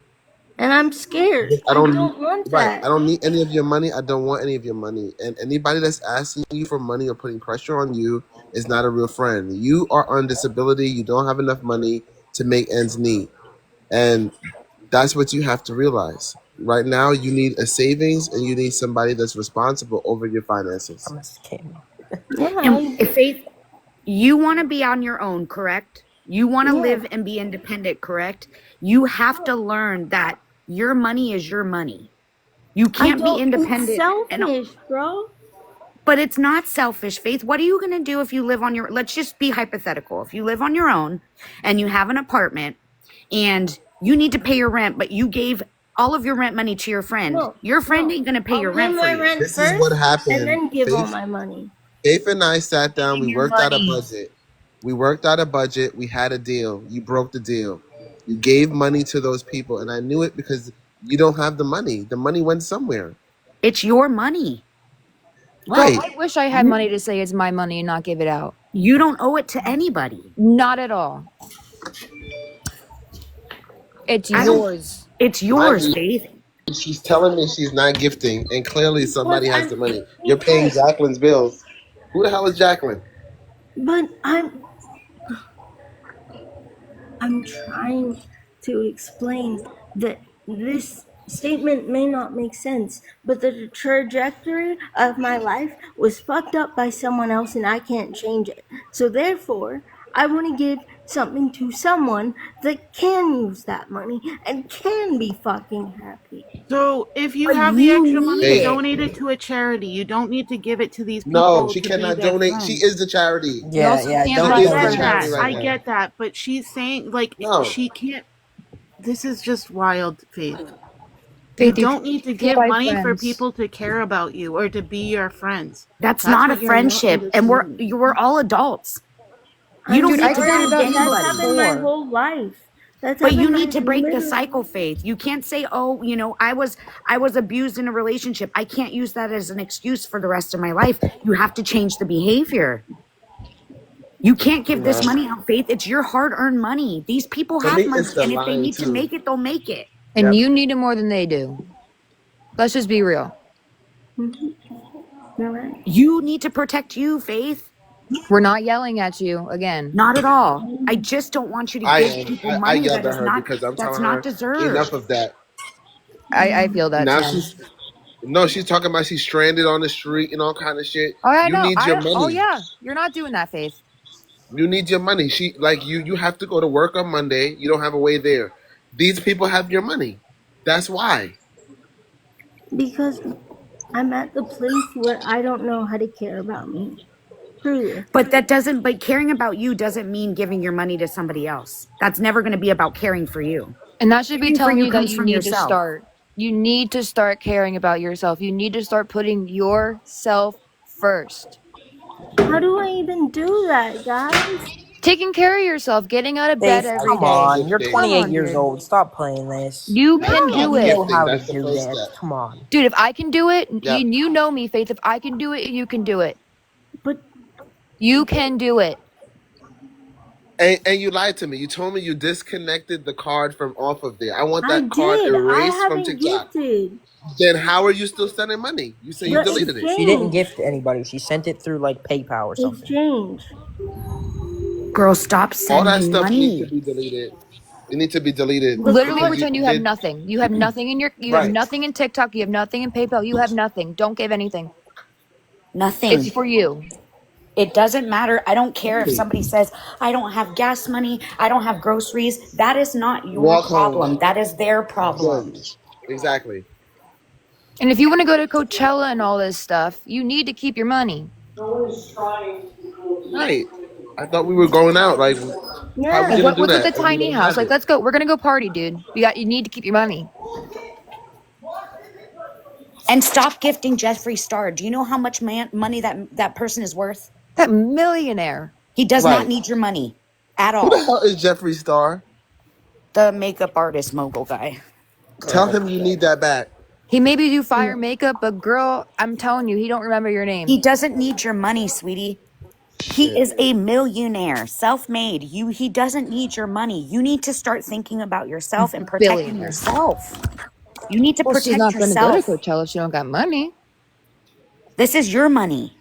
And I'm scared. I I don't don't want right. I that. don't need any of your money. I don't want any of your money. And anybody that's asking you for money or putting pressure on you is not a real friend. You are on disability. You don't have enough money to make ends meet. And that's what you have to realize. Right now, you need a savings and you need somebody that's responsible over your finances. Promise, Cammy. Yeah, And if Faith, you want to be on your own, correct? You want to yeah. live and be independent, correct? You have to learn that your money is your money. You I can't be don't. It's independent and selfish, bro. but it's not selfish, Faith. What are you going to do if you live on your, let's just be hypothetical. If you live on your own and you have an apartment and you need to pay your rent, but you gave all of your rent money to your friend, No, your friend no. ain't going to pay I'll your pay rent for my you. rent This is what first, and happened. then give all Faith, my money. Faith and I sat down. We Your worked out a money. budget. We worked out a budget. We had a deal. You broke the deal. You gave money to those people, and I knew it because you don't have the money. The money went somewhere. It's your money. Girl, Right. I wish I had money to say it's my money and not give it out. You don't owe it to anybody. Not at all. It's I don't, yours. it's yours, Faith. She's telling me she's not gifting, and clearly somebody But has the I'm money. You're paying because, Jacqueline's bills. Who the hell is Jacqueline? but I'm trying to explain that this statement may not make sense, but the trajectory of my life was fucked up by someone else and I can't change it. So therefore, I want to give something to someone that can use that money and can be fucking happy. So if you But have the you extra need money, Hey, it. donate it to a charity. You don't need to give it to these no, people she to be cannot their donate. She friend. is the charity. You Yeah, also yeah. can't Don't I buy She is donate the get to charity that. friends. right I now. get that. But she's saying, like, No, she can't. This is just wild, Faith. You Faith, you don't need to can't give buy money for friends. people to care about you or to be your friends. That's That's not a what you're not friendship. And understanding. we're all adults. You I'm don't Dude, I need to cared sorry, prove about but you that's anybody. happened my before. whole life. That's But you happened need my to break the literal. cycle, Faith. You can't say, "Oh, I was abused in a relationship. I can't use that as an excuse for the rest of my life." You have to change the behavior. You can't give this no. money out, Faith. It's your hard-earned money. These people For me, have money, it's the and if they lying need to too. make it, they'll make it. And Yep. you need it more than they do. Let's just be real. You're right. You need to protect you, Faith. We're not yelling at you again. Not at all. I just don't want you to I give am. people I money yelled that at is her not because I'm that's telling not her enough deserved. of that. I feel that Now too. she's no, she's talking about she's stranded on the street and all kind of shit. Oh, I You know. need your Oh, money. yeah. You're not doing that, Faith. You need your money. She like you. You have to go to work on Monday. You don't have a way there. These people have your money. That's why. Because I'm at the place where I don't know how to care about me. Truly. But caring about you doesn't mean giving your money to somebody else. That's never going to be about caring for you. And that should be Caring for telling you you that comes you from need to yourself. start. You need to start caring about yourself. You need to start putting yourself first. How do I even do that, guys? Taking care of yourself, getting out of bed Faith, every come day. on. You're Gifting. Come 28 on, years dude. old. Stop playing this. You can No. do You it. know Gifting. how to That's the do first this. step. Come on. Dude, if I can do it, Yep. you know me, Faith. If I can do it, you can do it. But You can do it. And you lied to me. You told me you disconnected the card from off of there. I want I that card did. I erased from haven't TikTok. gifted. Then how are you still sending money? You say you The deleted it. She didn't exchange. gift anybody. She sent it through like PayPal or something. Exchange. Girl, stop All that sending stuff needs to money. be deleted. It needs to be deleted Literally because pretend you you have did nothing. You have nothing in you have right. nothing in TikTok, you have nothing in PayPal, you have nothing. Don't give anything. It's Nothing. for you. It doesn't matter. I don't care if Right. somebody says, I don't have gas money, I don't have groceries. That is not your Walk home. problem. That is their problem. Good. Exactly. And if you want to go to Coachella and all this stuff, you need to keep your money. Right. I thought we were going out. Like, how are we Yeah. gonna do What's with the that? And we tiny don't house? have Like, it. let's go. We're gonna go party, dude. You need to keep your money. And stop gifting Jeffree Star. Do you know how much money that person is worth? That millionaire. He does not Right. need your money at Who the all. hell is Jeffree Star? The makeup artist mogul guy. Tell Girl. him you need that back. He maybe do fire makeup, but girl, I'm telling you, he don't remember your name. He doesn't need your money, sweetie. He Shit. is a millionaire, self-made. He doesn't need your money. You need to start thinking about yourself and protecting Billionaire. yourself. You need to Well, she's protect not gonna go to yourself. Coachella if she don't got money. This is your money.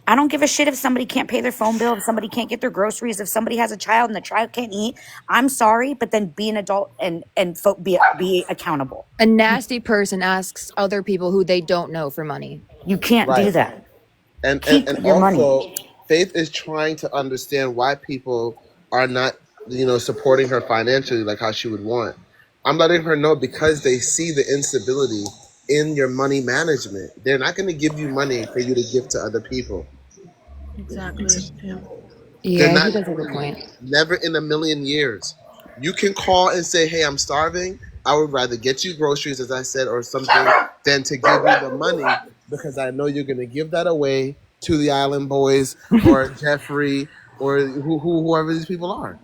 I don't give a shit if somebody can't pay their phone bill, if somebody can't get their groceries, if somebody has a child and the child can't eat. I'm sorry, but then be an adult and be accountable. A nasty person asks other people who they don't know for money. You can't do Right. that. And, and Keep and your money. also, Faith is trying to understand why people are not, supporting her financially like how she would want. I'm letting her know because they see the instability in your money management. They're not going to give you money for you to give to other people. Exactly. Yeah. They're Yeah, he not does have a doing it. point. Never in a million years. You can call and say, "Hey, I'm starving. I would rather get you groceries, as I said, or something, than to give you the money because I know you're going to give that away to the Island Boys or Jeffrey or whoever these people are."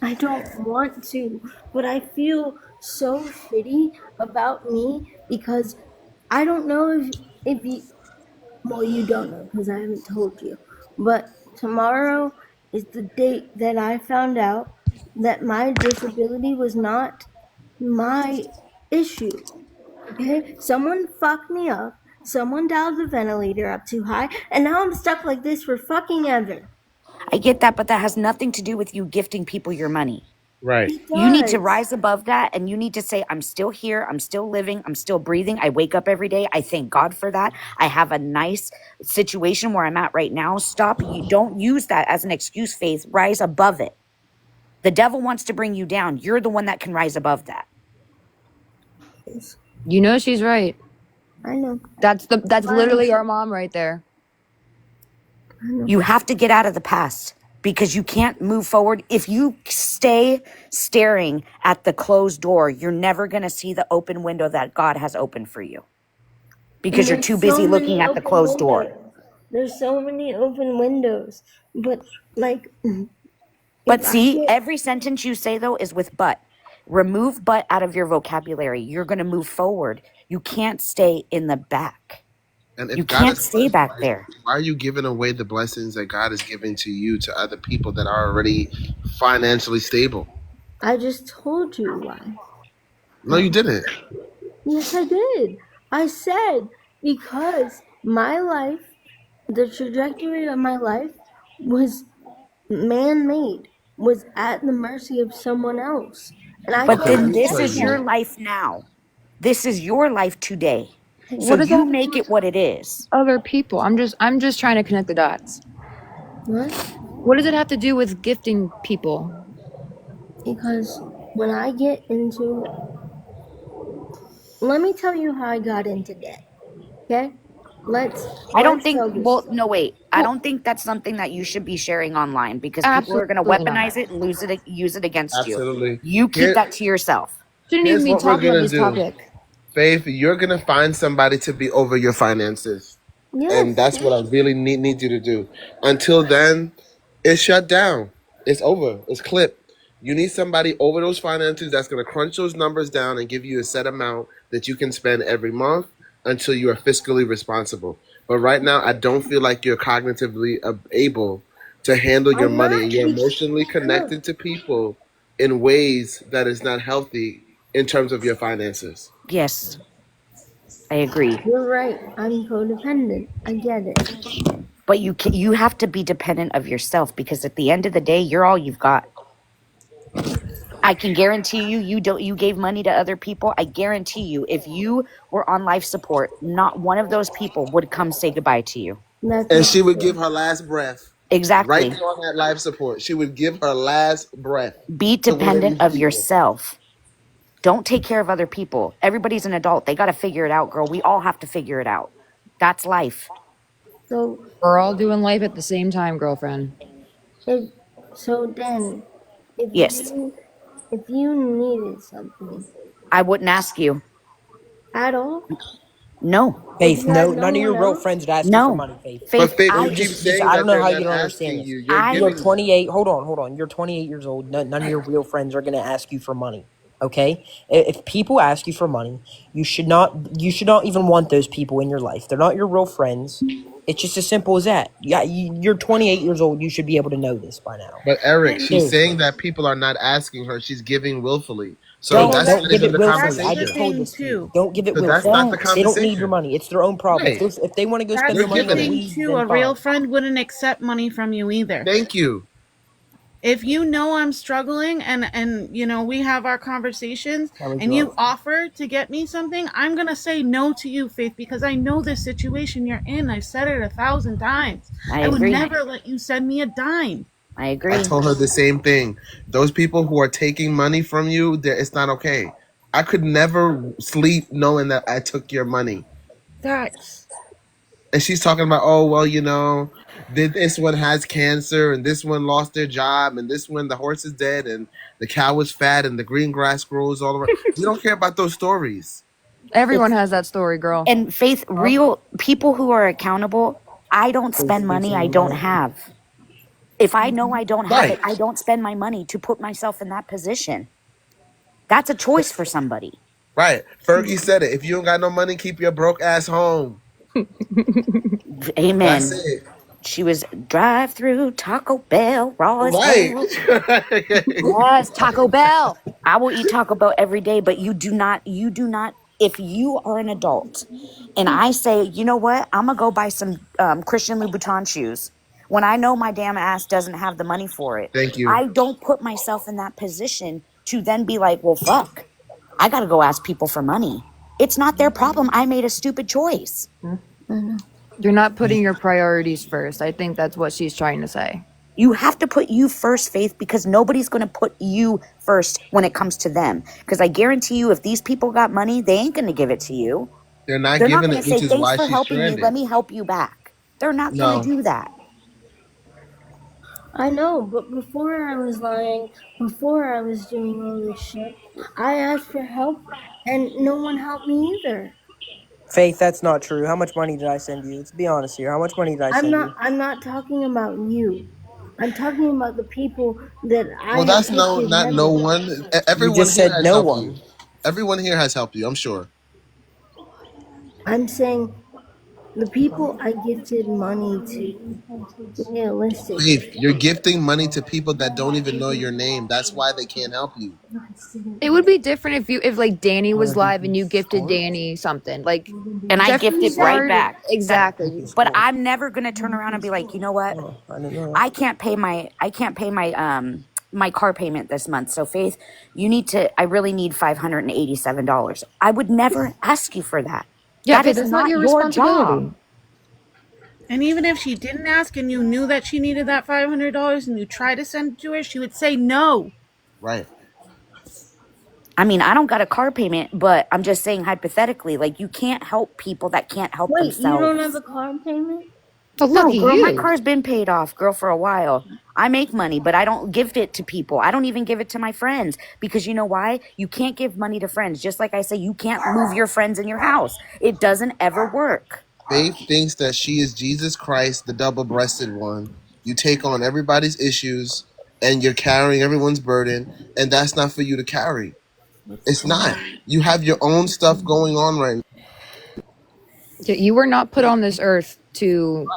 I don't want to, but I feel so shitty about me because I don't know if you, well, you don't know because I haven't told you, but tomorrow is the date that I found out that my disability was not my issue. Okay? Someone fucked me up. Someone dialed the ventilator up too high, and now I'm stuck like this for fucking ever. I get that, but that has nothing to do with you gifting people your money. Right. It You need to does. rise above that and you need to say, I'm still here. I'm still living. I'm still breathing. I wake up every day. I thank God for that. I have a nice situation where I'm at right now. Stop. You don't use that as an excuse, Faith. Rise above it. The devil wants to bring you down. You're the one that can rise above that. You know she's right. I know. That's Fine. literally our mom right there. I know. You have to get out of the past because you can't move forward. If you stay staring at the closed door, you're never going to see the open window that God has opened for you because you're There's too so busy many looking at the open closed door. windows. There's so many open windows. But like But if I see, get every sentence you say, though, is with but. Remove but out of your vocabulary. You're going to move forward. You can't stay in the back. And You if God can't has stay blessed you, back there. why are you giving away the blessings that God is giving to you to other people that are already financially stable? I just told you why. No, you didn't. Yes, I did. I said because my life, the trajectory of my life was man-made, was at the mercy of someone else. And I But Okay, let can't then me this tell accept is you. your that. life now. This is your life today. So What does that you have to do make with it what it is. other people? I'm just trying to connect the dots. What? What does it have to do with gifting people? Because when I get into, let me tell you how I got into debt. Okay? Let's I don't let's think, tell this well, story. no, wait. I Well, don't think that's something that you should be sharing online because people are going to absolutely not. weaponize it and use it against you. Absolutely. You keep Here, that to yourself. Shouldn't even here's be what we're talking about gonna this do. topic. Faith, you're gonna find somebody to be over your finances. And Yes. that's what I really need you to do. Until then, it's shut down. It's over. It's clipped. You need somebody over those finances that's going to crunch those numbers down and give you a set amount that you can spend every month until you are fiscally responsible. But right now, I don't feel like you're cognitively able to handle your I'm money, not and you're because emotionally look, connected to people in ways that is not healthy in terms of your finances. Yes, I agree. you're right. I'm codependent. I get it. But you have to be dependent of yourself because at the end of the day, you're all you've got. I can guarantee you, you gave money to other people. I guarantee you, if you were on life support, not one of those people would come say goodbye to you. That's And not she would give true. her last breath right Exactly. there on that life support. She would give her last breath Be to one of dependent these of people. yourself. Don't take care of other people. Everybody's an adult. They got to figure it out, girl. We all have to figure it out. That's life. So We're all doing life at the same time, girlfriend. if so then Yes. if you needed something I wouldn't ask you. at all, No, If Faith, you had no, no none of your one real else, friends would ask you for no. money, Faith. But Faith, Faith, I you You're keep just, saying I don't that know they're how not you don't understand asking this. you. You're I You're giving. 28. Hold on. You're 28 years old. None of your real friends are going to ask you for money. Okay? If people ask you for money, you should not even want those people in your life. They're not your real friends. It's just as simple as that. Yeah, you're 28 years old. You should be able to know this by now. But Eric, And she's Seriously. saying that people are not asking her. She's giving willfully. So Faith, well, that's that don't not give even it the willfully. that's I the just conversation. told thing this to you. too. Don't give it So that's willfully. not the don't. They don't need your conversation. money. It's their own problem. Right. If they want to go spend That's You're their the money on giving. thing weed, too. then A real fine. friend wouldn't accept money from you either. Thank you. If you know I'm struggling and you know we have our conversations There we and you go. offer to get me something, I'm going to say no to you, Faith, because I know the situation you're in. I've said it 1,000 times. I I would agree. never let you send me a dime. I I agree. told her the same thing. Those people who are taking money from you, it's not okay. I could never sleep knowing that I took your money. Facts. And she's talking about, oh well, this one has cancer, and this one lost their job, and this one the horse is dead, and the cow is fat, and the green grass grows all around. We don't care about those stories. Everyone It's has that story, girl. and Faith, real people who are accountable. I don't spend money I don't have. If I know I don't have Right, it, I don't spend my money to put myself in that position. That's a choice for somebody. right. Fergie said it. If you don't got no money, keep your broke ass home. That's Amen. it. She was drive through Taco Bell, raw as Right. hell. Yes, Taco Bell. I will eat Taco Bell every day, but you do not, if you are an adult and I say, you know what, I'm going to go buy some Christian Louboutin shoes when I know my damn ass doesn't have the money for it, Thank you. I don't put myself in that position to then be like, well, fuck, I got to go ask people for money. It's not their problem. I made a stupid choice. You're not putting your priorities first. I think that's what she's trying to say. You have to put you first, Faith, because nobody's going to put you first when it comes to them. Because I guarantee you, if these people got money, they ain't going to give it to you. They're not They're not giving going it, to say, which is thanks why for she's helping me. Let stranded. me help you back. They're not going to No. do that. I know, but before I was lying, before I was doing all this shit, I asked for help and no one helped me either. Faith, that's not true. How much money did I send you? Let's be honest here. How much money did I send you? I'm not talking about you. I'm talking about the people that I Well, have that's no, gifted not no money. one. You Everyone just here said has no helped you. one. Everyone here has helped you, I'm sure. I'm saying the people I gifted money to, Faith, realistically. you're gifting money to people that don't even know your name. That's why they can't help you. It would be different if like Danny was live and you gifted Danny something. Like And I gift it Jeffrey's right hard. back. Exactly. But I'm never going to turn around and be like, you know what? Oh, I didn't know that. I can't pay my my car payment this month. So Faith, I really need $587. I would never ask you for that. Yeah, That Faith, is that's not not your your job. responsibility. And even if she didn't ask and you knew that she needed that $500 and you tried to send it to her, she would say no. Right. I mean, I don't got a car payment, but I'm just saying hypothetically, like you can't help people that can't help Wait, you don't have themselves. a car payment? Oh, No, lucky girl, my you. car's been paid off, girl, for a while. I make money, but I don't gift it to people. I don't even give it to my friends because you know why? You can't give money to friends. Just like I say, you can't move your friends in your house. It doesn't ever work. Faith thinks that she is Jesus Christ, the double breasted one. You take on everybody's issues and you're carrying everyone's burden, and that's not for you to carry. It's not. You have your own stuff going on right now. You were not put on this earth to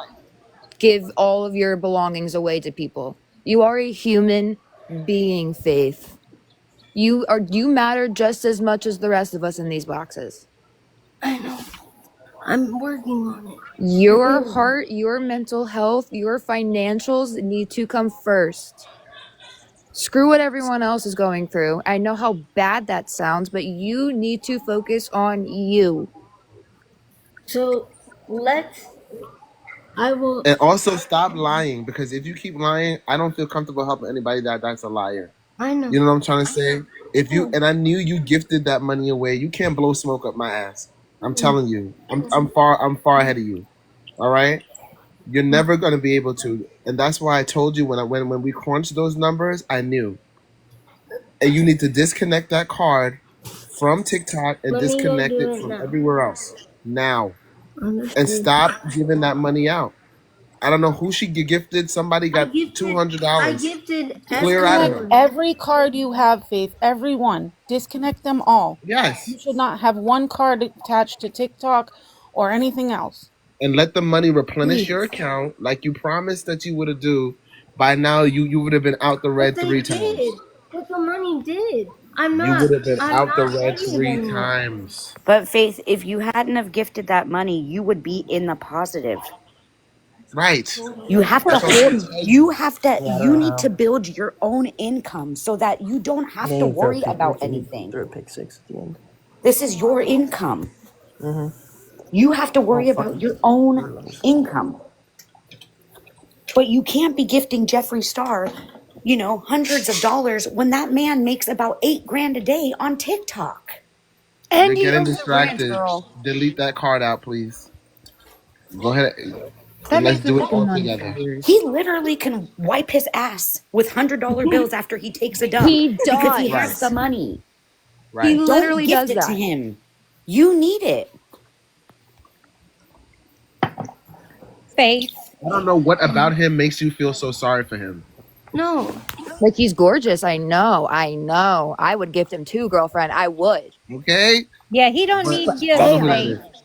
give all of your belongings away to people. You are a human being, Faith. You matter just as much as the rest of us in these boxes. I know. I'm working on it. Your heart, your mental health, your financials need to come first. Screw what everyone else is going through. I know how bad that sounds, but you need to focus on you. So I will, And also stop lying, because if you keep lying, I don't feel comfortable helping anybody that's a liar. I know. You know what I'm trying to say? If you No. and I knew you gifted that money away, you can't blow smoke up my ass. I'm telling you. I'm far ahead of you. All right? You're never gonna be able to. And that's why I told you when we crunched those numbers, I knew. And you need to disconnect that card from TikTok and Let me go disconnect do it it from now. everywhere else. now and Understood. stop giving that money out. I don't know who she gifted. Somebody I got gifted. I $200. gifted Clear out of Disconnect her. everyone. every card you have, Faith. Everyone. Disconnect them all. Yes. You should not have one card attached to TikTok or anything else. And let the money replenish your Please. account like you promised that you would have do. By now, you would have been out the But red they 3 times. did. But the money did. I'm You not. would have been I'm out the not red begging three them yet. times. But Faith, if you hadn't have gifted that money, you would be in the positive. Right. You have to That's what I'm trying hold, to tell you. Yeah, I don't you know need to how. build your own income so that you don't He have to didn't even throw a worry pick. about Ricky did anything. throw a pick six at the end. This is your income. Mm-hmm. You have to Oh, worry about fucking your own Bruins. income. But you can't be gifting Jeffree Star, hundreds of dollars when that man makes about $8,000 a day on TikTok. You're And he getting owns a ranch, distracted. girl. Delete that card out, please. Go ahead That and let's makes me do it all fucking together. He literally can wipe his ass with $100 bills after he takes a dump He because he Right. has the does. money. He Right. Don't literally gift does it to that. him. You need it. Faith. I don't know what about him makes you feel so sorry for him. No. Like he's gorgeous. I know. I know. I would gift him too, girlfriend. I would. Okay? Yeah, he don't But need I don't know gifts, who Damn. Faith. that is.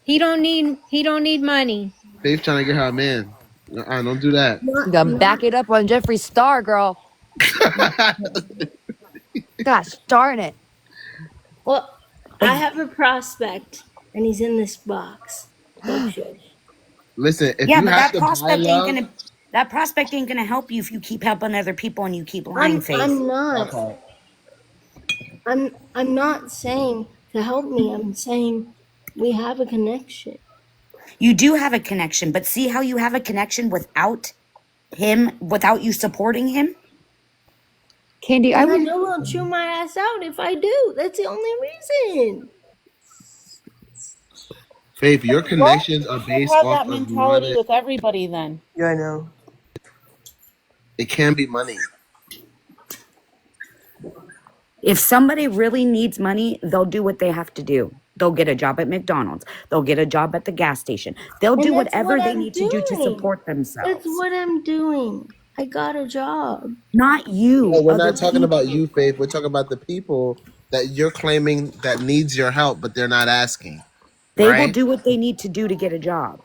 He don't need money. Faith trying to get her a man. Don't do that. Not. You gotta Not. back it up on Jeffree Star, girl. Gosh darn it. Well, I have a prospect, and he's in this box. Go shush. Listen, if Yeah, you but have to buy love, that prospect ain't gonna help you if you keep helping other people and you keep lying, I'm. Faith. I'm that not. part. I'm not saying to help me. I'm saying we have a connection. You do have a connection, but see how you have a connection without without you supporting him? Candy, I And I would know he'll chew my ass out if I do. That's the only reason. Faith, your Well, connections are you should based have off that of mentality money. with everybody then. Yeah, I know. It can be money. If somebody really needs money, they'll do what they have to do. They'll get a job at McDonald's. They'll get a job at the gas station. They'll And do that's whatever what they I'm need to do to doing. support That's themselves. what I'm doing. I got a job. Not No, you, we're other not talking about people. you, Faith. We're talking about the people that you're claiming that needs your help, but they're not asking. They will Right? do what they need to do to get a job.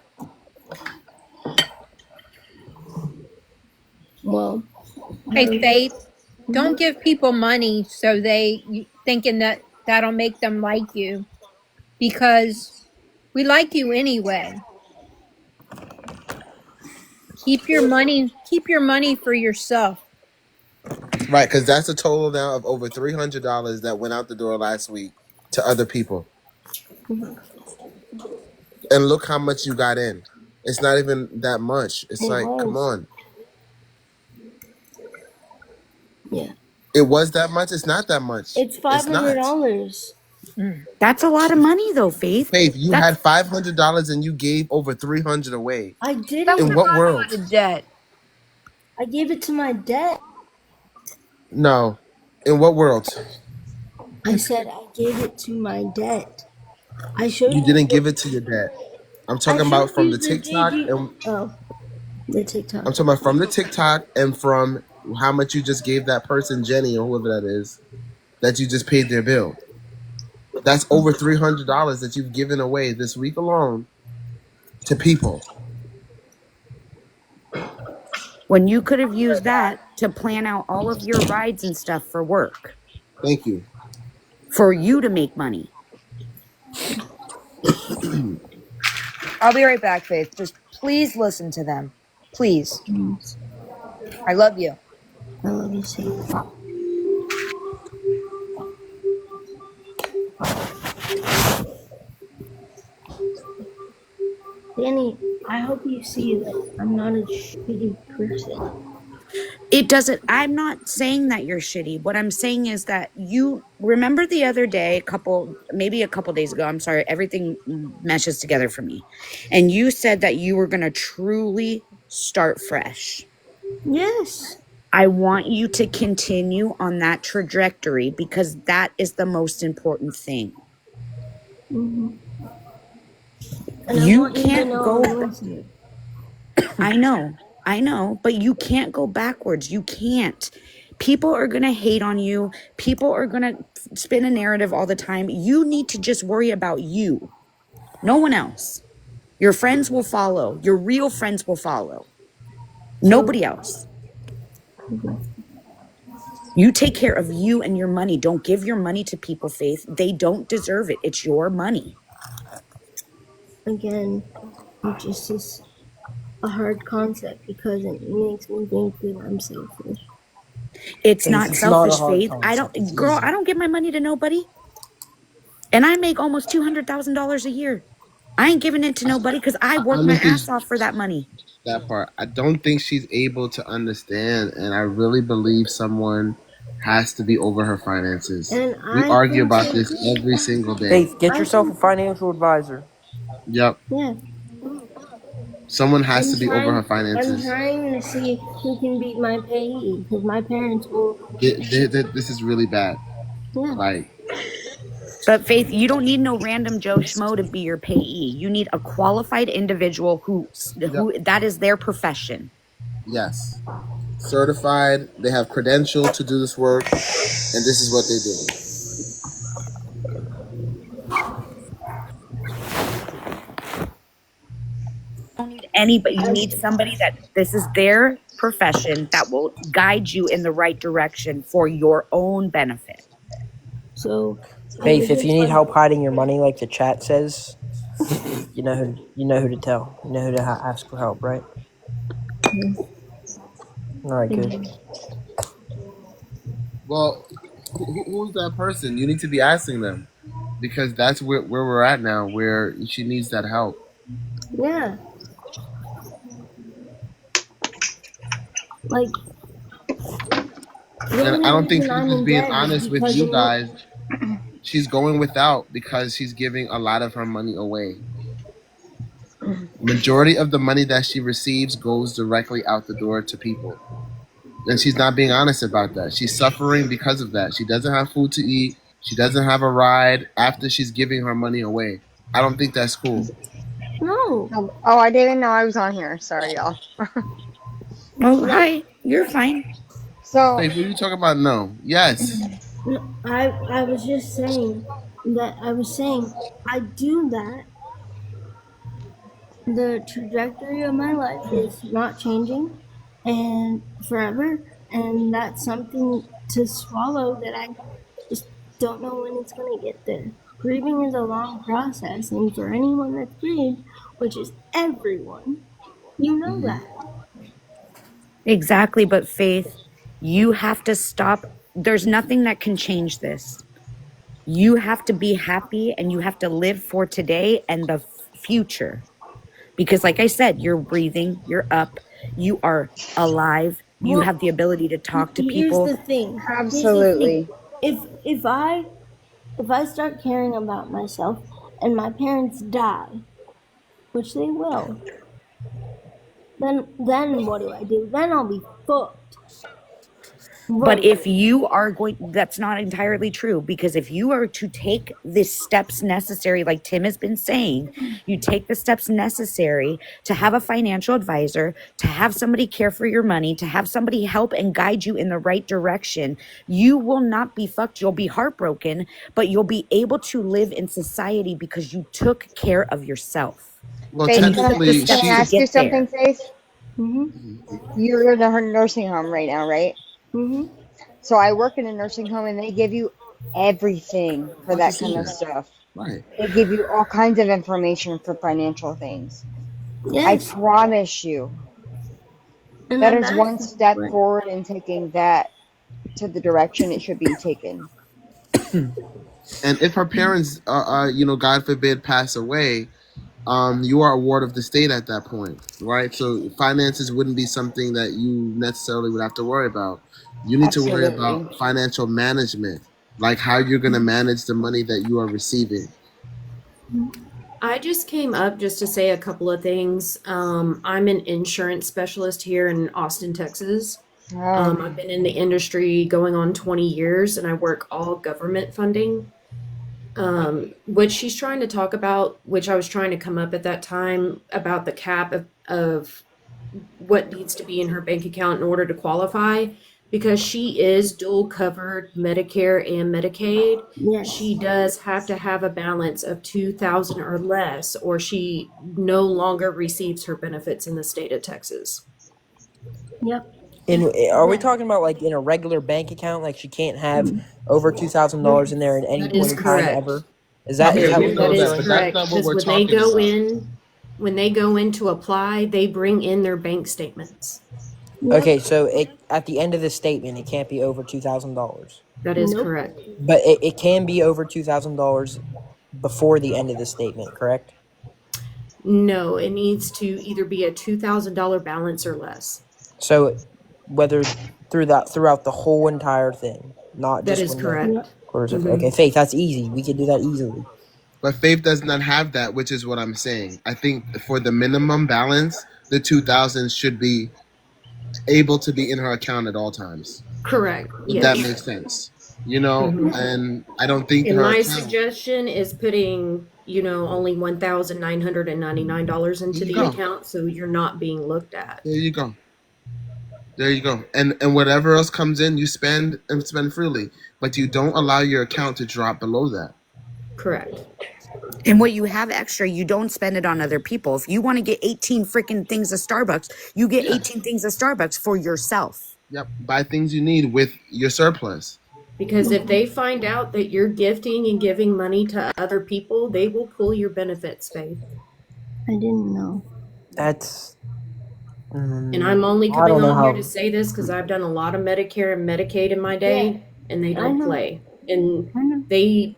Well, Hey, Faith, don't give people money so thinking that that'll make them like you, because we like you anyway. Keep your money for yourself. Right, because that's a total now of over $300 that went out the door last week to other people. And look how much you got in. It's not even that much. It's it like, come was. on. Yeah. It was that much? It's not that much. It's It's not. $500. That's a lot of money, though, Faith. Faith, you That's had $500 and you gave over 300 away. I did that would In it. have what gotten him world? out of debt. I gave it to my debt. No. In what world? I said I gave it to my debt. I showed You you didn't give the. it to your dad. I'm I talking showed about from you the the TikTok JG. and Oh, the TikTok. I'm talking about from the TikTok and from how much you just gave that person, Jenny or whoever that is, that you just paid their bill. That's over $300 that you've given away this week alone to people. when you could have used that to plan out all of your rides and stuff for work, Thank you. for you to make money. I'll be right back, Faith. Just please listen to them. Please. I love you. I love you, too. Danny, I hope you see that I'm not a shitty person. I'm not saying that you're shitty. What I'm saying is that you remember the other day, maybe a couple days ago, I'm sorry, everything meshes together for me. And you said that you were going to truly start fresh. Yes. I want you to continue on that trajectory because that is the most important thing. And I You want you to can't know go. I'm listening. I know, but you can't go backwards. You can't. People are going to hate on you. People are going to spin a narrative all the time. You need to just worry about you, no one else. Your friends will follow. Your real friends will follow. So, Nobody else. You take care of you and your money. Don't give your money to people, Faith. They don't deserve it. It's your money. again, it just is a hard concept because it makes me think that I'm selfish. It's Faith, not it's not a selfish, hard Faith. concept. It's I easy. don't give my money to nobody. And I make almost $200,000 a year. I ain't giving it to nobody because I I work my don't think ass off for that money. that part. I don't think she's able to understand, and I really believe someone has to be over her finances. And We I argue think about so this too. every single day. Faith, get I yourself a think, financial advisor. Yep, yeah. someone has I'm to be over her trying. I'm finances. trying to see who can beat my payee because my parents will. This is really bad. Yeah. Like, But Faith, you don't need no random Joe Schmo to be your payee. You need a qualified individual yep, who that is their profession. yes, certified. They have credential to do this work, and this is what they do. You don't need anybody. You need somebody that this is their profession that will guide you in the right direction for your own benefit. So I was Faith, if you just need like, help hiding your money, like the chat says, you know who to tell. You know who to ask for help, right? All right, good. again. Well, who's that person? You need to be asking them because that's where we're at now, where she needs that help. Yeah. Like the And only I don't think reason Faith I'm is in being debt is honest with because you of what. guys. She's going without because she's giving a lot of her money away. Majority of the money that she receives goes directly out the door to people. And she's not being honest about that. She's suffering because of that. She doesn't have food to eat. She doesn't have a ride after she's giving her money away. I don't think that's cool. No. Oh, I didn't know I was on here. Sorry, y'all. Oh, Like hi. You're fine. So, Faith, what are you talking about? No. Yes. I was just saying that I do that. The trajectory of my life is not changing and forever, and that's something to swallow that I just don't know when it's going to get there. Grieving is a long process, and for anyone that's grieved, which is everyone, you know Hmm. that. Exactly. But Faith, you have to stop. There's nothing that can change this. You have to be happy and you have to live for today and the future. Because, like I said, you're breathing, you're up, you are alive, you Well, have the ability to talk to here's people. the thing. Here's the thing. absolutely. If I start caring about myself and my parents die, which they will, then what do? Then I'll be fucked. But Right. if you are going, that's not entirely true because if you are to take the steps necessary, like Tim has been saying, you take the steps necessary to have a financial advisor, to have somebody care for your money, to have somebody help and guide you in the right direction, you will not be fucked. You'll be heartbroken, but you'll be able to live in society because you took care of yourself Well, and Faith, you took the technically, can I steps to ask you get something, there. Faith? Mhm. You're in a nursing home right now, right? Mhm. So I work in a nursing home and they give you everything I'm for about to that say kind of that. stuff. Right. They give you all kinds of information for financial things. I Yes, promise you, and that I've is one asked step for it. forward in taking that to the direction it should be taken. And if her parents, God forbid, pass away, you are a ward of the state at that point, right? So finances wouldn't be something that you necessarily would have to worry about. You need to worry Absolutely. about financial management, like how you're going to manage the money that you are receiving. I just came up just to say a couple of things. I'm an insurance specialist here in Austin, Texas. I've Okay. been in the industry going on 20 years and I work all government funding. What she's trying to talk about, which I was trying to come up at that time about the cap of what needs to be in her bank account in order to qualify, because she is dual covered Medicare and Medicaid. Yes. She does have to have a balance of 2,000 or less, or she no longer receives her benefits in the state of Texas. Yep. Are we talking about like in a regular bank account? Like she can't have over $2,000 in there at any That point is in time correct. ever? Is that Yeah, what we you're That know is that, referring but to? that's correct. not what Because we're talking about. when they go in to apply, they bring in their bank statements. Yep. Okay, so at the end of the statement, it can't be over $2,000, That is Nope. correct. but it can be over $2,000 before the end of the statement, correct? No, it needs to either be a $2,000 balance or less. So whether throughout the whole entire thing, not That just is when the Yep. correct. quarters are Hmm. okay. Faith, that's easy. We can do that easily. But Faith does not have that, which is what I'm saying. I think for the minimum balance, the 2,000 should be able to be in her account at all times. Correct. If that Yes. makes sense, you know. Hmm. And I don't think And her my account. suggestion is putting, only $1,999 There into you the go. account so you're not being looked at. There you go. There you go. And whatever else comes in, you spend and spend freely, but you don't allow your account to drop below that. Correct. And what you have extra, you don't spend it on other people. If you want to get 18 freaking things of Starbucks, you get Yeah. 18 things of Starbucks for yourself. Yep. Buy things you need with your surplus. Because if they find out that you're gifting and giving money to other people, they will pull your benefits, Faith. I didn't know. That's. And I'm only I don't coming know on here to how. say this because I've done a lot of Medicare and Medicaid in my day, and they I don't know. play. And I know. they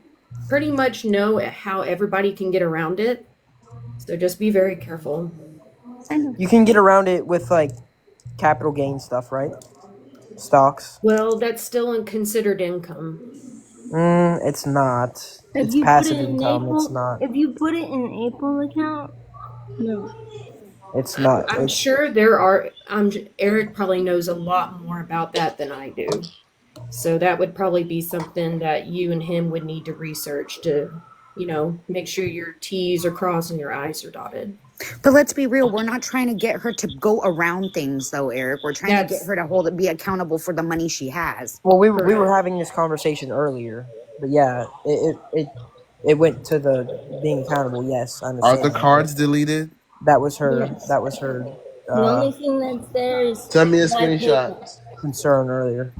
pretty much know how everybody can get around it. So just be very careful. I know. You can get around it with like capital gain stuff, right? Stocks. Well, that's still considered income. It's not. If It's you put passive it in income. It's April, not. if you put it in April account, no. It's not. I'm It's sure there are. Eric probably knows a lot more about that than I do. So that would probably be something that you and him would need to research to, make sure your T's are crossed and your I's are dotted. But let's be real, we're not trying to get her to go around things though, Eric. We're trying to get That's her to be accountable for the money she has. well. We were correct. having this conversation earlier, but yeah, it went to the being accountable. Yes, I Are the understand that, but cards deleted? that was her. Yes. That was her The uh, only thing that's there is Send me a my screenshot. PayPal. concern earlier.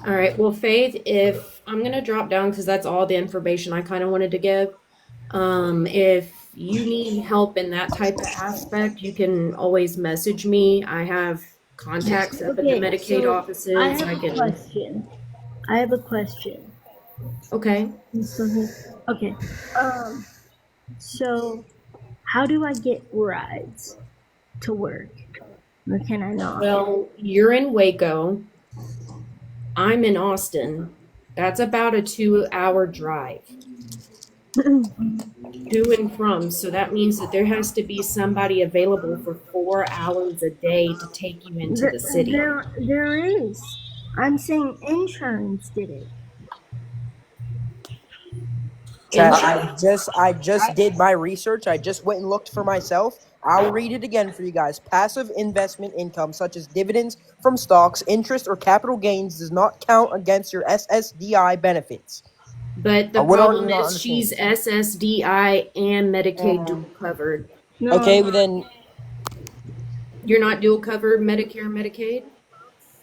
All right. Well, Faith, if I'm going to drop down because that's all the information I kind of wanted to give. If you need help in that type of aspect, you can always message me. I have contacts up at the Okay, Medicaid so I offices. have I a can. question. I have a question. Okay. You still here? Okay. So how do I get rides to work? Or can I not? Well, you're in Waco. I'm in Austin. That's about a 2-hour drive to and from. So that means that there has to be somebody available for 4 hours a day to take you into the city. There is. I'm saying insurance did it. Chat. Insurance. I just did my research. I just went and looked for myself. I'll read it again for you guys. Passive investment income, such as dividends from stocks, interest, or capital gains, does not count against your SSDI benefits. But the What are you problem not is she's understanding? SSDI and Medicaid dual covered. No, Okay, well then, You're not dual covered Medicare and Medicaid?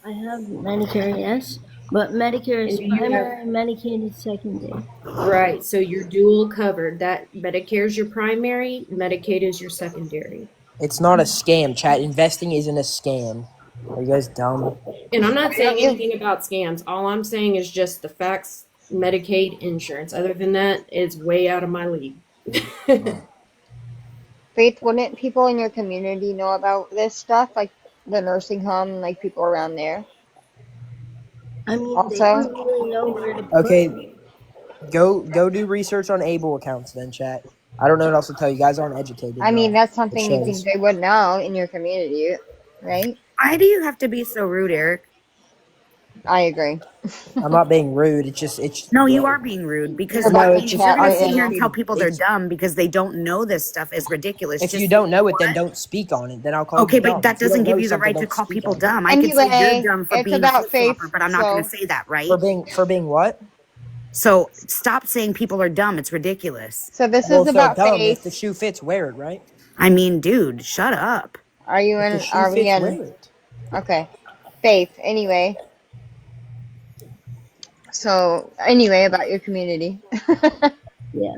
I have Medicare, yes, but Medicare And is do you have primary, Medicaid is secondary. right, so you're dual covered. That Medicare is your primary, Medicaid is your secondary. it's not a scam, chat. Investing isn't a scam. Are you guys dumb? And I'm not saying Don't you anything about scams. All I'm saying is just the facts, Medicaid, insurance. Other than that, it's way out of my league. Faith, wouldn't people in your community know about this stuff, like the nursing home, like people around there? I mean, they Also, don't really know where to put Okay, me. go do research on Able accounts then, chat. I don't know what else to tell you. You guys aren't educated I mean, enough. that's It something you think shows. they would know in your community, right? Why do you have to be so rude, Eric? I agree. I'm not being rude. It's No, you are being rude because You're no. about to It's if you're chat going to right sit here and now. tell people they're it's dumb because they don't know this stuff is ridiculous. if you Just say, don't you know know it, then what? don't speak on it. Then I'll call you Okay, but dumb. that If you doesn't don't give know you the something, right to don't call speak people on it. dumb. I could say you're Anyway, dumb for it's being a about flip flopper, faith. but I'm not going to So say that, For right? being what? So stop saying people are dumb. It's ridiculous. this Well, is if they're about dumb, if faith. the shoe fits, wear it, right? I mean, dude, shut up. Are you If the in? shoe Are we fits, in? wear it. Okay, faith. Anyway, about your community. Yeah.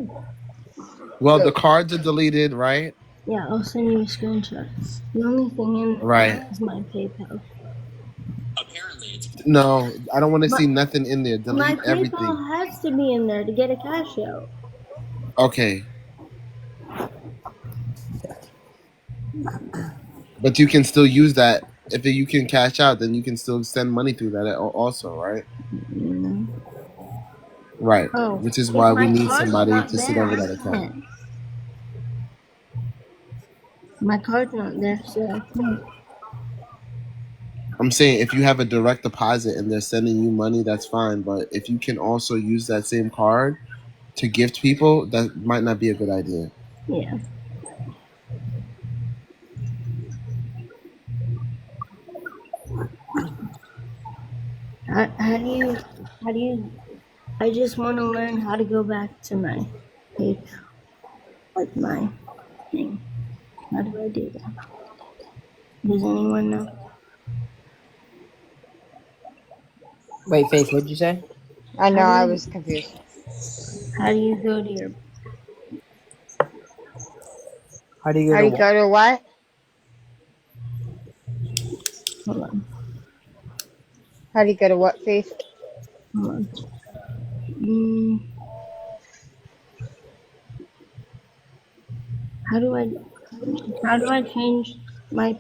Well, the So cards are deleted, right? Yeah, I'll send you a screenshot. The only thing in there Right. is my PayPal. No, I don't want to But see nothing in there. my Delete everything. PayPal has to be in there to get a cash out. Okay. But you can still use that. If you can cash out, then you can still send money through that also, right? Mm. Right. Oh, Which is if why we my need card's somebody not to sit there, over I that account. can't. My card's not there, so I can't. I'm saying if you have a direct deposit and they're sending you money, that's fine. But if you can also use that same card to gift people, that might not be a good idea. Yeah. How do you, I just want to learn how to go back to my PayPal, like my thing. How do I do that? Does anyone know? Wait, Faith, what'd you say? I know How do I you, was confused. how do you go to your, How do you go How to do you what? go to what? hold on, How do you go to what, Faith? hold on. Mm, how do I, how do I change my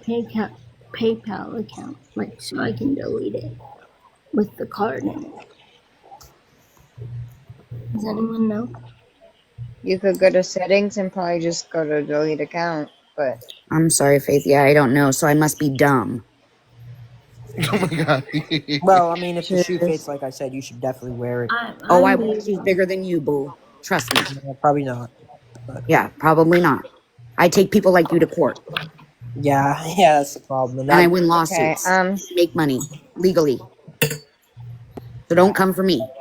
PayPal account, like so I can delete it with the card in it? Does anyone know? You could go to settings and probably just go to delete account. But I'm sorry, Faith. Yeah, I don't know. So I must be dumb. Oh my god. Well, I mean, if the shoe fits, just like I said, you should definitely wear it. Oh, I I'm wear shoes lazy. bigger than you, boo. Trust me. No, probably not. But Yeah, probably not. I take people like you to court yeah, yeah, that's the problem. And and I I, win okay. lawsuits, make money legally. So don't come for me.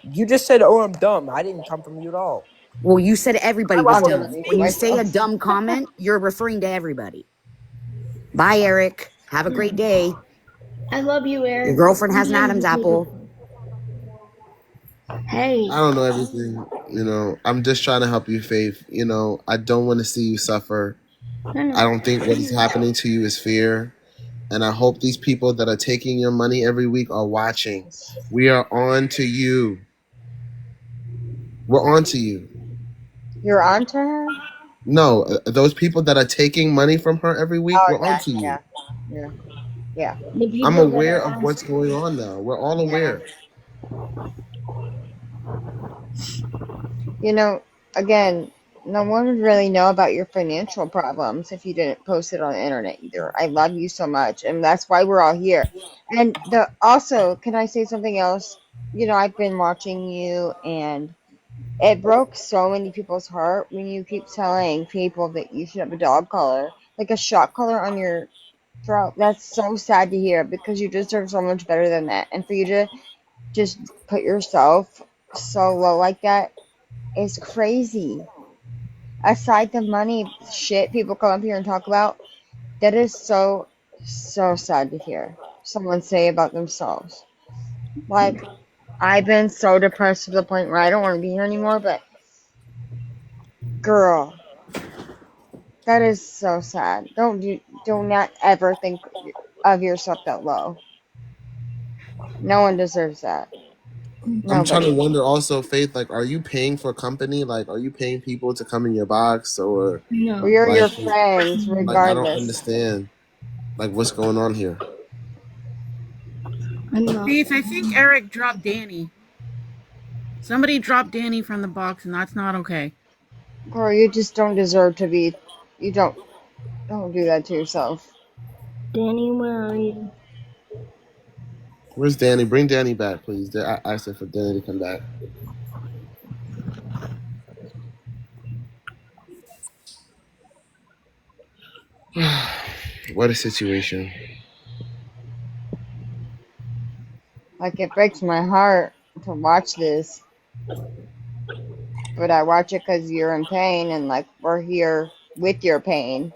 you just said, "Oh, I'm dumb." I didn't come from you at all. Well, you said everybody was I'm dumb. deleting When you say a myself. dumb comment, you're referring to everybody. Bye, Eric. Have a great day. I love you, Your Eric. girlfriend has an Sometimes Adam's you take apple. it. Hey, I don't know everything. I'm just trying to help you, Faith. I don't want to see you suffer. no, I no. don't think what is happening to you is fear. And I hope these people that are taking your money every week are watching. We are on to you. We're on to you. You're on to her? No, those people that are taking money from her every week, Oh, we're on yeah, to you. yeah, yeah, yeah, The I'm people that aware are of what's asking. going on now. We're all yeah. aware. You know, again, no one would really know about your financial problems if you didn't post it on the internet either. I love you so much, and that's why we're all here. And can I say something else? I've been watching you, and it broke so many people's heart when you keep telling people that you should have a dog collar, like a shock collar on your throat. That's so sad to hear because you deserve so much better than that. And for you to just put yourself so low like that is crazy. Aside the money shit people come up here and talk about, that is so, so sad to hear someone say about themselves. Like, I've been so depressed to the point where I don't want to be here anymore, but girl, that is so sad. Do not ever think of yourself that low. No one deserves that. I'm trying to Nobody. wonder also, Faith, like, are you paying for a company? Like, are you paying people to come in your box? Or, No, We're your like, friends, I don't regardless. understand, like, what's going on here. I'm not. Faith, I think Eric dropped Danny. Somebody dropped Danny from the box, and that's not okay. Girl, you just don't deserve to be. You don't do that to yourself. Danny, where are you? Where's Danny? Bring Danny back, please. I said for Danny to come back. What a situation. Like it breaks my heart to watch this, but I watch it because you're in pain, and like we're here with your pain.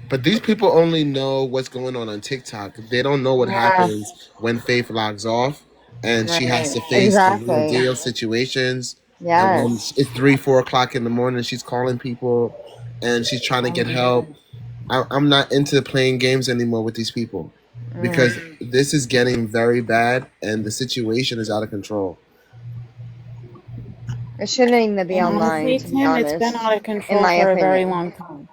But these people only know what's going on TikTok. They don't know what Yeah, happens when Faith logs off and she has right. to face the real Exactly. deal situations. And when Yes. it's 3, 4 o'clock in the morning, she's calling people and she's trying to get help. I'm not into playing games anymore with these people Mm. because this is getting very bad and the situation is out of control. It shouldn't even be And online, honestly, to be Tim, it's been honest, out of in control my for a very opinion. long time.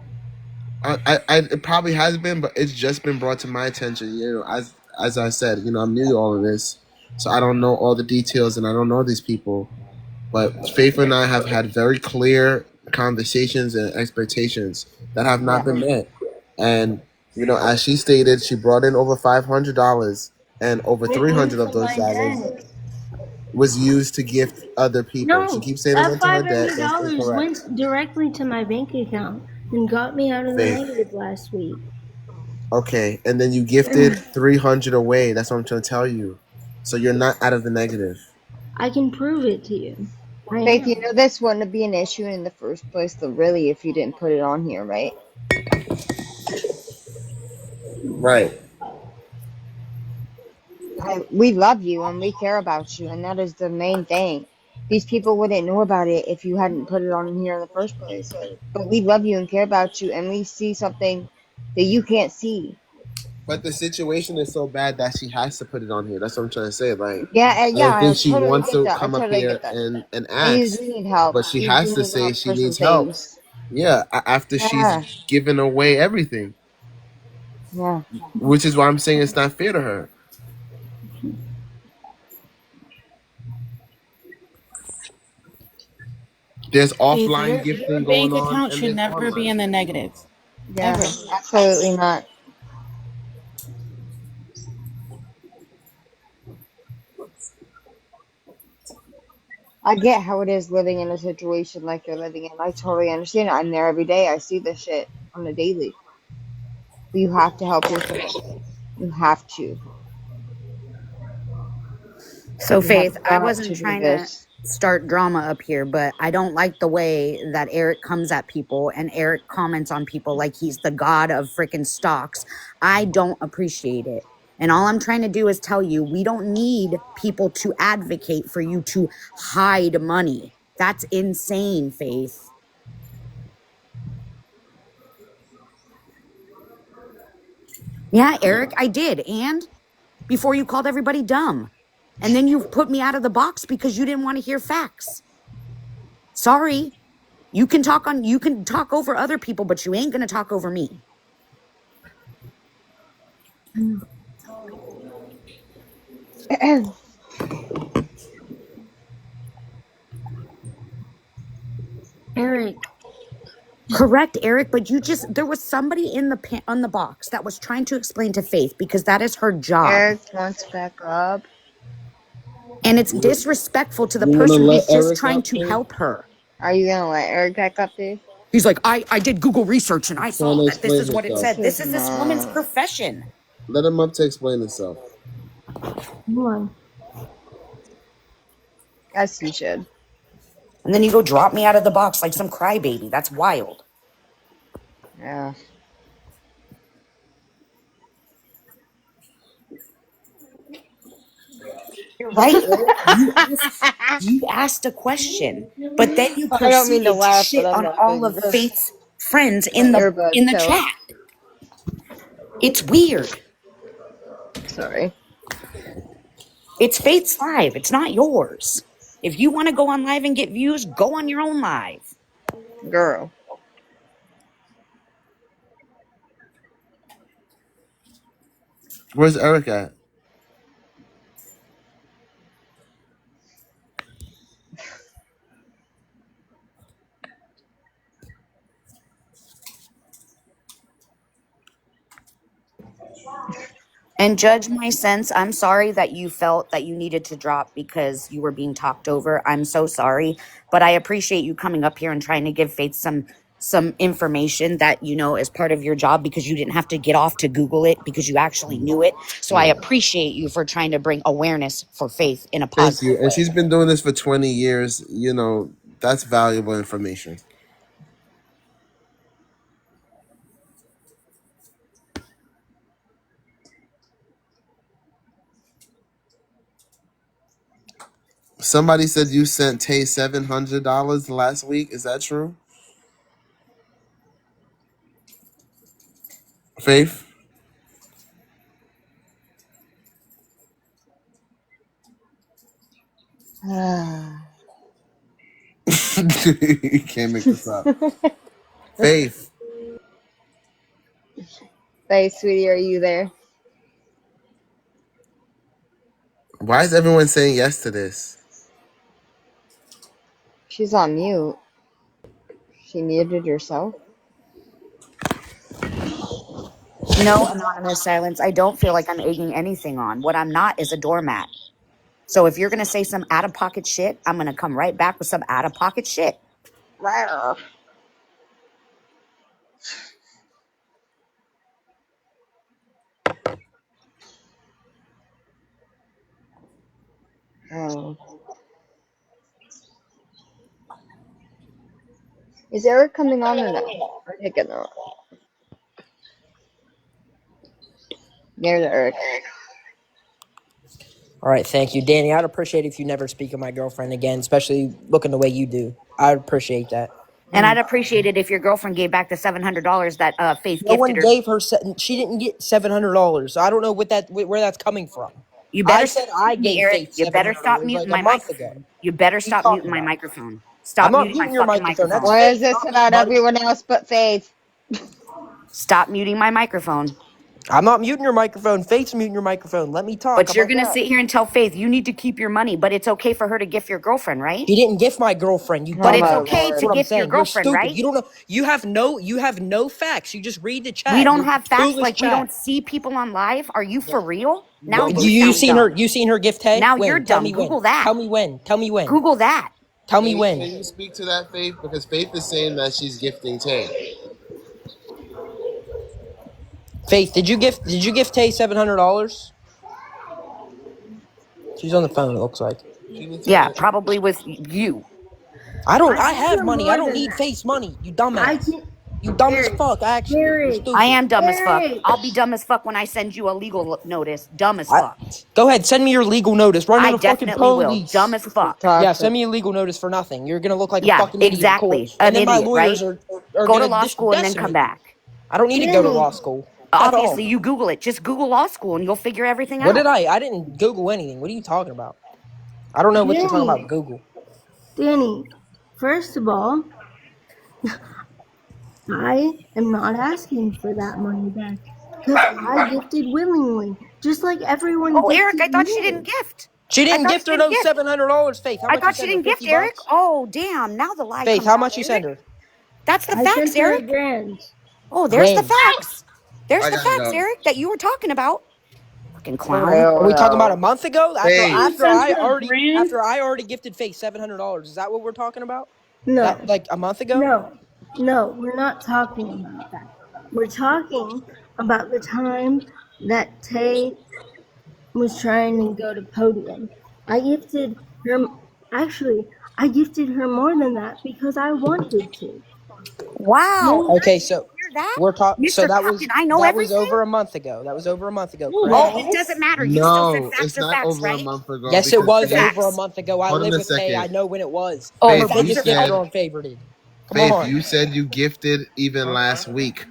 It probably has been, but it's just been brought to my attention. As I said, I'm new to all of this, so I don't know all the details and I don't know these people. But Faith and I have had very clear conversations and expectations that have not Yeah. been met. And as she stated, she brought in over $500, and over It went 300 of to those my dollars bank. was used to gift other people. She No, keeps saying it that went to her five debt. hundred That's dollars incorrect. went directly to my bank account and got me out of the Faith. negative last week. Okay, and then you gifted 300 away. That's what I'm trying to tell you. So you're not out of the negative. I can prove it to you. I Faith, you am. know this wouldn't be an issue in the first place, though, really, if you didn't put it on here, right? Right. We love you and we care about you, and that is the main thing. These people wouldn't know about it if you hadn't put it on here in the first place. But we love you and care about you, and we see something that you can't see. But the situation is so bad that she has to put it on here. That's what I'm trying to say. Like, Yeah, I yeah, don't think I she totally wants get to that. I come up totally here get that. and And you ask, do need help. but she You do has to need say help she for some needs help. things. Yeah, after she's Yeah, given away everything, yeah. which is why I'm saying it's not fair to her. There's Faith, offline your gifting going bank on, account and should there's never be online. in the negative. Yeah, Ever. absolutely not. I get how it is living in a situation like you're living in. I totally understand it. I'm there every day. I see this shit on a daily. But you have to help yourself. You have to. So, You have Faith, I got wasn't to do trying to this. start drama up here, but I don't like the way that Eric comes at people and Eric comments on people like he's the god of freaking stocks. I don't appreciate it. And all I'm trying to do is tell you we don't need people to advocate for you to hide money. That's insane, Faith. Yeah, Eric, I did. And before you called everybody dumb. And then you put me out of the box because you didn't want to hear facts. Sorry. You can talk over other people, but you ain't gonna talk over me. Eric, Correct, Eric, but there was somebody in on the box that was trying to explain to Faith because that is her job. Eric wants back up. And it's You, disrespectful to the you want to person let who's just Eric trying up, to Faith? help her. Are you gonna let Eric back up, dude? He's like, I did Google research and I He's trying saw to that this explain is what it himself. said. This This is is this woman's not. profession. Let him up to explain himself. come on. As he should. And then you go drop me out of the box like some crybaby. That's wild. Yeah. You're right, Eric. You asked a question, but then you I don't mean to proceeded to laugh, but shit I'm on all laughing of because Faith's friends my in earbuds the fell. chat. It's weird. Sorry. It's Faith's live. It's not yours. If you want to go on live and get views, go on your own live. Girl. Where's Eric at? And judge my sense, I'm sorry that you felt that you needed to drop because you were being talked over. I'm so sorry, but I appreciate you coming up here and trying to give Faith some information that you know is part of your job, because you didn't have to get off to Google it because you actually knew it. So I Yeah. appreciate you for trying to bring awareness for Faith in a Thank positive you. And way. she's been doing this for 20 years. You know, that's valuable information. Somebody said you sent Tay $700 last week. Is that true? Faith? You can't make this up. Faith, Faith, sweetie, are you there? why is everyone saying yes to this? She's on mute. She muted herself. No, anonymous silence. I don't feel like I'm egging anything on. What I'm not is a doormat. So if you're going to say some out of pocket shit, I'm going to come right back with some out of pocket shit. Rawr. Oh. Is Eric coming on or no? Or taking the There's Eric. All right, thank you, Danny. I'd appreciate it if you never speak of my girlfriend again, especially looking the way you do. I'd appreciate that. And I'd appreciate it if your girlfriend gave back the $700 that Faith No gifted one her. gave her. She didn't get $700. I don't know where that's coming from. You I better said stop I muting me, gave Eric. Faith You seven better hundred stop dollars muting like a my month ago. microphone. You better What are you stop talking muting my about? microphone. I'm Stop not muting my muting your fucking microphone. That's microphone. What is Faith, this not me, about buddy. everyone else but Faith? Stop muting my microphone. I'm not muting your microphone. Faith's muting your microphone. Let me talk. How But you're about going to that? sit here and tell Faith you need to keep your money, but it's okay for her to gift your girlfriend, right? She didn't gift my girlfriend. You But Oh it's my dumbass. okay That's to lord. what I'm gift your saying. You're girlfriend, stupid. right? You don't know. You have no facts. You just read the We chat. don't You're have facts clueless like we chat. don't see people on live. Are you for real? Now Well, you You sound seen her? dumb. You seen her gift? Hey, Now you're when? Tell dumb. me when. Google that. Tell me when. Tell me when. Google that. Tell me when. Can you speak to that, Faith? Because Faith is saying that she's gifting Tay. Faith, Did you gift Tay $700? She's on the phone. It looks like. She needs to Yeah, answer. probably with you. I don't. I I give have her money. I more don't than need that. Faith's money. You I dumbass. can. You dumb as Eric, fuck. Actually, you're Eric, I stupid. am dumb as fuck. Eric. I'll be dumb as fuck when I send you a legal notice. Dumb as I fuck. Go ahead. Send me your legal notice. Run to I the fucking definitely will. Dumb police. as This is fuck. Yeah, toxic. send me a legal notice for nothing. You're gonna look like a Yeah, fucking idiot in court, exactly. and An then my idiot, lawyers right? are Go to gonna law school and then come decimate you. back. I don't need to go to law Danny, school at Obviously, all. you Google it. Just Google law school and you'll figure everything What did out. I? I didn't Google anything. What are you talking about? I don't know what you're talking Danny, about. Google. Danny. First of all, I am not asking for that money back because I gifted willingly, just like everyone Oh, Eric, gifted I thought she didn't me. gift. She I didn't thought gift she her didn't no gift. $700. Faith, how I much you thought she send her? didn't gift, 50 Eric. bucks. Oh, damn. Now the lie Faith, comes how out, much you send Eric. her? That's the I facts, sent her Eric. a grand. Oh, there's the Grand. facts. There's I the gotta facts, go. Eric, that you were talking about. Fucking For clown. Are we talking about a real month ago? Faith. You sent her a grand? After I already gifted Faith $700. Is that what we're talking about? That No, like a month ago? no, no. We're not talking about that. We're talking about the time that Tay was trying to go to podium. I gifted her. Actually, I gifted her more than that because I wanted to. Wow, Then, Eric, Okay, did you so hear that? we're talking. So Mr. Captain, I know that was everything. over a month ago. That was over a month ago, correct? It doesn't yes, matter. You still said No, facts it's are not facts, over a right? month ago Yes, it because Facts are was Faith. over a facts. month ago. I Hold on live a with Tay. second. I know when it was. Oh, Faith, Facts you facts are are favored said. facts. or unfavored. Come Faith, on. you said you gifted even last week.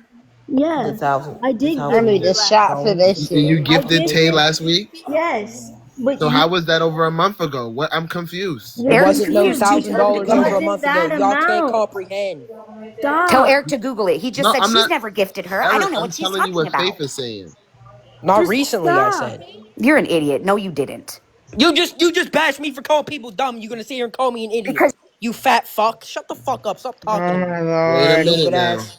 The yes, thousand, I the did I gift thousand need her a last shot for week. dollars. this shit. You I gifted Tay gifted, last week. yes, but So how you, was that over a month ago? What? I'm confused. It you're Eric's wasn't no confused too. confused thousand Tell him because to it dollars Google over a it. wasn't month ago. that Y'all can't amount. comprehend. Tell Stop. Eric to Google it. He just No, said I'm she's not. never gifted her. I Eric, don't know I'm what she's telling you talking what about. Faith is saying. Not Just recently, I stop. said. You're an idiot. No, you didn't. You just bashed me for calling people dumb. You're gonna sit here and call me an idiot. Because You fat fuck. Shut the fuck up. Stop talking Oh to my me. Wait a lord. minute Stupid now. ass.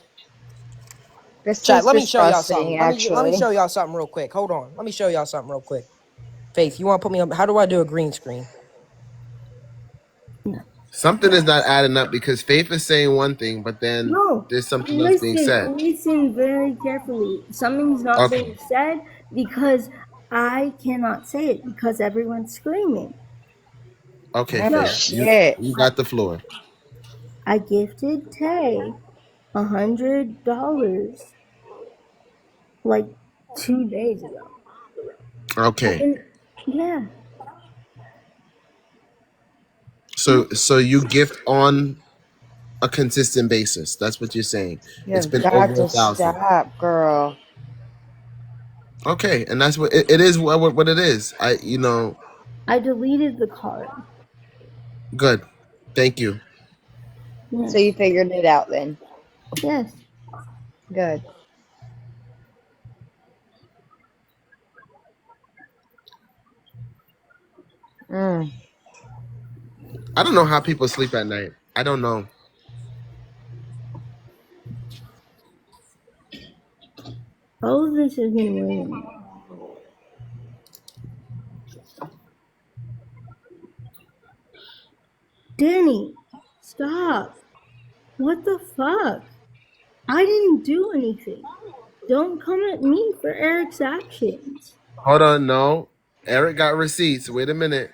This Chat, is let me show y'all something. disgusting, Let me actually. show y'all something real quick. Hold on. Let me show y'all something real quick. Faith, you want to put me up? How do I do a green screen? Something is not adding up because Faith is saying one thing, but then No, there's something else being said. listen very carefully. Something's not Okay. being said because I cannot say it because everyone's screaming. Okay, Oh, No, Faith. shit. You got the floor. I gifted Tay $100 like 2 days ago. Okay. And yeah, So you gift on a consistent basis. That's what you're saying. It's You've been got over to 1,000. stop, girl. Okay, and that's what it is. What it is. I deleted the card. Good. Thank you. So Yes, you figured it out then. yes. Good. Mm. I don't know how people sleep at night. I don't know. All of this has been weighing on me. Danny, stop. What the fuck? I didn't do anything. Don't come at me for Eric's actions. Hold on, no. Eric got receipts. Wait a minute.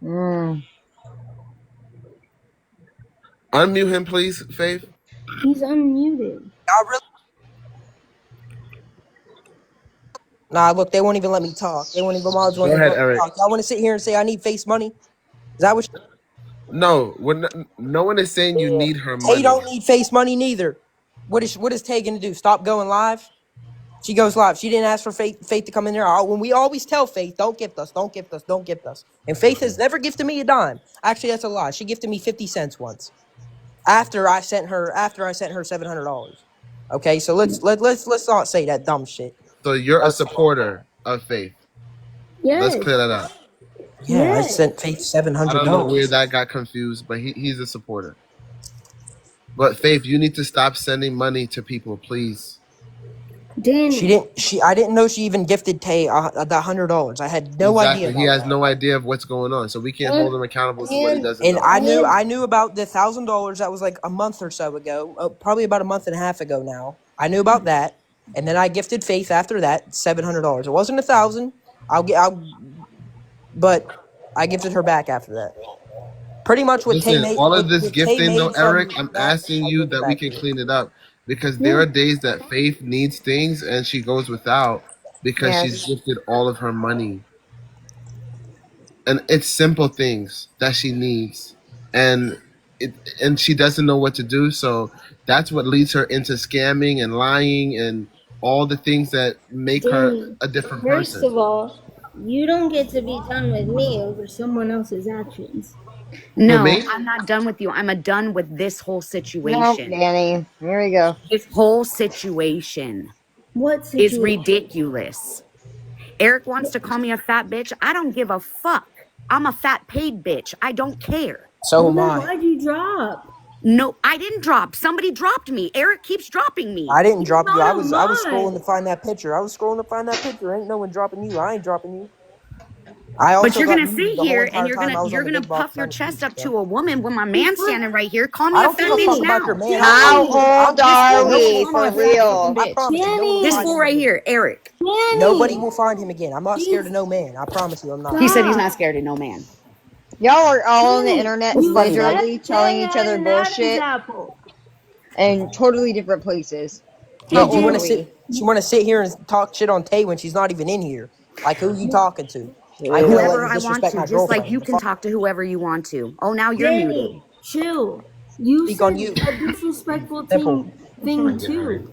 Mm. Unmute him, please, Faith. He's unmuted. I really. Nah, look, they won't even let me talk. They won't even. Mods won't Go even ahead, let me Eric. talk. Y'all want to sit here and say I need face money? Is that what? No, no one is saying you Yeah. need her Tay money. don't need face money neither. What is Tay gonna do? Stop going live? She goes live. She didn't ask for Faith to come in there. When we always tell Faith, don't gift us, don't gift us, don't gift us. And Faith has never gifted me a dime. Actually, that's a lie. She gifted me 50 cents once. After I sent her $700. Okay, so let's not say that dumb shit. So you're a Okay. supporter of Faith. Let's Yes, clear that up. Yeah, I yes. sent Faith seven I hundred don't know where dollars. that got confused, but he's a supporter. But Faith, you need to stop sending money to people, please. Danny, I didn't know she even gifted Tay the $100. I had no idea Exactly. He about has that. no idea of what's going on, so we can't hold and him accountable to what he and doesn't And know. and I knew about the $1,000 that was like a month or so ago, probably about a month and a half ago now. I knew about that, and then I gifted Faith after that $700. It wasn't 1,000. But I gifted her back after that. Pretty much Listen, all of this what Tay gifting, though, made from Eric, I'm that, asking I you gifted that we back to can her. clean it up because there yeah, are days that Faith needs things and she goes without because she's Yes. gifted all of her money. And it's simple things that she needs. And it and she doesn't know what to do. So that's what leads her into scamming and lying and all the things that make her Danny. a different First person. of all, you don't get to be done with me over someone else's actions. Who, No, me? I'm not done with you. I'm done with this whole No, situation. Danny. Here we go. This whole situation What is situation? ridiculous. Eric wants to call me a fat bitch. I don't give a fuck. I'm a fat paid bitch. I don't care. So Well, am then I. why'd you drop? No, I didn't drop. Somebody dropped me. Eric keeps dropping I me. didn't He's drop you. not a I was scrolling to mod. find that picture. Ain't no one dropping you. I ain't dropping you. I But also you're got gonna muted sit the whole here and entire time I was on you're the gonna big box puff your trying to chest speak. up So to a woman when my He man put standing right here. Call me I a don't give fat a fuck bitch Danny. about your now. man. How Danny. old Well, are no one we? will For find that fucking. real? I Bitch. promise you, no one will This find Danny. fool him right again. here, Eric. Nobody Danny. will find him again. I'm not scared of He's no man. I promise you, I'm not. He said he's not stop. scared of no man. Y'all are all on the Danny, internet It's you funny, said right? literally telling Tay each had other an Adam's bullshit apple. in totally different places. How Hey, She old want to are Danny. sit. we? She want to sit here and talk shit on Tay when she's not even in here. Like, who you talking to? I ain't gonna let Whoever you I want disrespect to, my just like girlfriend. you The can fuck? talk to whoever you want to. Oh, now you're muted. Danny, chill. You Speak on said you. a disrespectful Simple. thing I'm trying to get too. high.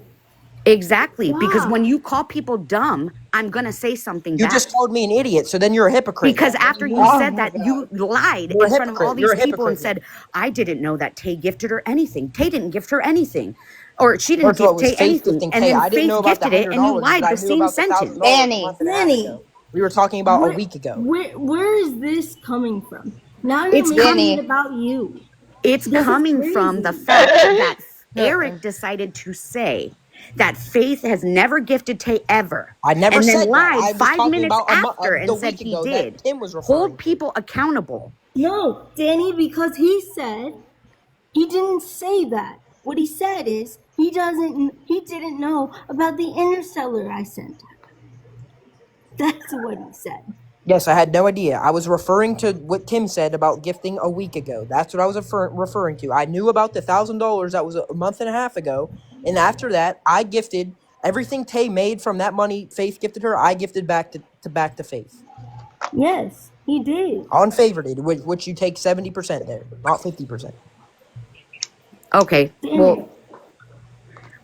Exactly. Because Stop. when you call people dumb, I'm gonna say something You back. just called me an idiot, so then you're a hypocrite. Because now. after you Oh said my that, God. you lied You're a in front of all hypocrite. You're these a people and hypocrite. said, I didn't know that Tay gifted her anything. Tay didn't gift her anything. Or she didn't First of all, it gift was Tay Faith anything. gifting And Tay. then I didn't know Faith about the gifted it and you $100, but lied I the knew same about the sentence. $1,000 a Danny. month and a half Danny, ago. We were talking about a week ago. where is this coming from? Now you're It's making com- it Danny. about you. it's This is coming from the crazy. fact that Uh-uh. Eric decided to say that Faith has never gifted Tay ever. I never And then said that. lied I was 5 talking minutes about after the and said week he ago did. that Tim was referring Hold to. people accountable. No, Danny, because he said he didn't say that. What he said is he didn't know about the interstellar I sent him. That's what he said. Yes, I had no idea. I was referring to what Tim said about gifting a week ago. That's what I was referring to. I knew about the $1,000 that was a month and a half ago, and after that, I gifted everything Tay made from that money. Faith gifted her. I gifted back to Faith. Yes, he did. Unfavored, which you take 70% there, not 50%. Okay. Danny, Well,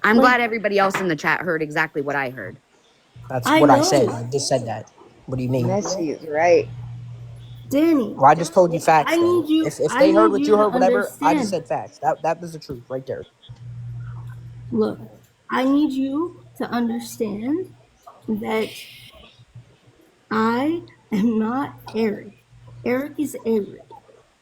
I'm like glad everybody else in the chat heard exactly what I heard. That's I what I said. know. I just said that. What do you mean? Messy is right. Danny, Well, I just told you facts I though. need you If I they heard need what you you to heard, whatever, I just understand. said facts. That was the truth right there. Look, I need you to understand that I am not Eric. Eric is Eric.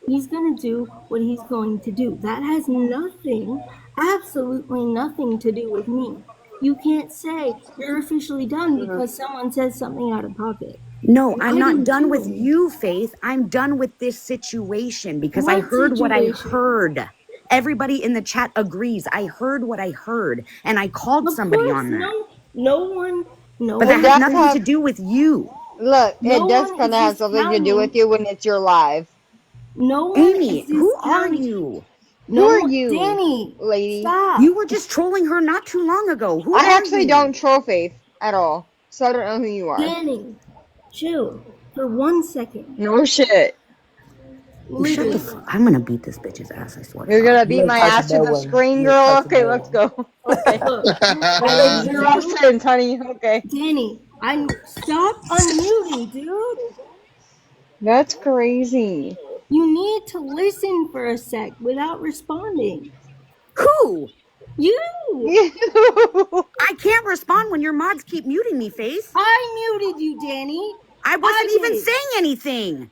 He's going to do what he's going to do. That has nothing, absolutely nothing to do with me. You can't say you're officially done because someone says something out of pocket. No, I'm I not didn't done do with anything. you, Faith. I'm done with this situation because I What heard what I situation? heard. Everybody in the chat agrees. I heard what I heard and I called Of somebody course, on that. no one, no But that It one has is does nothing to have, do with you. look, no it does one kind is of have something to do with discounting. you when it's your live. No one is Amy, who are discounting. you? Who No are one, you, Danny, lady? You stop. were just trolling her not too long ago. Who I are actually don't you? troll Faith at all, so I don't know who you are. Danny, chill for 1 second. No shit. You shut the Literally. I'm gonna beat this bitch's ass, I swear to You're God. gonna You beat ain't my touching ass to no the one. screen, You ain't girl? touching Okay, no let's one. go. Okay. Look, That I makes need zero you, sense, honey. Okay. Danny. I stop unmuting, dude. That's crazy. You need to listen for a sec without responding. Who? You. I can't respond when your mods keep muting me, Faith. I muted you, Danny. I I wasn't even did. saying anything.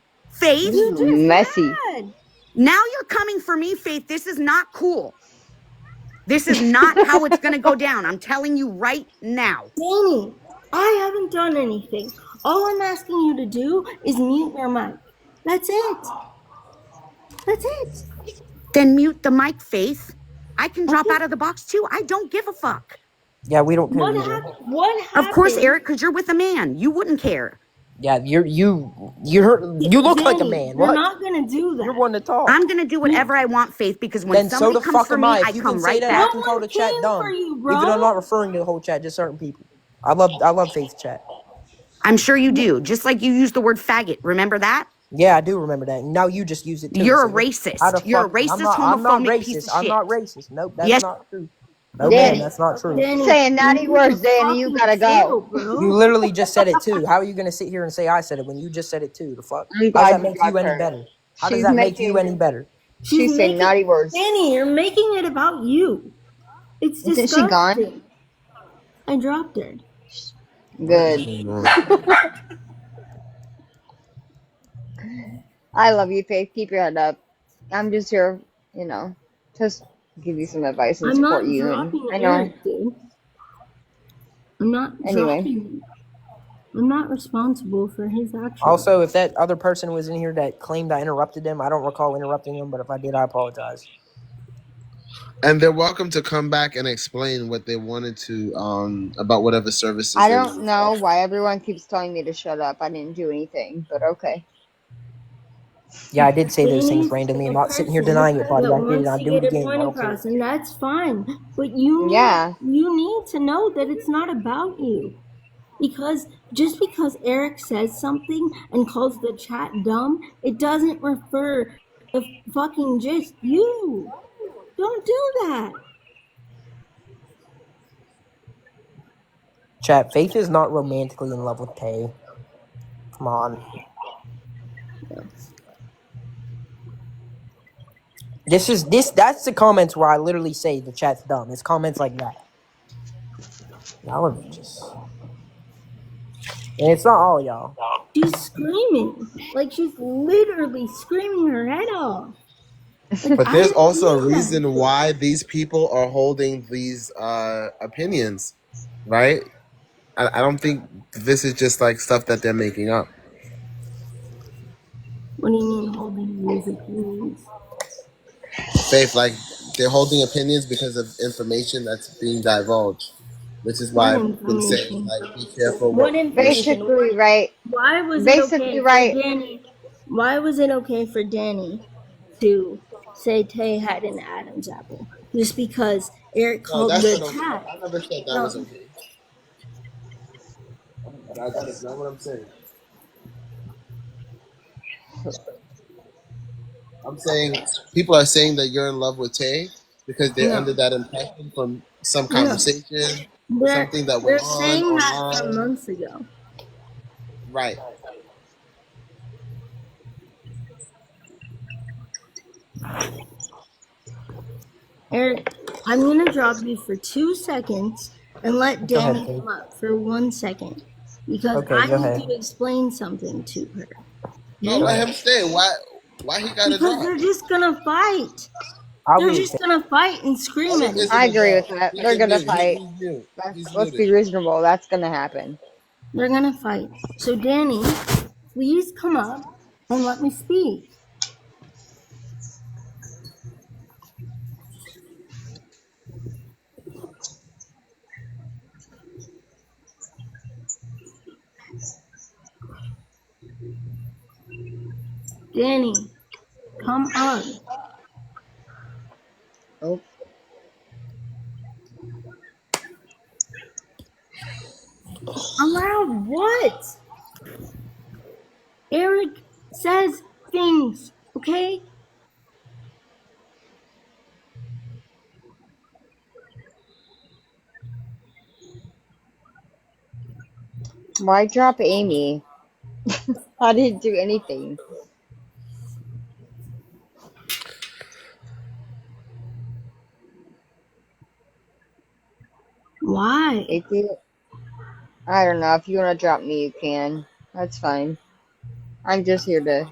This Faith, You is just messy. had. now you're coming for me, Faith. This is not cool. This is not how it's going to go down. I'm telling you right now. Danny, I haven't done anything. All I'm asking you to do is mute your mic. That's it. That's it. Then mute the mic, Faith. I can drop Okay. out of the box too. I don't give a fuck. Yeah, we don't care either. What Of course, happened? Eric, because you're with a man. You wouldn't care. Yeah, you look like a Danny, man. you're What? not gonna do You're that. one to talk. I'm going to do whatever I want, Faith, because when Then so somebody the comes fuck for am me, I. I If you can come say right that, I No back. can call one the chat came for dumb. you, Even though I'm not bro. referring to the whole chat, just certain people. I love Faith chat. I'm sure you do. Just like you used the word faggot. Remember that? Yeah, I do remember that. Now you just use it too. You're So a how the racist. You're a fuck? racist, I'm not homophobic piece racist. of I'm shit. not racist. Nope, that's Yes. not true. No, ma'am, Danny, that's not true. Danny, Saying you naughty need to words, Danny. You fucking gotta chill, go. You bro. literally just said it too. How are you gonna sit here and say I said it when you just said it too? The fuck? I'm How does glad that you make you got any her. better? How does She's that make you making. any better? She's She's saying making naughty words. Danny, you're making it about you. It's Isn't she gone? disgusting. I dropped her. What is Good. going on? I love you, Faith. Keep your head up. I'm just here, you know, just give you some advice and I'm support not you. And dropping I know. Eric, dude. I'm not Anyway, dropping. I'm not responsible for his actions. Also, if that other person was in here that claimed I interrupted them, I don't recall interrupting them, but if I did, I apologize. And they're welcome to come back and explain what they wanted to about whatever services I they don't wanted to know offer. why everyone keeps telling me to shut up. I didn't do anything, but okay. Yeah, I did say those things Danny's randomly. I'm a not sitting here person denying it, buddy. that I did it. wants I'll to do it get a again. I point don't care. across, and that's fine. But you need to know that it's not about you. Because just because Eric says something and calls the chat dumb, it doesn't refer to fucking just you. Don't do that. Chat, Faith is not romantically in love with Tay. Come on. That's the comments where I literally say the chat's dumb. It's comments like that. Y'all are just, and it's not all y'all. She's screaming. Like, she's literally screaming her head off. Like, But I there's don't also a need that. reason why these people are holding these opinions, right? I don't think this is just like stuff that they're making up. What do you mean holding these opinions? Faith, like they're holding opinions because of information that's being divulged, which is What why I've been saying information? like be careful What what you're information? Basically, right. Why was it Basically, okay for right. Danny? Why was it okay for Danny to say Tay had an Adam's apple? Just because Eric No, called that's the not okay. chat. I never said that was No, okay. That is not what I'm saying. I'm saying people are saying that you're in love with Tay because they're under no, that impression from some no. conversation, They're something that went they're on saying that from online. months ago. Right. Eric, I'm gonna drop you for 2 seconds and let Go ahead, Danny Faith. come up for 1 second because Okay, I go need ahead. to explain something to her. No, Okay? Go let ahead. him stay. Why he gotta Because drop? they're just gonna fight. I'll They're mute just Faith. gonna fight and scream at Eric each isn't I other. agree with involved. that. He They're can gonna mute. fight. He's mute. He's Let's muted. be reasonable. That's gonna happen. They're gonna fight. So Danny, please come up and let me speak. Danny, come up. Oh, Allowed what? Eric says things, okay? why drop Amy? I didn't do anything. Why? I don't know. If you want to drop me, you can. That's fine. I'm just here to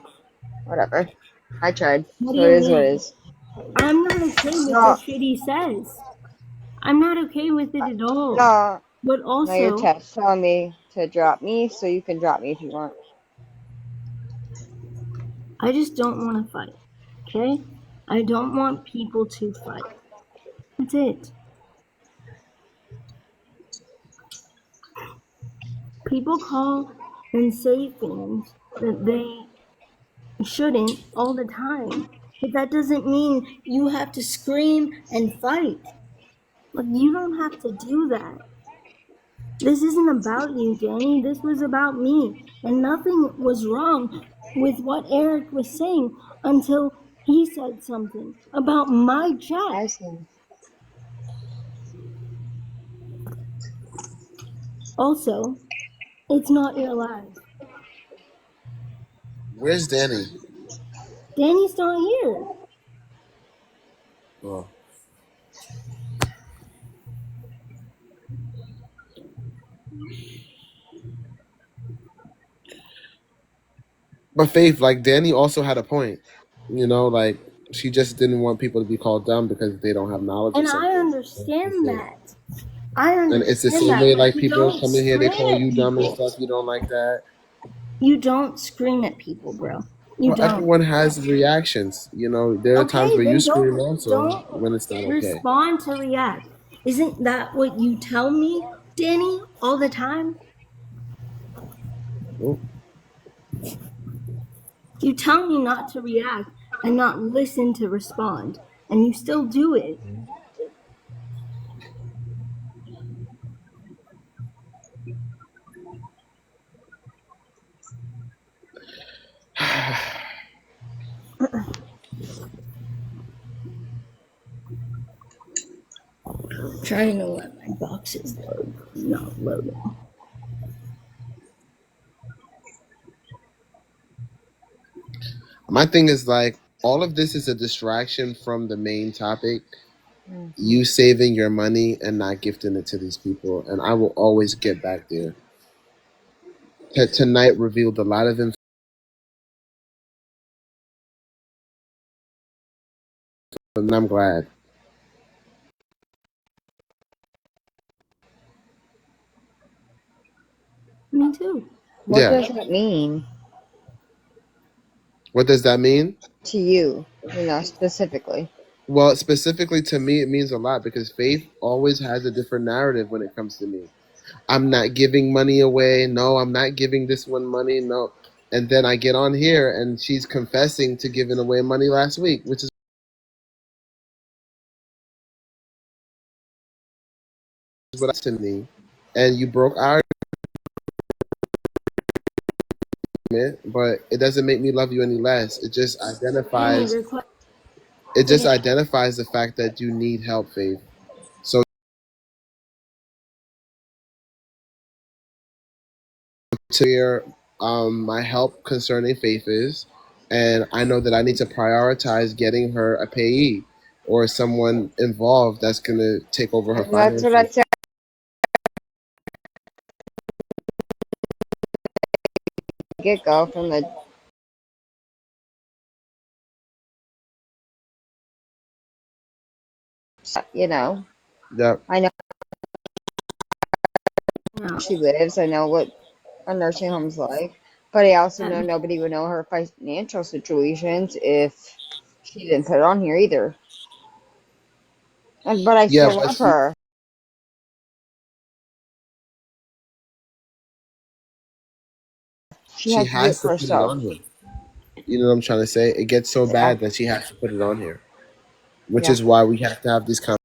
whatever. I tried, What do so it you is what it mean? is. I'm not okay with the No, shit he says. I'm not okay with it at all. no, But no. Your also, text telling me to drop me, so you can drop me if you want. I just don't want to fight, okay? I don't want people to fight. That's it. People call and say things that they shouldn't all the time. But that doesn't mean you have to scream and fight. Like, you don't have to do that. This isn't about you, Danny. This was about me. And nothing was wrong with what Eric was saying until he said something about my chat. I see. Also, it's not your life. Where's Danny? Danny's not here. Oh. But Faith, like Danny also had a point. Like she just didn't want people to be called dumb because they don't have knowledge of And I something. understand that. I And it's the understand same that. way But like you people don't come in here, they scream call at you dumb and people. stuff. You don't like that. You don't scream at people, bro. You Well, don't. everyone has reactions. There are times Okay, where you then scream don't also don't when it's not okay. respond to react. Isn't that what you tell me, Danny, all the time? Oh. You tell me not to react and not listen to respond, and you still do it. Trying to let my boxes load. Not loading. My thing is like all of this is a distraction from the main topic. Mm-hmm. You saving your money and not gifting it to these people, and I will always get back there. Tonight revealed a lot of information, and I'm glad. Me too. What Yeah. does that mean What does that mean? to you? Specifically. Well, specifically to me, it means a lot because Faith always has a different narrative when it comes to me. I'm not giving money away. No, I'm not giving this one money. No. And then I get on here and she's confessing to giving away money last week, which is what to me. And you broke our agreement, but it doesn't make me love you any less. Any request? It just identifies the fact that you need help, Faith. So to hear my help concerning Faith is, and I know that I need to prioritize getting her a payee or someone involved that's gonna take over her And that's what I finances. said get go from the you know. Yep. I know No. she lives. I know what a nursing home's like. But I also know nobody would know her financial situations if she didn't put it on here either. But I Yeah, still but love her. She she has to do it has to for put it herself. on here. You know what I'm trying to say? It gets so Yeah. bad that she has to put it on here, which Yeah. is why we have to have these conversations.